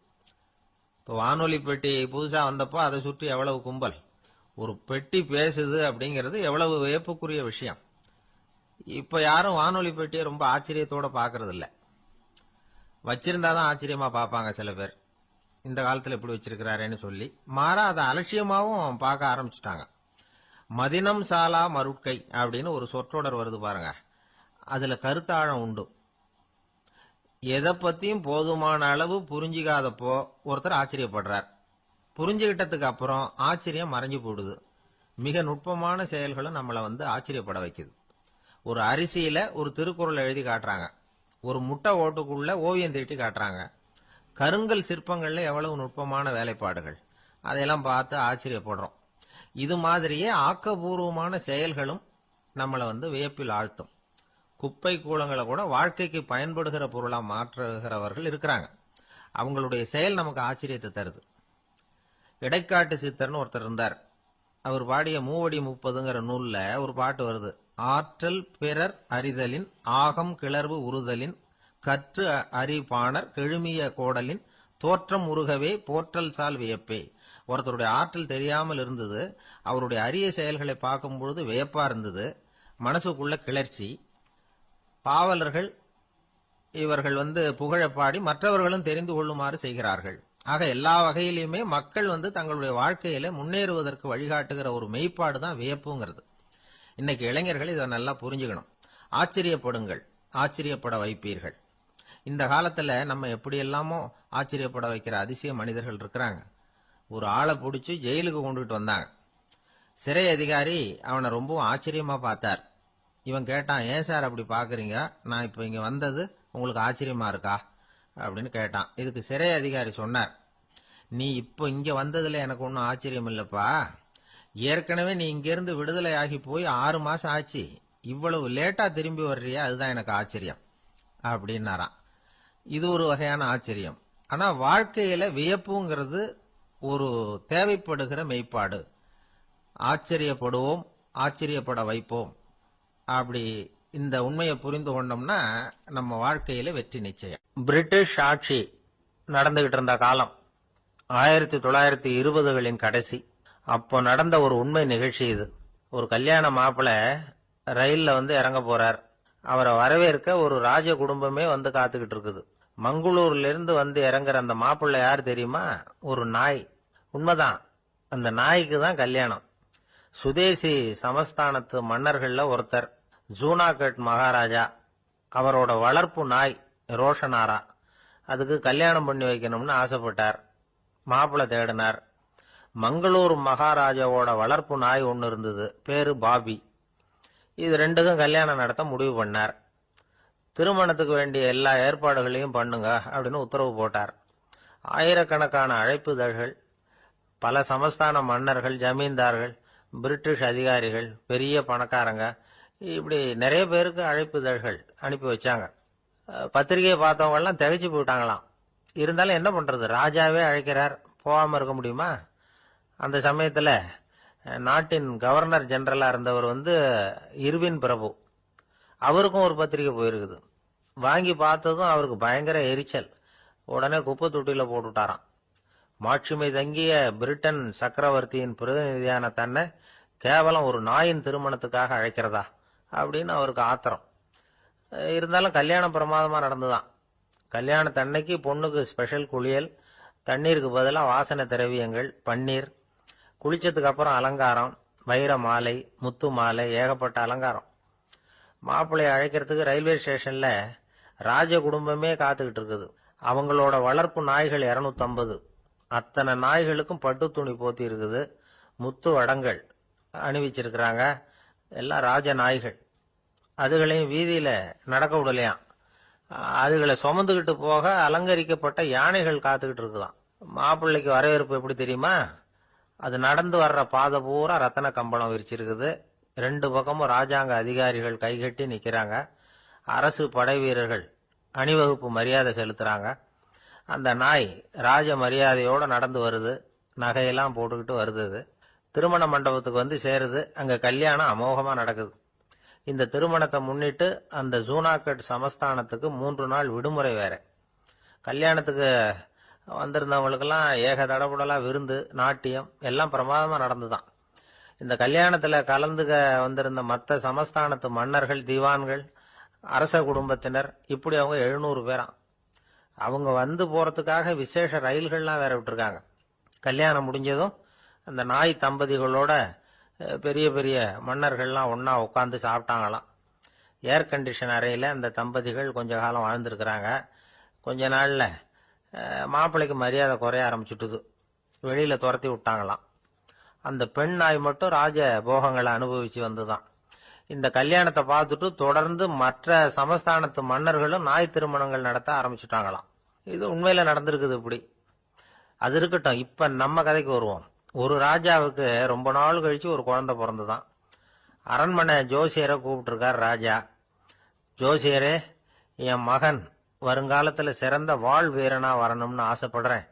இப்போ வானொலி பெட்டி புதுசா வந்தப்போ அதை சுற்றி எவ்வளவு கும்பல், ஒரு பெட்டி பேசுது அப்படிங்கிறது எவ்வளவு வியப்புக்குரிய விஷயம். இப்ப யாரும் வானொலி பெட்டியை ரொம்ப ஆச்சரியத்தோட பாக்குறது இல்ல. வச்சிருந்தாதான் ஆச்சரியமா பார்ப்பாங்க சில பேர், இந்த காலத்துல இப்படி வச்சிருக்கிறாரேன்னு சொல்லி. மாறா அதை அலட்சியமாவும் பார்க்க ஆரம்பிச்சுட்டாங்க. மதினம் சாலா மருட்கை அப்படின்னு ஒரு சொற்றொடர் வருது பாருங்க, அதுல கருத்தாழம் உண்டு. எதை பத்தியும் போதுமான அளவு புரிஞ்சிக்காதப்போ ஒருத்தர் ஆச்சரியப்படுறார், புரிஞ்சுகிட்டதுக்கு அப்புறம் ஆச்சரியம் மறைஞ்சு போடுது. மிக நுட்பமான செயல்களும் நம்மளை ஆச்சரியப்பட வைக்குது. ஒரு அரிசியில ஒரு திருக்குறள் எழுதி காட்டுறாங்க, ஒரு முட்டை ஓட்டுக்குள்ள ஓவியம் தீட்டி காட்டுறாங்க. கருங்கல் சிற்பங்கள்ல எவ்வளவு நுட்பமான வேலைப்பாடுகள், அதையெல்லாம் பார்த்து ஆச்சரியப்படுறோம். இது மாதிரியே ஆக்கபூர்வமான செயல்களும் நம்மளை வியப்பில் ஆழ்த்தும். குப்பை கூலங்களை கூட வாழ்க்கைக்கு பயன்படுகிற பொருளா மாற்றுகிறவர்கள் இருக்கிறாங்க. அவங்களுடைய செயல் நமக்கு ஆச்சரியத்தை தருது. இடைக்காட்டு சித்தர்னு ஒருத்தர் இருந்தார். அவர் பாடிய 30 நூல்ல ஒரு பாட்டு வருது. ஆற்றல் பிறர் அறிதலின் ஆகம் கிளர்வு உறுதலின் கற்று அறிபாணர் கெழுமிய கோடலின் தோற்றம் உருகவே போற்றல் சால் வியப்பே. ஒருத்தருடைய ஆற்றல் தெரியாமல் இருந்தது, அவருடைய அரிய செயல்களை பார்க்கும் பொழுது வியப்பா இருந்தது, மனசுக்குள்ள கிளர்ச்சி. பாவலர்கள் இவர்கள் புகழப்பாடி மற்றவர்களும் தெரிந்து கொள்ளுமாறு செய்கிறார்கள். ஆக எல்லா வகையிலுமே மக்கள் தங்களுடைய வாழ்க்கையில முன்னேறுவதற்கு வழிகாட்டுகிற ஒரு மெய்ப்பாடு தான் வியப்புங்கிறது. இன்னைக்கு இளைஞர்கள் இதை நல்லா புரிஞ்சுக்கணும். ஆச்சரியப்படுங்கள், ஆச்சரியப்பட வைப்பீர்கள். இந்த காலத்துல நம்ம எப்படி எல்லாமோ ஆச்சரியப்பட வைக்கிற அதிசய மனிதர்கள் இருக்கிறாங்க. ஒரு ஆளை பிடிச்சி ஜெயிலுக்கு கொண்டுட்டு வந்தாங்க. சிறை அதிகாரி அவனை ரொம்பவும் ஆச்சரியமா பார்த்தார். இவன் கேட்டான், ஏன் சார் அப்படி பாக்குறீங்க, நான் இப்ப இங்க வந்தது உங்களுக்கு ஆச்சரியமா இருக்கா அப்படின்னு கேட்டான். இதுக்கு சிறை அதிகாரி சொன்னார், நீ இப்போ இங்க வந்ததுல எனக்கு ஒன்னும் ஆச்சரியம் இல்லப்பா, ஏற்கனவே நீ இங்கிருந்து விடுதலை ஆகி போய் 6 மாசம் ஆச்சு, இவ்வளவு லேட்டா திரும்பி வர்றியா, அதுதான் எனக்கு ஆச்சரியம் அப்படின்னாராம். இது ஒரு வகையான ஆச்சரியம். ஆனா வாழ்க்கையில வியப்புங்கிறது ஒரு தேவைப்படுகிற மெய்ப்பாடு. ஆச்சரியப்படுவோம், ஆச்சரியப்பட வைப்போம். அப்படி இந்த உண்மையை புரிந்து கொண்டோம்னா நம்ம வாழ்க்கையில வெற்றி நிச்சயம். பிரிட்டிஷ் ஆட்சி நடந்துகிட்டு இருந்த காலம் 1920களின் கடைசி. அப்போ நடந்த ஒரு உண்மை நிகழ்ச்சி இது. ஒரு கல்யாண மாப்பிள்ளை ரயில்ல இறங்க போறார். அவரை வரவேற்க ஒரு ராஜ குடும்பமே காத்துக்கிட்டு இருக்குது. மங்களூர்ல இருந்து வந்து இறங்குற அந்த மாப்பிள்ளை யார் தெரியுமா? ஒரு நாய். உண்மைதான், அந்த நாய்க்கு தான் கல்யாணம். சுதேசி சமஸ்தானத்து மன்னர்கள்ல ஒருத்தர் ஜூனாகட் மகாராஜா. அவரோட வளர்ப்பு நாய் ரோஷனாரா. அதுக்கு கல்யாணம் பண்ணி வைக்கணும்னு ஆசைப்பட்டார். மாப்பிள்ளை தேடினார். மங்களூர் மகாராஜாவோட வளர்ப்பு நாய் ஒன்று இருந்தது, பேரு பாபி. இது ரெண்டுக்கும் கல்யாணம் நடத்த முடிவு பண்ணார். திருமணத்துக்கு வேண்டிய எல்லா ஏற்பாடுகளையும் பண்ணுங்க அப்படின்னு உத்தரவு போட்டார். ஆயிரக்கணக்கான அழைப்புதழ்கள், பல சமஸ்தான மன்னர்கள், ஜமீன்தார்கள், பிரிட்டிஷ் அதிகாரிகள், பெரிய பணக்காரங்க, இப்படி நிறைய பேருக்கு அழைப்புதழ்கள் அனுப்பி வச்சாங்க. பத்திரிகையை பார்த்தவங்க எல்லாம் திகைச்சு போயிட்டாங்களாம். இருந்தாலும் என்ன பண்றது, ராஜாவே அழைக்கிறார், போகாம இருக்க முடியுமா? அந்த சமயத்துல நாட்டின் கவர்னர் ஜெனரலா இருந்தவர் இர்வின் பிரபு. அவருக்கும் ஒரு பத்திரிகை போயிருக்குது. வாங்கி பார்த்ததும் அவருக்கு பயங்கர எரிச்சல். உடனே குப்பை தொட்டியில போட்டுட்டாராம். மாட்சிமை தங்கிய பிரிட்டன் சக்கரவர்த்தியின் பிரதிநிதியான தன்னை கேவலம் ஒரு நாயின் திருமணத்துக்காக அழைக்கிறதா அப்படின்னு அவருக்கு ஆத்திரம். இருந்தாலும் கல்யாணம் பிரமாதமா நடந்துதான். கல்யாணத்தன்னைக்கு பொண்ணுக்கு ஸ்பெஷல் குளியல், தண்ணீருக்கு பதிலாக வாசனை திரவியங்கள், பன்னீர், குளிச்சதுக்கு அப்புறம் அலங்காரம், வைர மாலை, முத்து மாலை, ஏகப்பட்ட அலங்காரம். மாப்பிள்ளையை அழைக்கிறதுக்கு ரயில்வே ஸ்டேஷன்ல ராஜ குடும்பமே காத்துக்கிட்டு இருக்குது. அவங்களோட வளர்ப்பு நாய்கள் 250. அத்தனை நாய்களுக்கும் பட்டு துணி போத்தி இருக்குது. முத்து வடங்கள் அணிவிச்சிருக்கிறாங்க. எல்லாம் ராஜ நாய்கள். அதுகளையும் வீதியில நடக்க விடலையாம். அதுகளை சுமந்துகிட்டு போக அலங்கரிக்கப்பட்ட யானைகள் காத்துக்கிட்டு இருக்குதாம். மாப்பிள்ளைக்கு வரவேற்பு எப்படி தெரியுமா? அது நடந்து வர்ற பாதை பூரா ரத்தன கம்பளம் விரிச்சிருக்குது. 2 பக்கமும் ராஜாங்க அதிகாரிகள் கைகட்டி நிக்கிறாங்க. அரசு படை வீரர்கள் அணிவகுப்பு மரியாதை செலுத்துறாங்க. அந்த நாய் ராஜ மரியாதையோட நடந்து வருது. நகையெல்லாம் போட்டுக்கிட்டு வருது. திருமண மண்டபத்துக்கு சேருது. அங்க கல்யாணம் அமோகமா நடக்குது. இந்த திருமணத்தை முன்னிட்டு அந்த ஜூனாகட் சமஸ்தானத்துக்கு 3 நாள் விடுமுறை வேற. கல்யாணத்துக்கு வந்திருந்தவங்களுக்கெல்லாம் ஏக தடபுடலா விருந்து, நாட்டியம் எல்லாம் பிரமாதமா நடந்துதான். இந்த கல்யாணத்துல கலந்துக்க வந்திருந்த மற்ற சமஸ்தானத்து மன்னர்கள், திவான்கள், அரச குடும்பத்தினர், இப்படி அவங்க 700 பேராம். அவங்க வந்து போறதுக்காக விசேஷ ரயில்கள்லாம் வேற விட்டுருக்காங்க. கல்யாணம் முடிஞ்சதும் அந்த நாய் தம்பதிகளோட பெரிய பெரிய மன்னர்கள்லாம் ஒன்னா உட்காந்து சாப்பிட்டாங்களாம். ஏர் கண்டிஷன் அறையில அந்த தம்பதிகள் கொஞ்ச காலம் வாழ்ந்திருக்கிறாங்க. கொஞ்ச நாள்ல மாப்பிள்ளைக்கு மரியாதை குறைய ஆரம்பிச்சுட்டுது. வெளியில துரத்தி விட்டாங்களாம். அந்த பெண் நாய் மட்டும் ராஜ போகங்களை அனுபவிச்சு வந்துதான். இந்த கல்யாணத்தை பார்த்துட்டு தொடர்ந்து மற்ற சமஸ்தானத்து மன்னர்களும் நாய் திருமணங்கள் நடத்த ஆரம்பிச்சுட்டாங்களாம். இது உண்மையில நடந்திருக்குது. இப்படி அது இருக்கட்டும். இப்ப நம்ம கதைக்கு வருவோம். ஒரு ராஜாவுக்கு ரொம்ப நாள் கழிச்சு ஒரு குழந்தை பிறந்துதான். அரண்மனை ஜோசியரை கூப்பிட்டுருக்கார் ராஜா. ஜோசியரே, என் மகன் வருங்காலத்துல சிறந்த வாழ் வீரனா வரணும்னு ஆசைப்படுறேன்.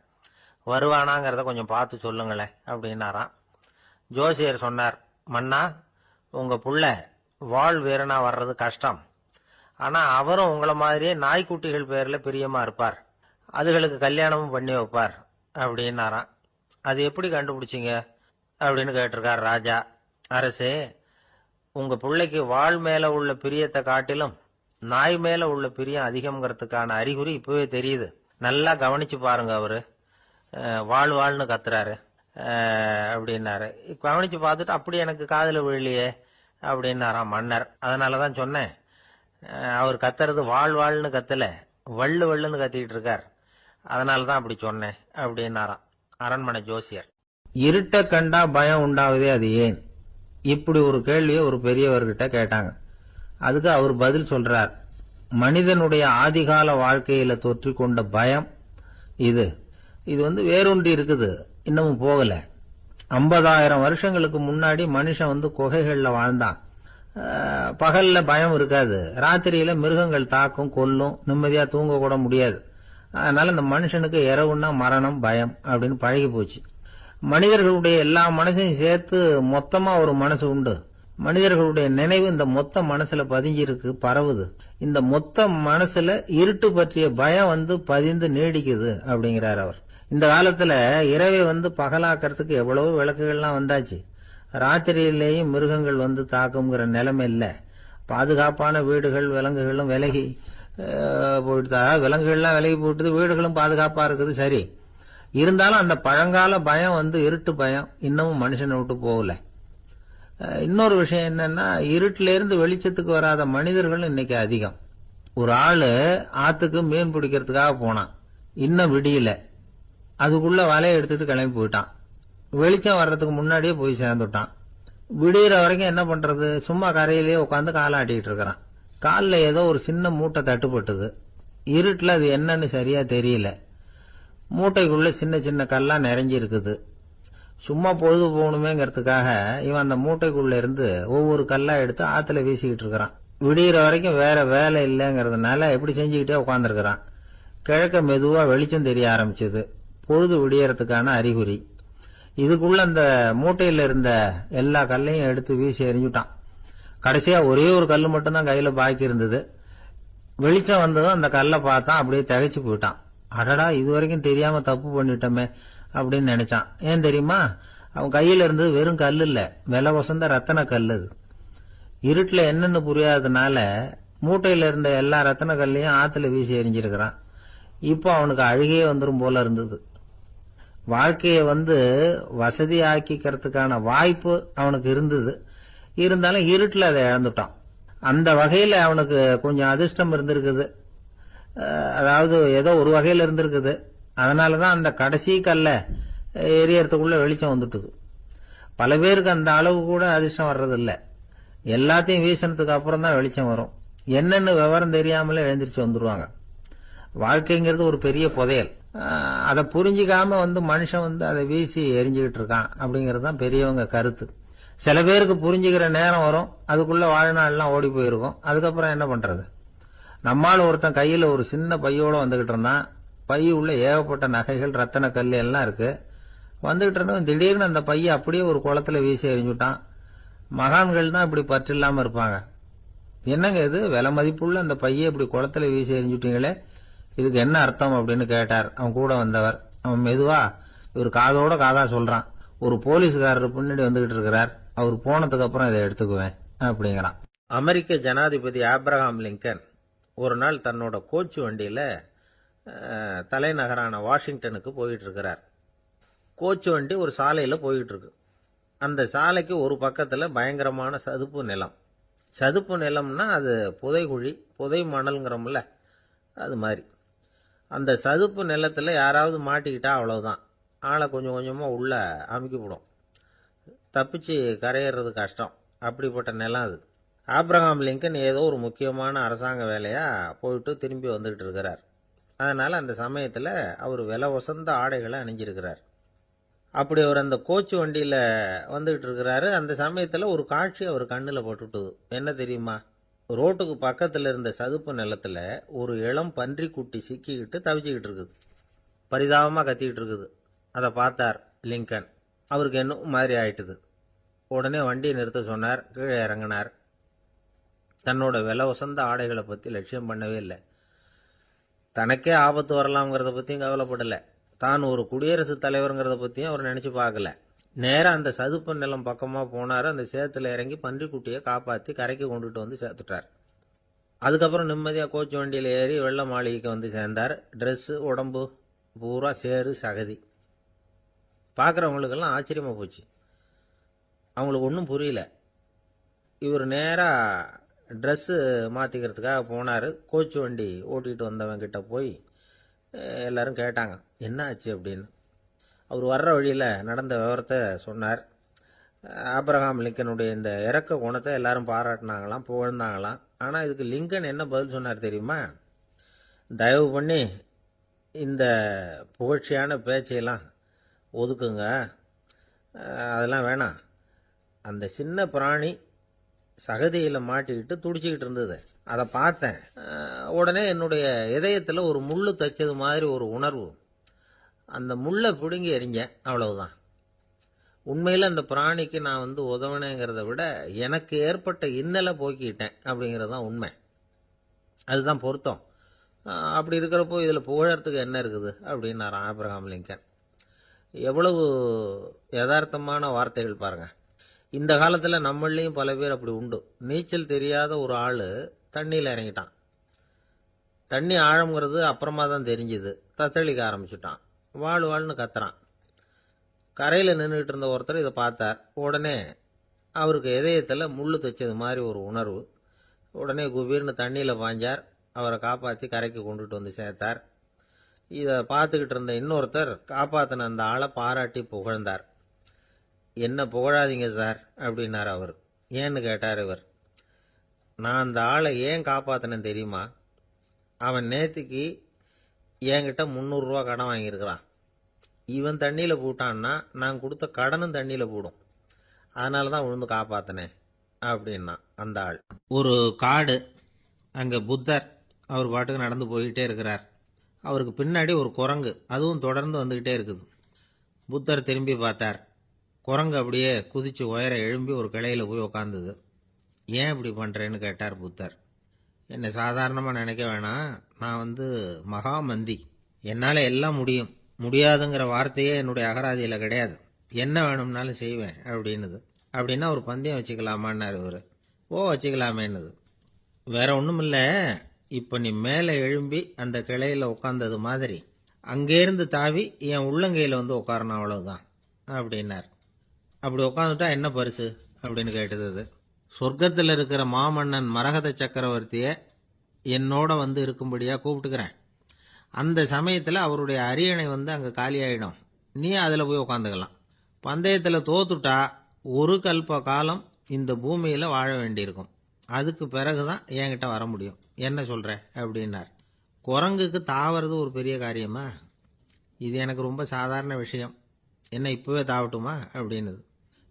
வருவானாங்கிறத கொஞ்சம் பார்த்து சொல்லுங்களேன் அப்படின்னாராம். ஜோசியர் சொன்னார், மன்னா, உங்க புள்ள வாழ் வீரனா வர்றது கஷ்டம். ஆனா அவரும் உங்களை மாதிரியே நாய்க்குட்டிகள் பேர்ல பிரியமா இருப்பார். அதுகளுக்கு கல்யாணமும் பண்ணி வைப்பார் அப்படின்னாராம். அது எப்படி கண்டுபிடிச்சிங்க அப்படின்னு கேட்டிருக்கார் ராஜா. அரசே, உங்க பிள்ளைக்கு வாழ் மேல உள்ள பிரியத்தை காட்டிலும் நாய் மேல உள்ள பிரியம் அதிகம்ங்கிறதுக்கான அறிகுறி இப்பவே தெரியுது. நல்லா கவனிச்சு பாருங்க. அவரு வாழ் வாழ்னு கத்துறாரு அப்படின்னாரு. கவனிச்சு பார்த்துட்டு அப்படி எனக்கு காதுல விழலையே அப்படின்னாராம் மன்னர். அதனாலதான் சொன்னேன், அவர் கத்துறது வாழ் வாழ்னு கத்தல, வள்ளு வள்ளுன்னு கத்திக்கிட்டு இருக்கார். அதனாலதான் அப்படி சொன்னேன் அப்படின்னாராம் அரண்மனை ஜோசியர். இருட்ட கண்டா பயம் உண்டாவதே, அது ஏன்? இப்படி ஒரு கேள்வியை ஒரு பெரியவர்கிட்ட கேட்டாங்க. அதுக்கு அவர் பதில் சொல்றார், மனிதனுடைய ஆதிகால வாழ்க்கையில தொற்றிக் கொண்ட பயம் இது வேரூன்றி இருக்குது, இன்னமும் போகல. 50,000 வருஷங்களுக்கு முன்னாடி மனுஷன் குகைகள்ல வாழ்ந்தான். பகல்ல பயம் இருக்காது. ராத்திரியில மிருகங்கள் தாக்கும், கொல்லும், நிம்மதியா தூங்க கூட முடியாது. அதனால இந்த மனுஷனுக்கு இரவுன்னா மரணம், பயம் அப்படின்னு பழகி போச்சு. மனிதர்களுடைய எல்லா மனசையும் சேர்த்து மொத்தமா ஒரு மனசு உண்டு. மனிதர்களுடைய நினைவு இந்த மொத்த மனசுல பதிஞ்சிருக்கு, பரவுது. இந்த மொத்த மனசுல இருட்டு பற்றிய பயம் பதிந்து நீடிக்குது அப்படிங்கிறார் அவர். இந்த காலத்துல இரவை பகலாக்கிறதுக்கு எவ்வளவு விளக்குகள்லாம் வந்தாச்சு. ராத்திரியிலேயும் மிருகங்கள் தாக்குங்கிற நிலைமை இல்ல. பாதுகாப்பான வீடுகள், விலங்குகளும் விலகி போயிட்டு விலங்குகள்லாம் விலகி போயிட்டு வீடுகளும் பாதுகாப்பா இருக்குது. சரி, இருந்தாலும் அந்த பழங்கால பயம் வந்து இருட்டு பயம் இன்னமும் மனுஷனை விட்டு போகல. இன்னொரு விஷயம் என்னன்னா, இருட்டுல இருந்து வெளிச்சத்துக்கு வராத மனிதர்கள் இன்னைக்கு அதிகம். ஒரு ஆளு ஆத்துக்கு மீன் பிடிக்கிறதுக்காக போனான், இன்னும் விடியல, அதுக்குள்ள வலையை எடுத்துட்டு கிளம்பி போயிட்டான். வெளிச்சம் வர்றதுக்கு முன்னாடியே போய் சேர்ந்துட்டான். விடிகிற வரைக்கும் என்ன பண்றது, சும்மா கரையிலேயே உட்காந்து காலாட்டிட்டு இருக்கிறான். காலில் ஏதோ ஒரு சின்ன மூட்டை தட்டுப்பட்டது. இருட்டுல அது என்னன்னு சரியா தெரியல. மூட்டைக்குள்ள சின்ன சின்ன கல்லா நிறைஞ்சி இருக்குது. சும்மா பொழுது போகணுமேங்கிறதுக்காக இவன் அந்த மூட்டைக்குள்ள இருந்து ஒவ்வொரு கல்லா எடுத்து ஆத்துல வீசிக்கிட்டு இருக்கிறான். விடிகிற வரைக்கும் வேற வேலை இல்லைங்கிறதுனால எப்படி செஞ்சுக்கிட்டே உட்காந்துருக்கிறான். கிழக்க மெதுவா வெளிச்சம் தெரிய ஆரம்பிச்சது. பொழுது விடியறதுக்கான அறிகுறி. இதுக்குள்ள அந்த மூட்டையில இருந்த எல்லா கல்லையும் எடுத்து வீசி எறிஞ்சுட்டான். கடைசியா ஒரே ஒரு கல்லு மட்டும்தான் கையில பாக்கி இருந்தது. வெளிச்சம் வந்ததும் அந்த கல்லை பார்த்தான், அப்படியே திகைச்சு போயிட்டான். அடடா, இது வரைக்கும் தெரியாம தப்பு பண்ணிட்டோமே அப்படின்னு நினைச்சான். ஏன் தெரியுமா, அவன் கையில இருந்தது வெறும் கல் இல்ல, விலை வசந்த ரத்தன கல். அது இருட்டுல என்னன்னு புரியாததுனால மூட்டையில இருந்த எல்லா ரத்தன கல்லையும் ஆத்துல வீசி எறிஞ்சிருக்கிறான். இப்போ அவனுக்கு அழுகையே வந்துரும் போல இருந்தது. வாழ்க்கையை வந்து வசதி ஆக்கிக்கிறதுக்கான வாய்ப்பு அவனுக்கு இருந்தது, இருந்தாலும் இருட்டுல அதை இழந்துட்டான். அந்த வகையில அவனுக்கு கொஞ்சம் அதிர்ஷ்டம் இருந்திருக்குது. அதாவது ஏதோ ஒரு வகையில இருந்திருக்குது. அதனாலதான் அந்த கடைசி கல்ல எரியறதுக்குள்ள வெளிச்சம் வந்துட்டுது. பல பேருக்கு அந்த அளவு கூட அதிர்ஷ்டம் வர்றதில்ல. எல்லாத்தையும் வீசினதுக்கு அப்புறம் தான் வெளிச்சம் வரும். என்னன்னு விவரம் தெரியாமலே எழுந்திரிச்சு வந்துருவாங்க. வாழ்க்கைங்கிறது ஒரு பெரிய புதையல். அதை புரிஞ்சிக்காம வந்து மனுஷன் வந்து அதை வீசி எரிஞ்சுக்கிட்டு இருக்கான் அப்படிங்கிறது தான் பெரியவங்க கருத்து. சில பேருக்கு புரிஞ்சுக்கிற நேரம் வரும், அதுக்குள்ள வாழ்நாள்லாம் ஓடி போயிருக்கும். அதுக்கப்புறம் என்ன பண்றது? நம்மால் ஒருத்தன் கையில ஒரு சின்ன பையோட வந்துகிட்டு இருந்தான். பை உள்ள ஏகப்பட்ட நகைகள், ரத்தன கல் எல்லாம் இருக்கு. வந்துகிட்டு இருந்தவன் திடீர்னு அந்த பையை அப்படியே ஒரு குளத்துல வீசி எறிஞ்சுட்டான். மகான்கள் தான் இப்படி பற்று இல்லாம இருப்பாங்க. என்னங்க இது, விலை மதிப்புள்ள அந்த பையை இப்படி குளத்துல வீசி எறிஞ்சுட்டீங்களே, இதுக்கு என்ன அர்த்தம் அப்படின்னு கேட்டார் அவன் கூட வந்தவர். அவன் மெதுவா இவர் காதோட காதா சொல்றான், ஒரு போலீஸ்காரர் பின்னாடி வந்துகிட்டு இருக்கிறார், அவர் போனதுக்கு அப்புறம் இதை எடுத்துக்குவேன் அப்படிங்கிறான். அமெரிக்க ஜனாதிபதி ஆப்ரஹாம் லிங்கன் ஒரு நாள் தன்னோட கோச்சு வண்டியில தலைநகரான வாஷிங்டனுக்கு போயிட்டு இருக்கிறார். கோச்சு வண்டி ஒரு சாலையில போயிட்டு இருக்கு. அந்த சாலைக்கு ஒரு பக்கத்துல பயங்கரமான சதுப்பு நிலம். சதுப்பு நிலம்னா அது புதைகுழி, புதை மணல்ங்கிறோம்ல, அது மாதிரி. அந்த சதுப்பு நிலத்துல யாராவது மாட்டிக்கிட்டா அவ்வளவுதான், ஆளை கொஞ்சம் கொஞ்சமா உள்ள அமுக்கிவிடும். தப்பிச்சு கரையேறது கஷ்டம். அப்படிப்பட்ட நிலம் அது. ஆப்ரஹாம் லிங்கன் ஏதோ ஒரு முக்கியமான அரசாங்க வேலையா போயிட்டு திரும்பி வந்துகிட்டு இருக்கிறார். அதனால அந்த சமயத்துல அவர் விலை வசந்த ஆடைகளை அணிஞ்சிருக்கிறார். அப்படி அவர் அந்த கோச்சு வண்டியில வந்துகிட்டு இருக்கிறாரு. அந்த சமயத்துல ஒரு காட்சி அவர் கண்ணுல பட்டுட்டுது. என்ன தெரியுமா, ரோட்டுக்கு பக்கத்துல இருந்த சதுப்பு நிலத்துல ஒரு இளம் பன்றி குட்டி சிக்கிக்கிட்டு தவிச்சுக்கிட்டு இருக்குது. பரிதாபமா கத்திக்கிட்டு இருக்குது. அதை பார்த்தார் லிங்கன். அவருக்கு என்ன மாதிரி ஆயிட்டுது. உடனே வண்டியை நிறுத்த சொன்னார். கீழே இறங்கினார். தன்னோட விலை வசந்த ஆடைகளை பத்தி லட்சியம் பண்ணவே இல்லை. தனக்கே ஆபத்து வரலாம்ங்கிறத பத்தியும் கவலைப்படல. தான் ஒரு குடியரசுத் தலைவருங்கிறத பத்தியும் அவர் நினைச்சு பார்க்கல. நேரம் அந்த சதுப்பு நிலம் பக்கமா போனாரு. அந்த சேத்துல இறங்கி பன்றிக்குட்டியை காப்பாத்தி கரைக்கு கொண்டுட்டு வந்து சேர்த்துட்டார். அதுக்கப்புறம் நிம்மதியா கோச்சு வண்டியில ஏறி வெள்ள மாளிகைக்கு வந்து சேர்ந்தார். ட்ரெஸ், உடம்பு பூரா சேறு சகதி. பார்க்குறவங்களுக்கெல்லாம் ஆச்சரியமா போச்சு. அவங்களுக்கு ஒன்றும் புரியல. இவர் நேரா ட்ரெஸ்ஸு மாற்றிக்கிறதுக்காக போனார். கோச்சு வண்டி ஓட்டிகிட்டு வந்தவன் கிட்ட போய் எல்லாரும் கேட்டாங்க என்ன ஆச்சு அப்படின்னு. அவர் வர்ற வழியில் நடந்த விவரத்தை சொன்னார். ஆப்ரஹாம் லிங்கனுடைய இந்த இறக்க குணத்தை எல்லாரும் பாராட்டினாங்களாம், புகழ்ந்தாங்களாம். ஆனால் இதுக்கு லிங்கன் என்ன பதில் சொன்னார் தெரியுமா? தயவு பண்ணி இந்த புகழ்ச்சியான பேச்சையெல்லாம் ஒதுக்குங்க, அதெல்லாம் வேணாம். அந்த சின்ன பிராணி சகதியில் மாட்டிக்கிட்டு துடிச்சிக்கிட்டு இருந்தது, அதை பார்த்தேன். உடனே என்னுடைய இதயத்தில் ஒரு முள்ளு தைச்சது மாதிரி ஒரு உணர்வு. அந்த முள்ளை பிடுங்கி எறிஞ்சேன், அவ்வளவுதான். உண்மையில் அந்த பிராணிக்கு நான் வந்து உதவினேங்கிறத விட எனக்கு ஏற்பட்ட இன்னலை போக்கிட்டேன் அப்படிங்கிறது தான் உண்மை. அதுதான் பொருத்தம். அப்படி இருக்கிறப்போ இதில் புகழறதுக்கு என்ன இருக்குது அப்படின்னாரு ஆப்ரஹாம் லிங்கன். எவ்வளவு யதார்த்தமான வார்த்தைகள் பாருங்க. இந்த காலத்தில் நம்மளையும் பல பேர் அப்படி உண்டு. நீச்சல் தெரியாத ஒரு ஆள் தண்ணியில் இறங்கிட்டான். தண்ணி ஆழம்ங்கிறது அப்புறமா தான் தெரிஞ்சுது. தத்தளிக்க ஆரம்பிச்சுட்டான். வாழ் வாழ்னு கத்துறான். கரையில் நின்றுட்டு இருந்த ஒருத்தர் இதை பார்த்தார். உடனே அவருக்கு இதயத்தில் முள்ளு தைச்சது மாதிரி ஒரு உணர்வு. உடனே குபீர்னு தண்ணியில் பாய்ஞ்சார். அவரை காப்பாற்றி கரைக்கு கொண்டுட்டு வந்து சேர்த்தார். இதை பார்த்துக்கிட்டு இருந்த இன்னொருத்தர் காப்பாற்றின அந்த ஆளை பாராட்டி புகழ்ந்தார். என்ன புகழாதீங்க சார் அப்படின்னார் அவர். ஏன்னு கேட்டார் இவர். நான் அந்த ஆளை ஏன் காப்பாற்றினேன் தெரியுமா? அவன் நேற்றுக்கு என்கிட்ட 300 ரூபா கடன் வாங்கியிருக்கிறான். இவன் தண்ணியில் போட்டான்னா நான் கொடுத்த கடனும் தண்ணியில் போடும். அதனால தான் விழுந்து காப்பாற்றினேன் அப்படின்னா அந்த ஆள். ஒரு காடு. அங்கே புத்தர் அவர் பாட்டுக்கு நடந்து போய்கிட்டே இருக்கிறார். அவருக்கு பின்னாடி ஒரு குரங்கு, அதுவும் தொடர்ந்து வந்துக்கிட்டே இருக்குது. புத்தர் திரும்பி பார்த்தார். குரங்கு அப்படியே குதிச்சு உயர எழும்பி ஒரு கிளையில் போய் உக்காந்துது. ஏன் இப்படி பண்ணுறேன்னு கேட்டார் புத்தர். என்னை சாதாரணமாக நினைக்க வேணாம், நான் மகாமந்தி. என்னால் எல்லாம் முடியும். முடியாதுங்கிற வார்த்தையே என்னுடைய அகராதியில் கிடையாது. என்ன வேணும்னாலும் செய்வேன் அப்படின்னுது. அப்படின்னா ஒரு பந்தயம் வச்சுக்கலாமான்னாரு இவர். ஓ வச்சுக்கலாமேன்னுது. வேற ஒன்றும் இல்லை, இப்போ நீ மேலே எழும்பி அந்த கிளையில் உட்காந்தது மாதிரி அங்கேருந்து தாவி என் உள்ளங்கையில் உட்காரணும், அவ்வளவுதான் அப்படின்னார். அப்படி உட்காந்துட்டா என்ன பரிசு அப்படின்னு கேட்டது அது. சொர்க்கத்தில் இருக்கிற மாமன்னன் மரகத சக்கரவர்த்தியை என்னோட இருக்கும்படியாக கூப்பிட்டுக்கிறேன். அந்த சமயத்தில் அவருடைய அரியணை அங்கே காலியாயிடும். நீ அதில் போய் உட்காந்துக்கலாம். பந்தயத்தில் தோத்துட்டா ஒரு கல்ப காலம் இந்த பூமியில் வாழ வேண்டியிருக்கும். அதுக்கு பிறகுதான் என்கிட்ட வர முடியும். என்ன சொல்ற அப்படின்னார். குரங்குக்கு தாவறது ஒரு பெரிய காரியமா? இது எனக்கு ரொம்ப சாதாரண விஷயம். என்ன இப்பவே தாவட்டுமா அப்படின்னுது.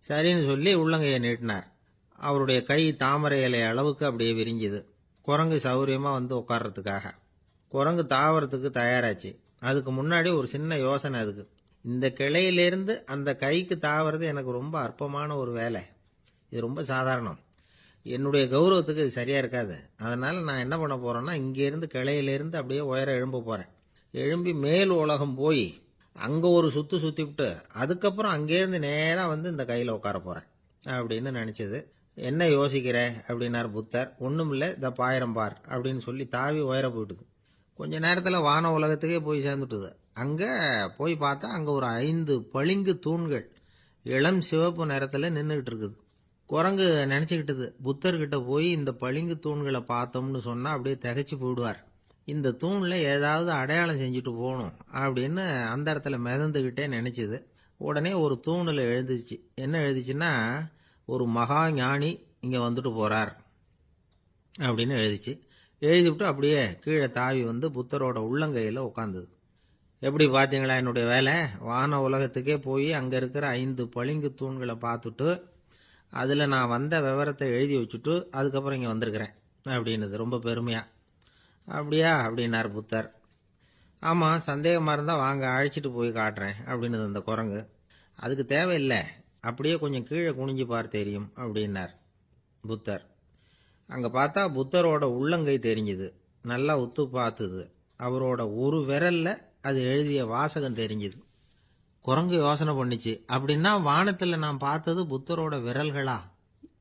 சரின்னு சொல்லி உள்ளங்கையை நீட்டினார். அவருடைய கை தாமரை இலை அளவுக்கு அப்படியே விரிஞ்சுது. குரங்கு சௌரியமா உட்கார்றதுக்காக. குரங்கு தாவறதுக்கு தயாராச்சு. அதுக்கு முன்னாடி ஒரு சின்ன யோசனை அதுக்கு. இந்த கிளையிலிருந்து அந்த கைக்கு தாவறது எனக்கு ரொம்ப அற்பமான ஒரு வேலை. இது ரொம்ப சாதாரணம். என்னுடைய கௌரவத்துக்கு இது சரியா இருக்காது. அதனால நான் என்ன பண்ண போறேன்னா, இங்கேருந்து கிளையிலிருந்து அப்படியே உயர எழும்ப போறேன். எழும்பி மேல் உலகம் போய் அங்க ஒரு சுத்து சுத்திவிட்டு அதுக்கப்புறம் அங்கேருந்து நேரா இந்த கையில உட்கார போறேன் அப்படின்னு நினைச்சது. என்ன யோசிக்கிற அப்படின்னார் புத்தர். ஒண்ணும் இல்லை, இந்த பாயிரம் பார் அப்படின்னு சொல்லி தாவி உயர போயிட்டுது. கொஞ்ச நேரத்தில் வான உலகத்துக்கே போய் சேர்ந்துட்டுது. அங்க போய் பார்த்தா அங்க ஒரு 5 பளிங்கு தூண்கள் இளம் சிவப்பு நிறத்துல நின்றுகிட்டு இருக்குது. குரங்கு நினைச்சுக்கிட்டது, புத்தர்கிட்ட போய் இந்த பளிங்கு தூண்களை பார்த்தோம்னு சொன்னா அப்படியே திகைச்சு போயிடுவார். இந்த தூண்ல ஏதாவது அடையாளம் செஞ்சுட்டு போகணும் அப்படின்னு அந்த இடத்துல மிதந்துகிட்டே நினைச்சுது. உடனே ஒரு தூணில் எழுந்துச்சு. என்ன எழுதிச்சுன்னா, ஒரு மகா ஞானி இங்க வந்துட்டு போறார் அப்படின்னு எழுதிச்சு. எழுதிவிட்டு அப்படியே கீழே தாவி புத்தரோட உள்ளங்கையில் உட்காந்துது. எப்படி பார்த்தீங்களா என்னுடைய வேலை? வான உலகத்துக்கே போய் அங்கே இருக்கிற 5 பளிங்கு தூண்களை பார்த்துட்டு அதில் நான் வந்த விவரத்தை எழுதி வச்சுட்டு அதுக்கப்புறம் இங்கே வந்திருக்கிறேன் அப்படின்னுது ரொம்ப பெருமையா. அப்படியா அப்படின்னார் புத்தர். ஆமாம், சந்தேகமாக இருந்தால் வாங்க, அழைச்சிட்டு போய் காட்டுறேன் அப்படின்னுது அந்த குரங்கு. அதுக்கு தேவையில்லை, அப்படியே கொஞ்சம் கீழே குனிஞ்சு பார் தெரியும் அப்படின்னார் புத்தர். அங்கே பார்த்தா புத்தரோட உள்ளங்கை தெரிஞ்சுது. நல்லா உத்து பார்த்துது. அவரோட ஒரு விரல்ல அது எழுதிய வாசகம் தெரிஞ்சுது. குரங்கு யோசனை பண்ணிச்சு, அப்படின்னா வானத்தில் நான் பார்த்தது புத்தரோட விரல்களா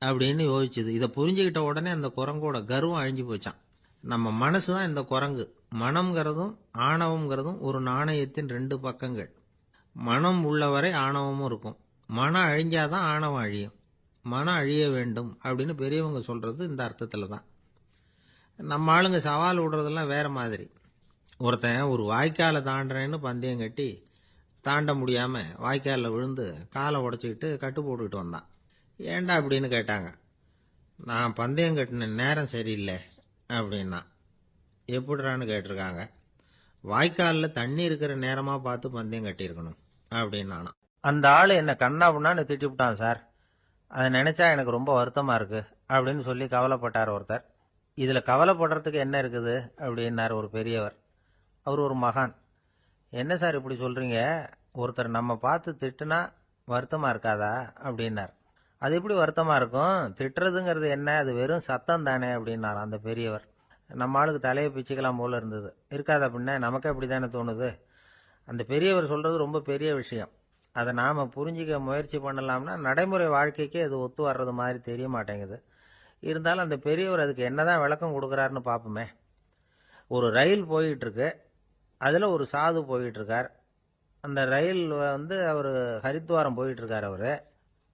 அப்படின்னு யோசிச்சுது. இதை புரிஞ்சுக்கிட்ட உடனே அந்த குரங்கோட கர்வம் அழிஞ்சு போச்சான். நம்ம மனசு தான் இந்த குரங்கு. மனம்ங்கிறதும் ஆணவம்ங்கிறதும் ஒரு நாணயத்தின் 2 பக்கங்கள். மனம் உள்ளவரை ஆணவமும் இருக்கும். மனம் அழிஞ்சாதான் ஆணவம் அழியும். மனம் அழிய வேண்டும் அப்படின்னு பெரியவங்க சொல்றது இந்த அர்த்தத்தில் தான். நம்ம ஆளுங்க சவால் விடுறதெல்லாம் வேற மாதிரி. ஒருத்தன் ஒரு வாய்க்காலை தாண்டுறேன்னு பந்தயம் கட்டி தாண்ட முடியாம வாய்க்காலில் விழுந்து காலை உடச்சிக்கிட்டு கட்டு போட்டுக்கிட்டு வந்தான். ஏண்டா அப்படின்னு கேட்டாங்க. நான் பந்தயம் கட்டின நேரம் சரியில்லை அப்படின்னா. எப்படிறான்னு கேட்டிருக்காங்க. வாய்க்காலில் தண்ணி இருக்கிற நேரமா பார்த்து பந்தயம் கட்டியிருக்கணும் அப்படின்னானா. அந்த ஆள் என்ன கண்ணாப்புண்ணான்னு திட்டிவிட்டான் சார். அதை நினைச்சா எனக்கு ரொம்ப வருத்தமா இருக்கு அப்படின்னு சொல்லி கவலைப்பட்டார் ஒருத்தர். இதுல கவலைப்படுறதுக்கு என்ன இருக்குது அப்படின்னார் ஒரு பெரியவர். அவர் ஒரு மகான். என்ன சார் இப்படி சொல்றீங்க? ஒருத்தர் நம்ம பார்த்து திட்டுனா வருத்தமா இருக்காதா அப்படின்னார். அது எப்படி வருத்தமா இருக்கும்? திட்டுறதுங்கிறது என்ன? அது வெறும் சத்தம் தானே அப்படின்னார் அந்த பெரியவர். நம்ம ஆளுக்கு தலையை பிச்சுக்கலாம் போல இருந்தது. இருக்காத அப்படின்னா நமக்கு அப்படி தானே தோணுது. அந்த பெரியவர் சொல்றது ரொம்ப பெரிய விஷயம். அதை நாம புரிஞ்சிக்க முயற்சி பண்ணலாம்னா நடைமுறை வாழ்க்கைக்கே அது ஒத்து வர்றது மாதிரி தெரிய மாட்டேங்குது. இருந்தாலும் அந்த பெரியவர் அதுக்கு என்னதான் விளக்கம் கொடுக்குறாருன்னு பார்ப்போமே. ஒரு ரயில் போயிட்டு இருக்கு. அதுல ஒரு சாது போயிட்டு இருக்கார். அந்த ரயில் அவர் ஹரித்வாரம் போயிட்டு இருக்கார். அவரு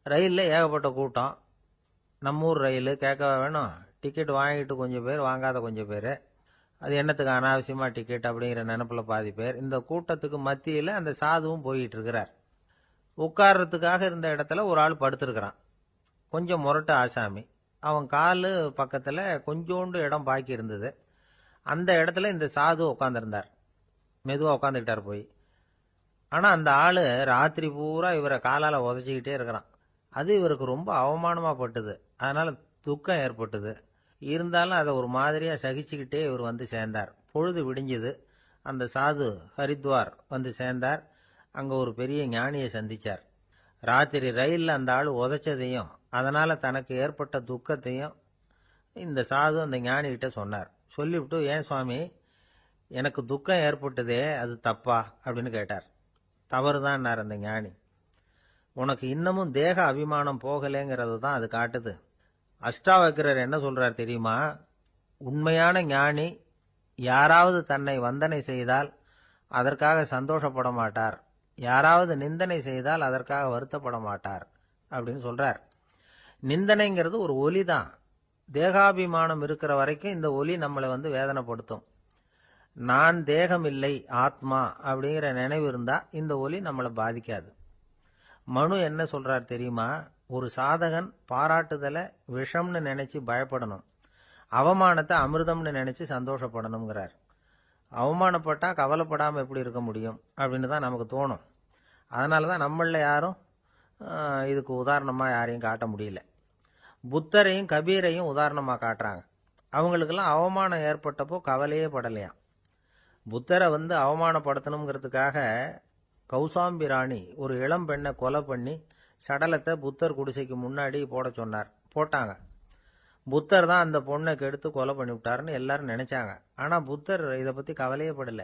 ரயில்ல ஏகப்பட்ட கூட்டம். நம்ம ஊர் ரயில் கேட்கவா வேணும்? டிக்கெட் வாங்கிட்டு கொஞ்சம் பேர், வாங்காத கொஞ்சம் பேர். அது என்னத்துக்கு அனாவசியமா டிக்கெட் அப்படிங்கிற நினைப்புல பாதி பேர். இந்த கூட்டத்துக்கு மத்தியில அந்த சாதுவும் போயிட்டு இருக்கிறார். உட்கார்றதுக்காக இருந்த இடத்துல ஒரு ஆள் படுத்திருக்கிறான். கொஞ்சம் முரட்டு ஆசாமி. அவன் காலு பக்கத்துல கொஞ்சோண்டு இடம் பாக்கி இருந்தது. அந்த இடத்துல இந்த சாது உட்காந்துருந்தார். மெதுவா உட்காந்துக்கிட்டார் போய். ஆனா அந்த ஆளு ராத்திரி பூரா இவரை காலால உதச்சிக்கிட்டே இருக்கிறான். அது இவருக்கு ரொம்ப அவமானமா பட்டுது. அதனால துக்கம் ஏற்பட்டது. இருந்தாலும் அதை ஒரு மாதிரியா சகிச்சுக்கிட்டே இவர் வந்து சேர்ந்தார். பொழுது விடிஞ்சது. அந்த சாது ஹரித்வார் வந்து சேர்ந்தார். அங்க ஒரு பெரிய ஞானியை சந்திச்சார். ராத்திரி ரயில்ல அந்த ஆள் உதைச்சதையும் அதனால தனக்கு ஏற்பட்ட துக்கத்தையும் இந்த சாது அந்த ஞானிகிட்ட சொன்னார். சொல்லிவிட்டு, ஏன் சுவாமி, எனக்கு துக்கம் ஏற்பட்டதே, அது தப்பா அப்படின்னு கேட்டார். தவறுதான் அந்த ஞானி. உனக்கு இன்னமும் தேக அபிமானம் போகலைங்கிறது தான் அது காட்டுது. அஷ்டாவக்கிரர் என்ன சொல்றார் தெரியுமா? உண்மையான ஞானி யாராவது தன்னை வந்தனை செய்தால் அதற்காக சந்தோஷப்பட மாட்டார், யாராவது நிந்தனை செய்தால் அதற்காக வருத்தப்பட மாட்டார் அப்படின்னு சொல்றார். நிந்தனைங்கிறது ஒரு ஒலி தான். தேகாபிமானம் இருக்கிற வரைக்கும் இந்த ஒலி நம்மளை வேதனைப்படுத்தும். நான் தேகம் இல்லை, ஆத்மா அப்படிங்கிற நினைவு இருந்தா இந்த ஒலி நம்மளை பாதிக்காது. மனு என்ன சொல்றார் தெரியுமா? ஒரு சாதகன் பாராட்டுதலை விஷம்னு நினைச்சு பயப்படணும், அவமானத்தை அமிர்தம்னு நினைச்சு சந்தோஷப்படணுங்கிறார். அவமானப்பட்டா கவலைப்படாம எப்படி இருக்க முடியும் அப்படின்னு தான் நமக்கு தோணும். அதனாலதான் நம்மள யாரும் இதுக்கு உதாரணமா யாரையும் காட்ட முடியல. புத்தரையும் கபீரையும் உதாரணமா காட்டுறாங்க. அவங்களுக்கெல்லாம் அவமானம் ஏற்பட்டப்போ கவலையே படலையாம். புத்தரை அவமானப்படுத்தணுங்கிறதுக்காக கௌசாம்பி ராணி ஒரு இளம் பெண்ணை கொலை பண்ணி சடலத்தை புத்தர் குடிசைக்கு முன்னாடி போட சொன்னார். போட்டாங்க. புத்தர் தான் அந்த பொண்ணை கெடுத்து கொலை பண்ணி விட்டாருன்னு எல்லாரும் நினைச்சாங்க. ஆனா புத்தர் இதை பத்தி கவலையே படல.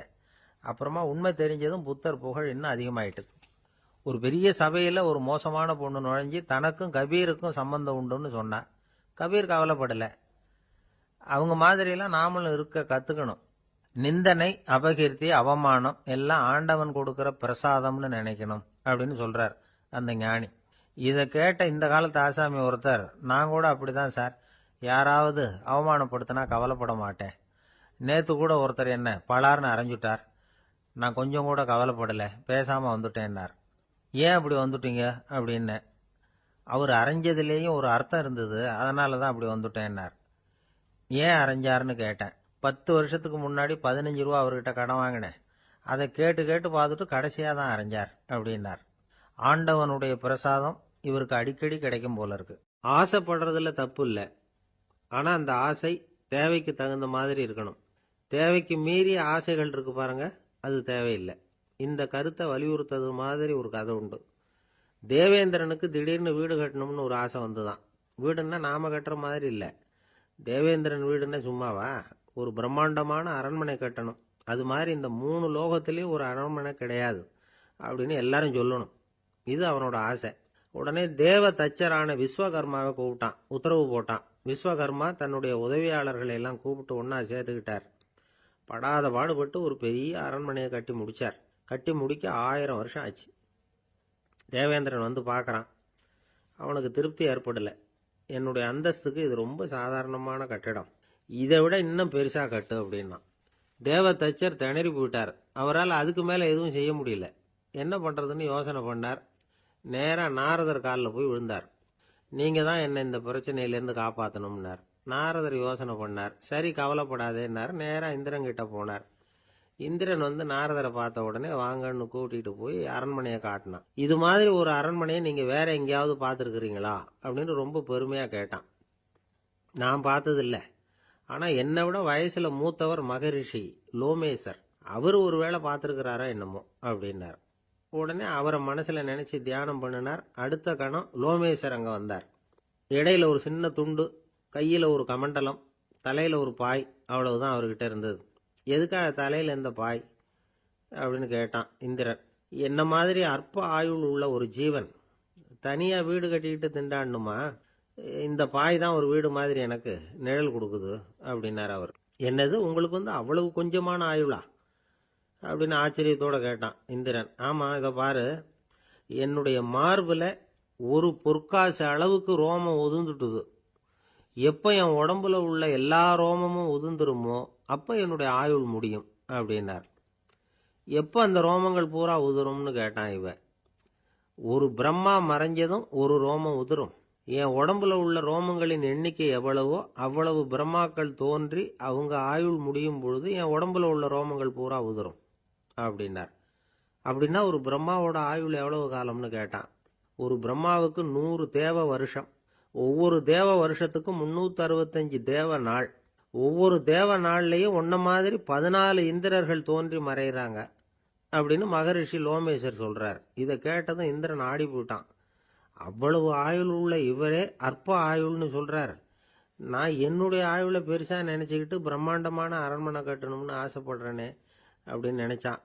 அப்புறமா உண்மை தெரிஞ்சதும் புத்தர் புகழ் இன்னும் அதிகமாயிட்டு. ஒரு பெரிய சபையில ஒரு மோசமான பொண்ணு நுழைஞ்சி தனக்கும் கபீருக்கும் சம்பந்தம் உண்டுன்னு சொன்னா. கபீர் கவலைப்படல. அவங்க மாதிரியெல்லாம் நாமளும் இருக்க கத்துக்கணும். நிந்தனை, அபகீர்த்தி, அவமானம் எல்லாம் ஆண்டவன் கொடுக்கிற பிரசாதம்னு நினைக்கணும் அப்படின்னு சொல்றார் அந்த ஞானி. இதை கேட்ட இந்த காலத்து ஆசாமி ஒருத்தர், நான் கூட அப்படிதான் சார், யாராவது அவமானப்படுத்தினா கவலைப்பட மாட்டேன். நேத்து கூட ஒருத்தர் என்ன பலார்னு அரைஞ்சுட்டார், நான் கொஞ்சம் கூட கவலைப்படல, பேசாம வந்துட்டேன்னார். ஏன் அப்படி வந்துட்டீங்க அப்படின்னு. அவர் அரைஞ்சதுலேயும் ஒரு அர்த்தம் இருந்தது, அதனாலதான் அப்படி வந்துட்டேன்னார். ஏன் அரைஞ்சாருன்னு கேட்டேன். 10 வருஷத்துக்கு முன்னாடி 15 ரூபா அவர்கிட்ட கடன் வாங்கினேன், அதை கேட்டு கேட்டு பார்த்துட்டு கடைசியா தான் அரைஞ்சார் அப்படின்னார். ஆண்டவனுடைய பிரசாதம் இவருக்கு அடிக்கடி கிடைக்கும் போல இருக்கு. ஆசைப்படுறதுல தப்பு இல்லை. ஆனா அந்த ஆசை தேவைக்கு தகுந்த மாதிரி இருக்கணும். தேவைக்கு மீறிய ஆசைகள் இருக்கு பாருங்க, அது தேவையில்லை. இந்த கருத்தை வலியுறுத்தது மாதிரி ஒரு கதை உண்டு. தேவேந்திரனுக்கு திடீர்னு வீடு கட்டணும்னு ஒரு ஆசை வந்துதான். வீடுன்னா நாம கட்டுற மாதிரி இல்லை. தேவேந்திரன் வீடுன்னா சும்மாவா? ஒரு பிரம்மாண்டமான அரண்மனை கட்டணும். அது மாதிரி இந்த 3 லோகத்திலையும் ஒரு அரண்மனை கிடையாது அப்படின்னு எல்லாரும் சொல்லணும். இது அவனோட ஆசை. உடனே தேவ தச்சரான விஸ்வகர்மாவை கூப்பிட்டான், உத்தரவு போட்டான். விஸ்வகர்மா தன்னுடைய உதவியாளர்களை எல்லாம் கூப்பிட்டு ஒன்னா சேர்த்துக்கிட்டார். படாத பாடுபட்டு ஒரு பெரிய அரண்மனையை கட்டி முடிச்சார். கட்டி முடிக்க 1000 வருஷம் ஆச்சு. தேவேந்திரன் பார்க்கறான். அவனுக்கு திருப்தி ஏற்படலை. என்னுடைய அந்தஸ்துக்கு இது ரொம்ப சாதாரணமான கட்டிடம், இதை விட இன்னும் பெருசா கட்டு அப்படின்னா. தேவ தச்சர் திணறி போயிட்டார். அவரால் அதுக்கு மேல எதுவும் செய்ய முடியல. என்ன பண்றதுன்னு யோசனை பண்ணார். நேரா நாரதர் காலில் போய் விழுந்தார். நீங்க தான் என்ன இந்த பிரச்சனையிலேருந்து காப்பாற்றணும்னார். நாரதர் யோசனை பண்ணார். சரி, கவலைப்படாதேன்னார். நேரா இந்திரன் கிட்ட போனார். இந்திரன் நாரதரை பார்த்த உடனே வாங்கன்னு கூட்டிட்டு போய் அரண்மனையை காட்டினான். இது மாதிரி ஒரு அரண்மனையை நீங்க வேற எங்கேயாவது பார்த்துருக்கிறீங்களா அப்படின்னு ரொம்ப பெருமையா கேட்டான். நான் பார்த்ததில்ல, ஆனா என்னை விட வயசுல மூத்தவர் மகரிஷி லோமேசர், அவர் ஒரு வேளை பார்த்துருக்கிறாரா என்னமோ அப்படின்னார். உடனே அவரை மனசுல நினைச்சு தியானம் பண்ணினார். அடுத்த கணம் லோமேசர் அங்க வந்தார். இடையில ஒரு சின்ன துண்டு, கையில ஒரு கமண்டலம், தலையில ஒரு பாய், அவ்வளவுதான் அவர்கிட்ட இருந்தது. எதுக்காக தலையில இந்த பாய் அப்படின்னு கேட்டான் இந்திரன். என்ன மாதிரி அற்ப ஆயுள் உள்ள ஒரு ஜீவன் தனியா வீடு கட்டிக்கிட்டு திண்டாடணுமா? இந்த பாய் தான் ஒரு வீடு மாதிரி எனக்கு நிழல் கொடுக்குது அப்படின்னார் அவர். என்னது, உங்களுக்கு அவ்வளவு கொஞ்சமான ஆயுளா அப்படின்னு ஆச்சரியத்தோட கேட்டான் இந்திரன். ஆமா, இதை பாரு, என்னுடைய மார்பில் ஒரு பொற்காசு அளவுக்கு ரோமம் உதிர்ந்துட்டுது. எப்போ என் உடம்புல உள்ள எல்லா ரோமமும் உதிர்ந்துருமோ அப்போ என்னுடைய ஆயுள் முடியும் அப்படின்னார். எப்போ அந்த ரோமங்கள் பூரா உதிரும்னு கேட்டான் இவன். ஒரு பிரம்மா மறைஞ்சதும் ஒரு ரோமம் உதிரும். என் உடம்புல உள்ள ரோமங்களின் எண்ணிக்கை எவ்வளவோ அவ்வளவு பிரம்மாக்கள் தோன்றி அவங்க ஆயுள் முடியும் பொழுது என் உடம்புல உள்ள ரோமங்கள் பூரா உதிரும் அப்படின்னார். அப்படின்னா ஒரு பிரம்மாவோட ஆயுள் எவ்வளவு காலம்னு கேட்டான். ஒரு பிரம்மாவுக்கு 100 தேவ வருஷம். ஒவ்வொரு தேவ வருஷத்துக்கும் 365 தேவ நாள். ஒவ்வொரு தேவ நாள்லயும் ஒன்ன மாதிரி 14 இந்திரர்கள் தோன்றி மறைகிறாங்க அப்படின்னு மகரிஷி லோமேசர் சொல்றார். இதை கேட்டதும் இந்திரன் ஆடி போயிட்டான். அவ்வளவு ஆயுள் உள்ள இவரே அற்ப ஆயுள்னு சொல்றார். நான் என்னுடைய ஆயுளை பெருசா நினைச்சுக்கிட்டு பிரம்மாண்டமான அரண்மனை கட்டணும்னு ஆசைப்படுறேனே அப்படின்னு நினைச்சான்.